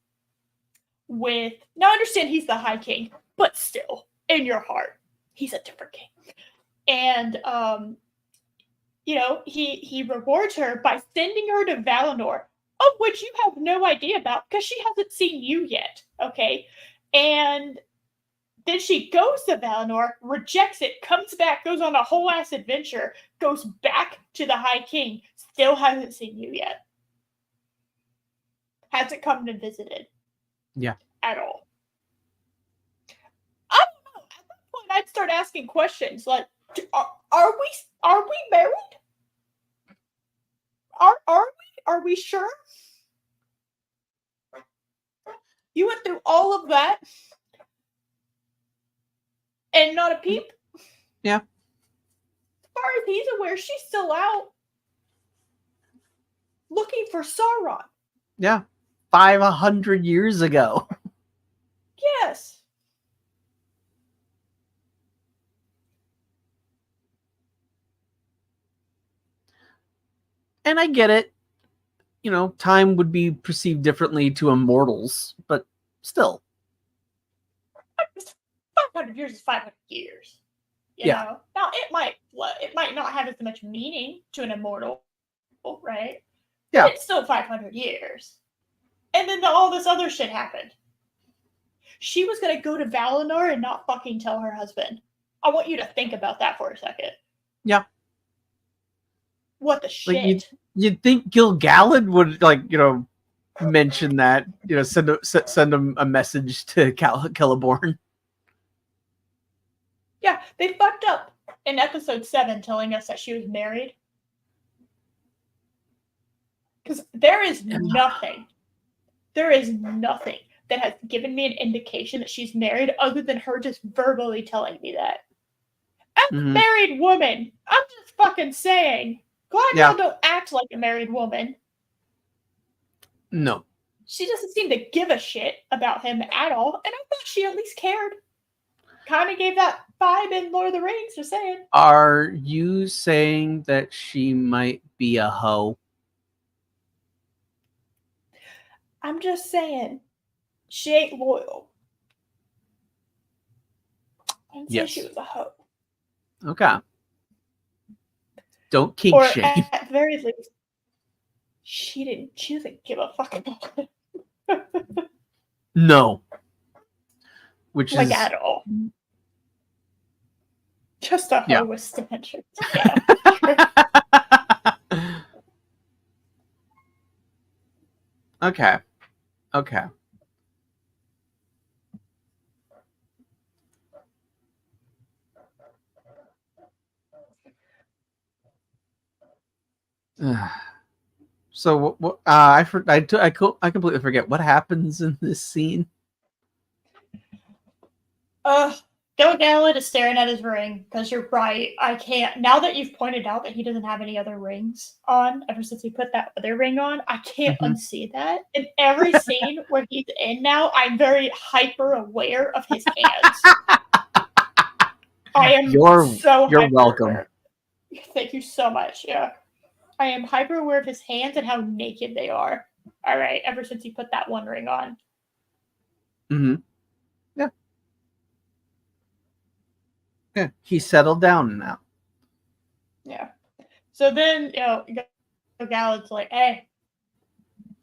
with, now I understand he's the High King, but still, in your heart, he's a different king. And he rewards her by sending her to Valinor, of which you have no idea about because she hasn't seen you yet, okay? And then she goes to Valinor, rejects it, comes back, goes on a whole ass adventure, goes back to the High King, still hasn't seen you yet. Hasn't come and visited. Yeah. At all. I don't know. At that point, I'd start asking questions like, are we married? Are we sure? You went through all of that and not a peep? Yeah. As far as he's aware, she's still out looking for Sauron. Yeah. 500 years ago. Yes. And I get it. Time would be perceived differently to immortals, but still. 500 years is 500 years. You Yeah. know? Now, it might not have as much meaning to an immortal, right? Yeah. But it's still 500 years. And then all this other shit happened. She was going to go to Valinor and not fucking tell her husband. I want you to think about that for a second. Yeah. What the shit? You'd think Gil-galad would mention that, send him a message to Celeborn. Yeah, they fucked up in episode 7 telling us that she was married. Because there is nothing that has given me an indication that she's married other than her just verbally telling me that. As a married woman, I'm just fucking saying, Galadriel don't act like a married woman. No. She doesn't seem to give a shit about him at all, and I thought she at least cared. Kind of gave that vibe in Lord of the Rings, just saying. Are you saying that she might be a hoe? I'm just saying, she ain't loyal. I didn't say she was a hoe. Okay. Don't kink Or shame. at the very least, she doesn't give a fuck about it. No. Which like is at all. Just a hoe with standards. Yeah. Okay. So I completely forget what happens in this scene. Gilgalad is staring at his ring because you're right. I can't. Now that you've pointed out that he doesn't have any other rings on ever since he put that other ring on, I can't unsee that. In every scene where he's in now, I'm very hyper aware of his hands. I am You're hyper welcome. aware. Thank you so much. Yeah. I am hyper aware of his hands and how naked they are. All right, ever since he put that one ring on. Mm-hmm. Yeah. Yeah. He's settled down now. Yeah. So then, Galad's like, hey,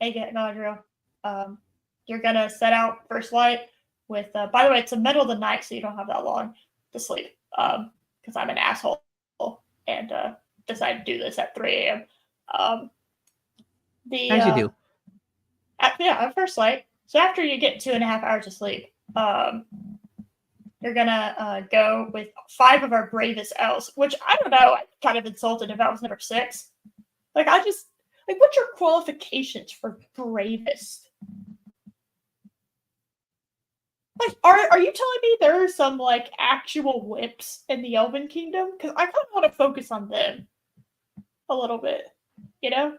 Galadriel, you're gonna set out first light with. By the way, it's the middle of the night, so you don't have that long to sleep. Because I'm an asshole and decided to do this at 3 a.m. As you do. At first light. So after you get 2.5 hours of sleep, you're gonna go with 5 of our bravest elves, which I don't know. I'm kind of insulted if I was number 6. What's your qualifications for bravest? Like, are you telling me there are some like actual whips in the Elven Kingdom? Because I kind of want to focus on them a little bit. You know?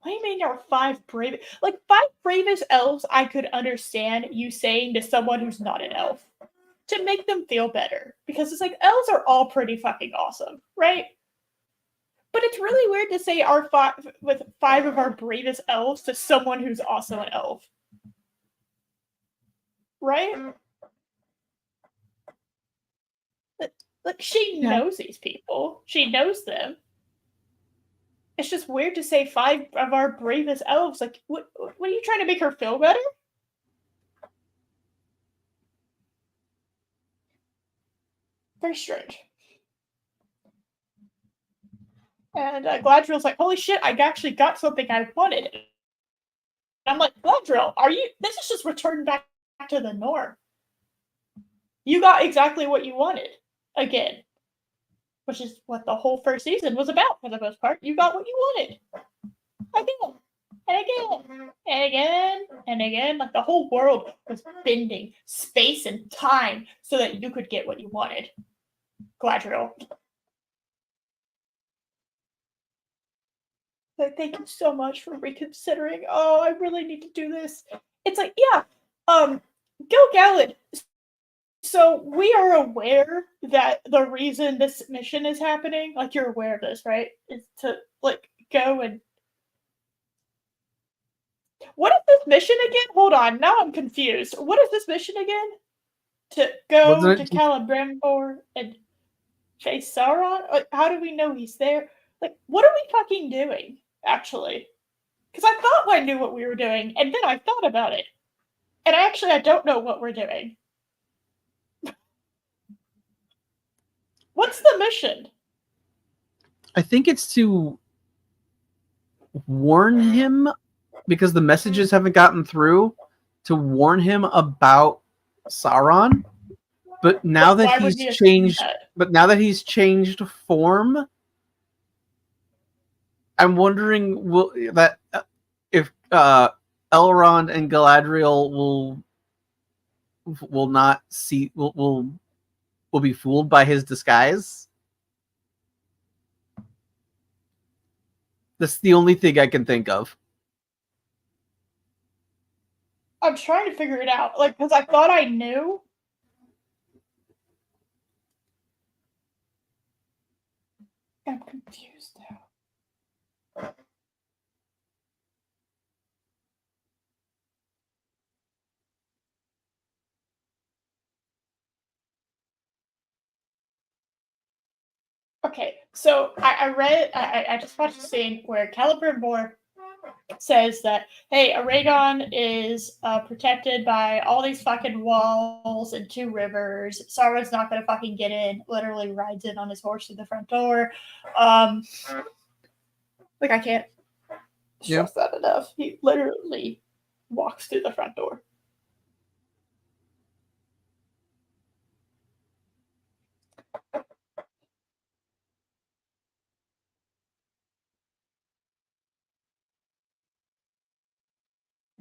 What do you mean there are 5 brave? Like 5 bravest elves, I could understand you saying to someone who's not an elf to make them feel better, because it's like elves are all pretty fucking awesome, right? But it's really weird to say our 5 of our bravest elves to someone who's also an elf. Right? Like she knows these people. She knows them. It's just weird to say 5 of our bravest elves. Like, what are you trying to make her feel better? Very strange. And Gladriel's like, holy shit, I actually got something I wanted. And I'm like, Gladriel, this is just returned back to the norm. You got exactly what you wanted. Again. Which is what the whole first season was about for the most part. You got what you wanted. Again. And again. And again. And again. Like the whole world was bending space and time so that you could get what you wanted. Gladriel. Like, thank you so much for reconsidering. Oh, I really need to do this. It's like, yeah, Gilgalad. So we are aware that the reason this mission is happening, like you're aware of this, right? Is to like go and. What is this mission again? Hold on, now I'm confused. What is this mission again? To go to Celebrimbor and face Sauron? Like, how do we know he's there? Like, what are we fucking doing, actually? Because I thought I knew what we were doing, and then I thought about it. And I don't know what we're doing. What's the mission? I think it's to warn him, because the messages haven't gotten through, to warn him about Sauron. But now that he's changed, changed form, I'm wondering if Elrond and Galadriel will not see will be fooled by his disguise. That's the only thing I can think of. I'm trying to figure it out, like, because I thought I knew. I'm confused now. Okay, so I just watched a scene where Celebrimbor says that, hey, Aragon is protected by all these fucking walls and 2 rivers. Sauron's not gonna fucking get in. Literally rides in on his horse to the front door. Like, I can't stress that enough. He literally walks through the front door.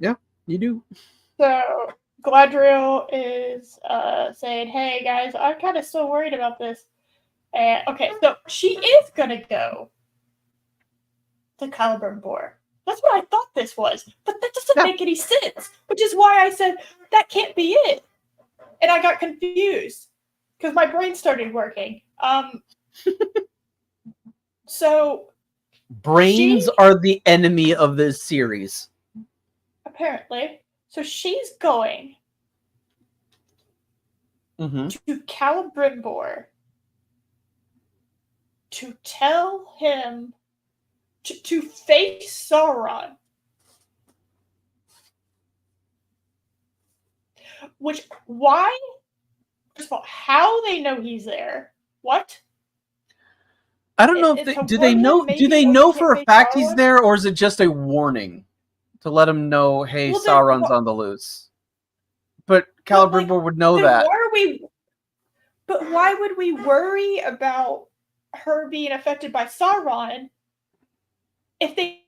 Yeah, you do. So Galadriel is saying, "Hey guys, I'm kind of still worried about this." And okay, so she is gonna go to Celebrimbor. That's what I thought this was, but that doesn't make any sense. Which is why I said that can't be it, and I got confused because my brain started working. So Brains are the enemy of this series. apparently, so she's going Mm-hmm. to Celebrimbor to tell him to face Sauron. Which, why? First of all, how they know he's there? What? I don't know if To do warn they him know? maybe Do they when know he for a can't fact face he's Sauron? there, or is it just a warning to let him know, hey, Well, then Sauron's on the loose? But But, like, Celebrimbor would know then that. why are we? But why would we worry about her being affected by Sauron if they?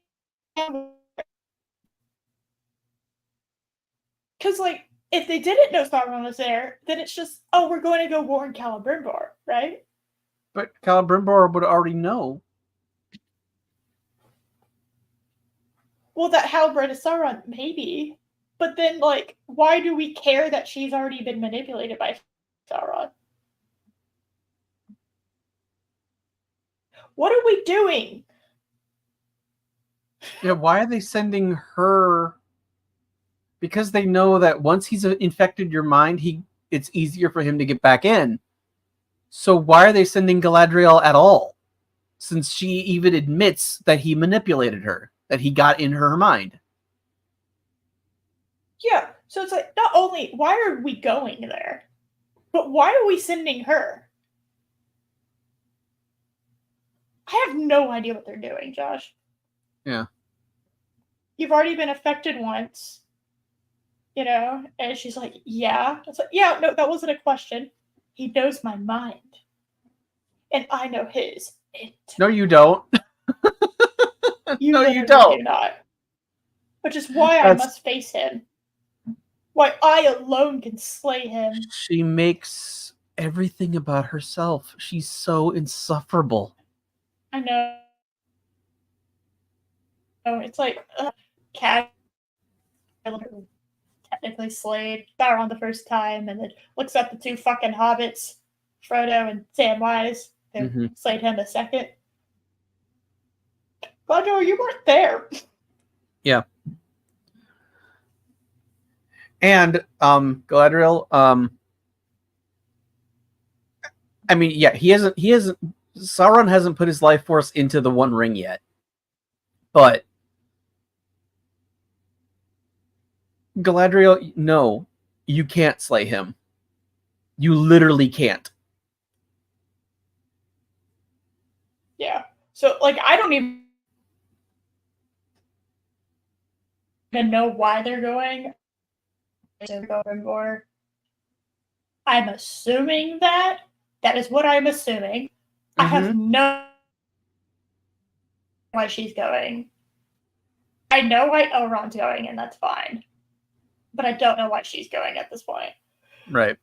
Because like, if they didn't know Sauron was there, then it's just, oh, we're going to go warn Celebrimbor, right? But Celebrimbor would already know. Well, that Halbrand is Sauron, maybe. But then, like, why do we care that she's already been manipulated by Sauron? What are we doing? Yeah, why are they sending her? Because they know that once he's infected your mind, it's easier for him to get back in. So why are they sending Galadriel at all? Since she even admits that he manipulated her, that he got in her mind. Yeah, so it's like, not only why are we going there, but why are we sending her? I have no idea what they're doing, Josh. Yeah. You've already been affected once, you know? And she's like, yeah. It's like, yeah, no, that wasn't a question. He knows my mind. And I know his. No, you don't. You No, literally you don't. do not. Which is why I That's- must face him. Why I alone can slay him. She makes everything about herself. She's so insufferable. I know. It's like, cat technically slayed Sauron the first time, and then looks at the two fucking hobbits, Frodo and Samwise, who slayed him the second. Galadriel, you weren't there. Yeah. And Galadriel, I mean, yeah, he hasn't Sauron hasn't put his life force into the One Ring yet. But Galadriel, no, you can't slay him. You literally can't. Yeah. So, like, I don't even know why they're going. I'm assuming that. That is what I'm assuming. I have no why she's going. I know why Elrond's going, and that's fine. But I don't know why she's going at this point. Right.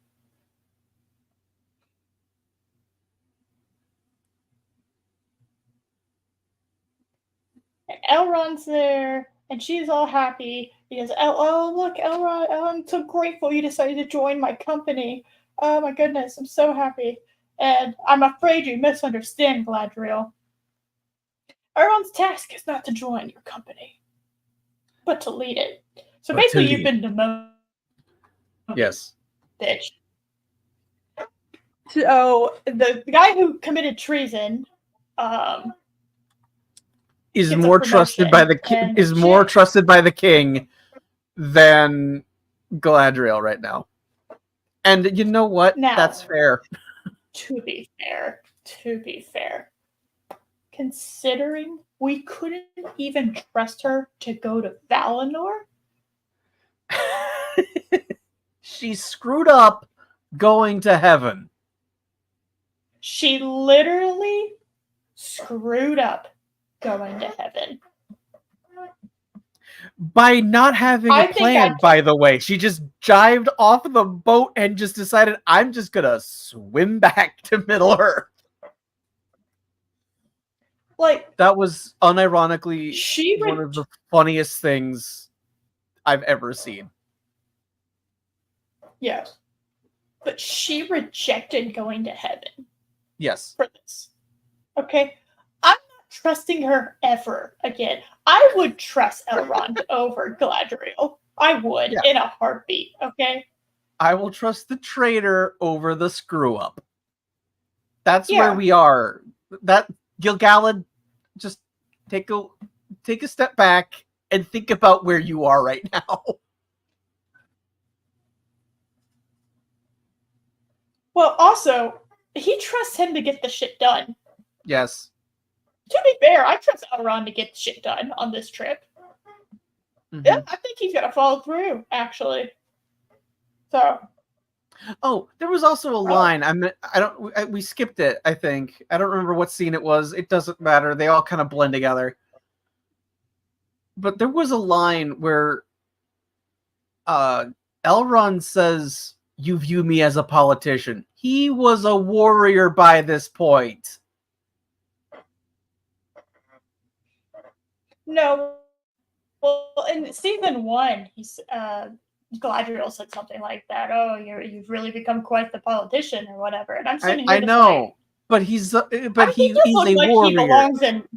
And Elrond's there, and she's all happy because, oh, look, Elrond, I'm so grateful you decided to join my company. Oh my goodness, I'm so happy. And I'm afraid you misunderstand, Galadriel. Elrond's task is not to join your company, but to lead it. So But basically, to you've lead. been demoted. Yes. Bitch. So the guy who committed treason, Is gets a more trusted by the promotion, and is more shit. trusted by the king than Galadriel right now. And you know what? Now- That's fair. To be fair, considering we couldn't even trust her to go to Valinor, She screwed up going to heaven. she literally screwed up going to heaven. By not having I a think plan, I- by the way. She just jived off the boat and just decided, I'm just gonna swim back to Middle Earth. Like, That was unironically she one would, of the funniest things I've ever seen. yes, but she rejected going to heaven Yes. for this. Okay, I'm not trusting her ever again. I would trust Elrond over Galadriel. I would Yeah. in a heartbeat. Okay. I will trust the traitor over the screw up. That's Yeah. where we are. That Gil-galad, just take a step back and think about where you are right now. Well, also, he trusts him to get the shit done. Yes. To be fair, I trust Elrond to get shit done on this trip. Mhm. Yeah, I think he's gonna follow through, actually. So, Oh, there was also a line. We skipped it, I think. I don't remember what scene it was. It doesn't matter. They all kind of blend together. But there was a line where Elrond says, "You view me as a politician." He was a warrior by this point. no. Well, in season 1, Galadriel said something like that. Oh, you've really become quite the politician, or whatever. And I'm sitting here I just know, like, but he's he does look a like warrior. he belongs in.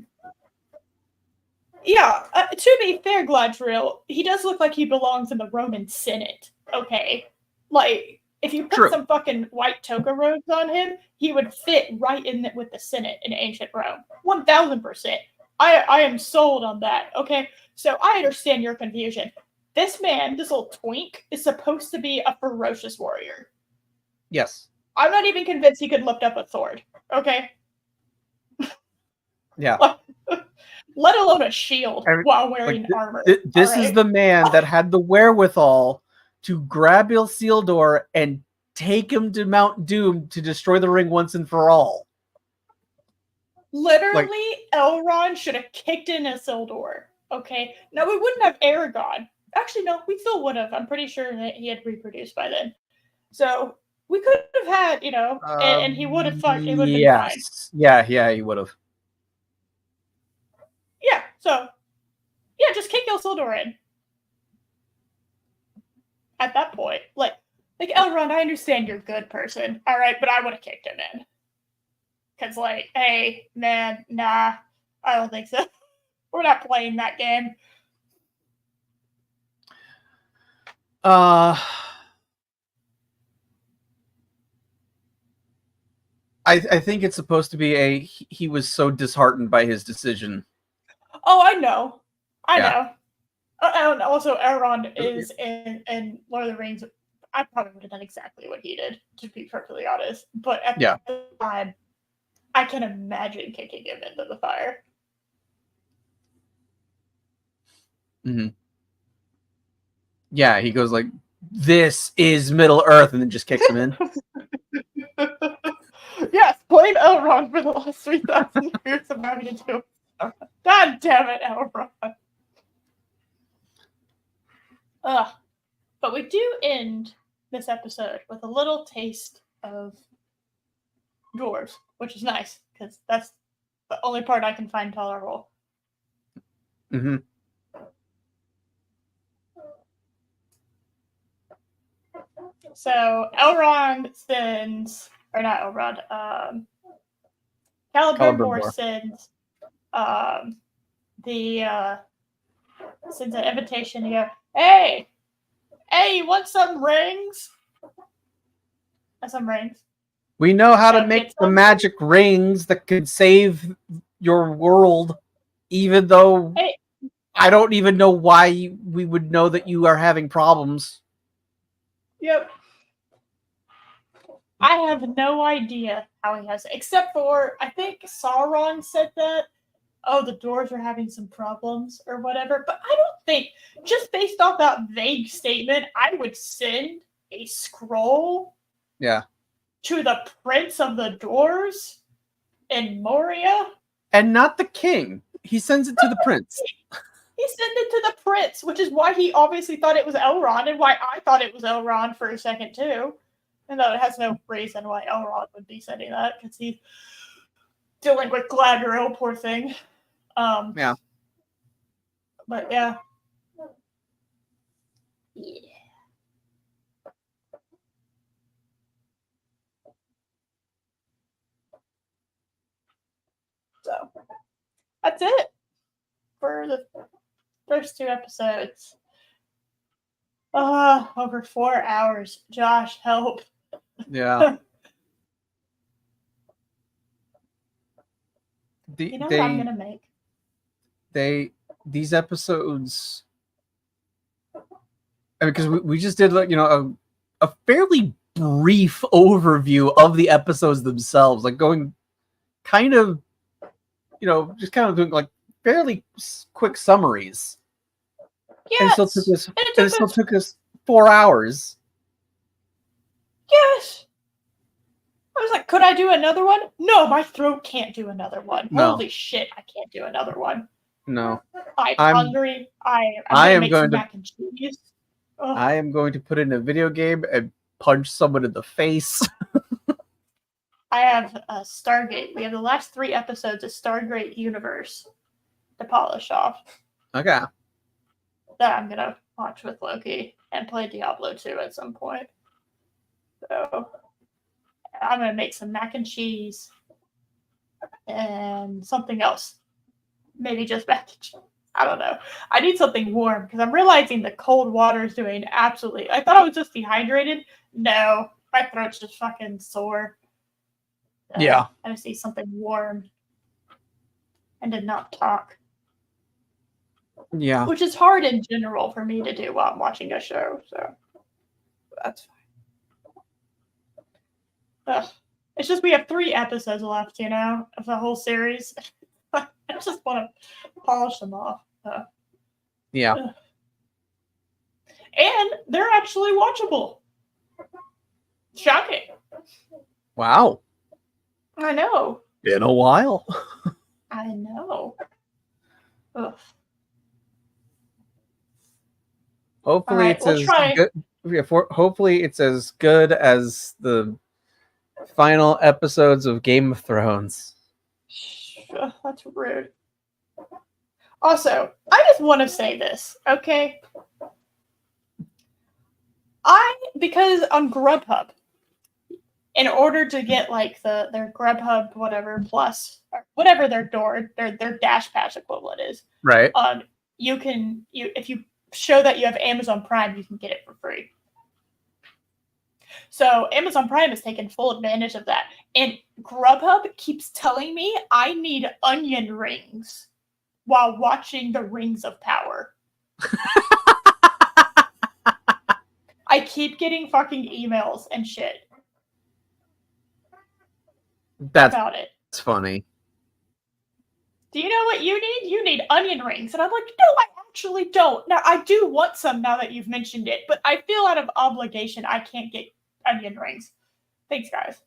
Yeah, to be fair, Galadriel, he does look like he belongs in the Roman Senate. Okay, like if you put True. some fucking white toga robes on him, he would fit right in with the Senate in ancient Rome. 1000%. I am sold on that. Okay, so I understand your confusion. This man, this little twink, is supposed to be a ferocious warrior. Yes. I'm not even convinced he could lift up a sword. Okay. Yeah. Let alone a shield while wearing armor. This is the man that had the wherewithal to grab Isildur and take him to Mount Doom to destroy the ring once and for all. Literally, Elrond should have kicked in Isildur. Okay. Now we wouldn't have Aragorn. Actually, no, we still would have. I'm pretty sure that he had reproduced by then. So we could have had, and he would have fucked. It would have been fine. Yeah, he would have. Yeah. So, yeah, just kick Isildur in. At that point, like Elrond, I understand you're a good person, all right, but I would have kicked him in. Cause hey, man, nah, I don't think so. We're not playing that game. I think it's supposed to be he was so disheartened by his decision. Oh, I know. And also, Elrond is in Lord of the Rings. I probably would have done exactly what he did, to be perfectly honest. But at the time, I can imagine kicking him into the fire. Mm-hmm. Yeah, he goes like, "This is Middle Earth," and then just kicks him in. Yes, blame Elrond for the last 3,000 years of having to do. God damn it, Elrond. But we do end this episode with a little taste of dwarves, which is nice, because that's the only part I can find tolerable. Mm-hmm. So Elrond sends, or not Elrond, Celebrimbor sends sends an invitation to go, hey, you want some rings? Some rings. We know how to make the magic rings that could save your world, even though I don't even know why we would know that you are having problems. Yep. I have no idea how he has it, except for, I think Sauron said that, oh, the dwarves are having some problems or whatever, but I don't think, just based off that vague statement, I would send a scroll to the Prince of the Dwarves in Moria. And not the king. He sends it to the prince. He sent it to the prince, which is why he obviously thought it was Elrond, and why I thought it was Elrond for a second too. And though it has no reason why Elrond would be sending that, because he's dealing with Galadriel, poor thing. Yeah. But yeah. Yeah. So that's it for the first 2 episodes. Over 4 hours. Josh, help. Yeah. You know what I'm gonna make? These episodes, I mean, because we just did like, you know, a fairly brief overview of the episodes themselves, like going kind of, you know, just kind of doing like fairly quick summaries. Yes. And it still took us 4 hours. Yes. I was like, could I do another one? No, my throat can't do another one. No. Holy shit, I can't do another one. No. I'm hungry. I'm I am make going some to mac and cheese. Ugh. I am going to put in a video game and punch someone in the face. I have Stargate. We have the last 3 episodes of Stargate Universe to polish off. Okay. That I'm gonna watch with Loki and play Diablo 2 at some point. So I'm gonna make some mac and cheese and something else. Maybe just mac and cheese. I don't know. I need something warm because I'm realizing the cold water is doing absolutely. I thought I was just dehydrated. No, my throat's just fucking sore. Yeah. I just need something warm and to not talk. Yeah. Which is hard in general for me to do while I'm watching a show. So that's fine. Ugh. It's just we have 3 episodes left, you know, of the whole series. I just want to polish them off. Yeah. And they're actually watchable. Shocking. Wow. I know. Been a while. I know. Ugh. Hopefully right, it's we'll as try. good. Yeah, hopefully it's as good as the final episodes of Game of Thrones. Ugh, that's rude. Also, I just want to say this, okay? Because on Grubhub, in order to get like their Grubhub whatever plus or whatever their Dash Pass equivalent is, Right. you if you show that you have Amazon Prime, you can get it for free. So Amazon Prime has taken full advantage of that, and Grubhub keeps telling me I need onion rings while watching the Rings of Power. I keep getting fucking emails and shit about it. That's funny. Do you know what you need? You need onion rings. And I'm like, no, I actually don't. Now, I do want some now that you've mentioned it, but I feel out of obligation I can't get onion rings. Thanks, guys.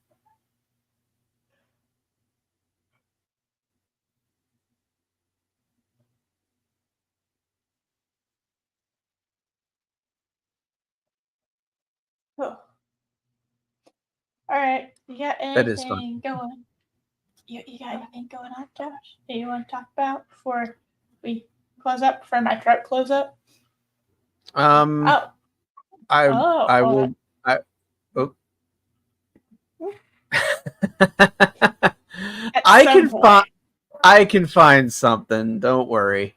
Oh. All right. You got That is fun. anything going? You got anything going on, Josh? Do you want to talk about before we close up? Before my throat close up? I will. I can find something. Don't worry.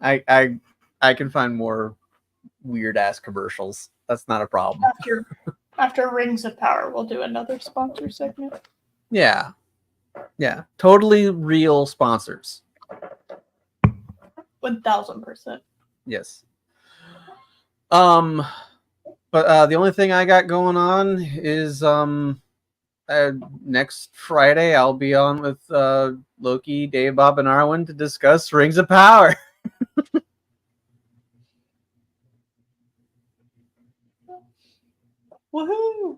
I can find more weird ass commercials. That's not a problem. After Rings of Power, we'll do another sponsor segment. Yeah. Yeah. Totally real sponsors. 1000%. Yes. But the only thing I got going on is next Friday I'll be on with Loki, Dave, Bob, and Arwen to discuss Rings of Power. Woohoo!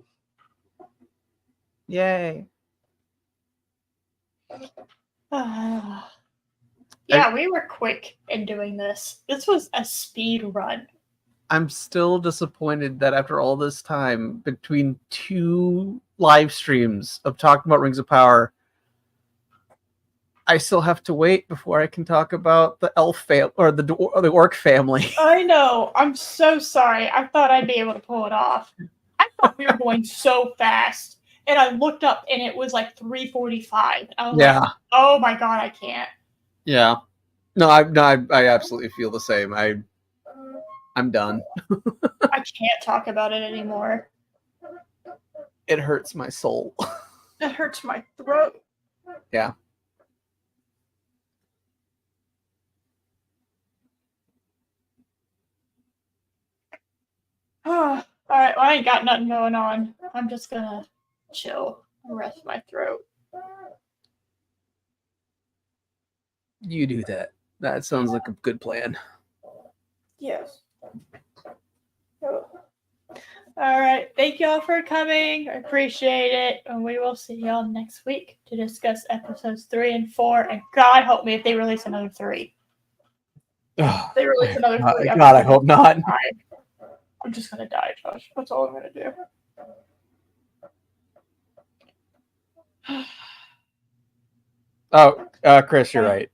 Yay! Yeah, we were quick in doing this. This was a speed run. I'm still disappointed that after all this time, between 2 live streams of talking about Rings of Power, I still have to wait before I can talk about the elf or the orc family. I know. I'm so sorry. I thought I'd be able to pull it off. I thought we were going so fast, and I looked up, and it was like 3:45. I was like, "Oh my god, I can't." Yeah. No, I absolutely feel the same. I'm done. I can't talk about it anymore. It hurts my soul. It hurts my throat. Yeah. All right, well, I ain't got nothing going on. I'm just gonna chill and rest my throat. You do that. That sounds like a good plan. Yes. All right. Thank you all for coming. I appreciate it. And we will see y'all next week to discuss episodes 3 and 4. And God help me if they release another 3. If they release another 3. God, I hope not. I'm just going to die, Josh. That's all I'm going to do. Oh, Chris, you're right.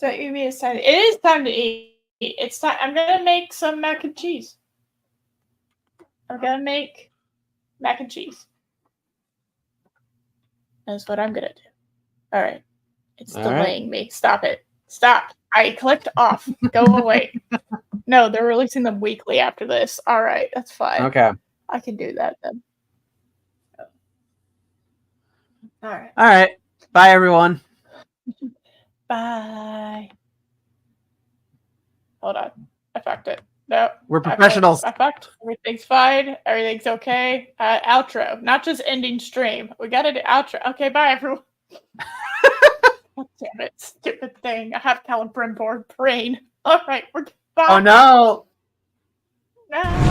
So you mean it's time? It is time to eat. It's time. I'm gonna make some mac and cheese. I'm gonna make mac and cheese. That's what I'm gonna do. All right. It's delaying me. Stop it. Stop. I clicked off. Go away. No, they're releasing them weekly after this. All right, that's fine. Okay. I can do that then. All right. All right. Bye, everyone. Bye. Hold on. I fucked it. No. We're professionals. I fucked. Everything's fine. Everything's okay. Outro. Not just ending stream. We gotta do outro. Okay, bye, everyone. God damn it. Stupid thing. I have Celebrimbor brain. All right. We're bye. Oh, no. No.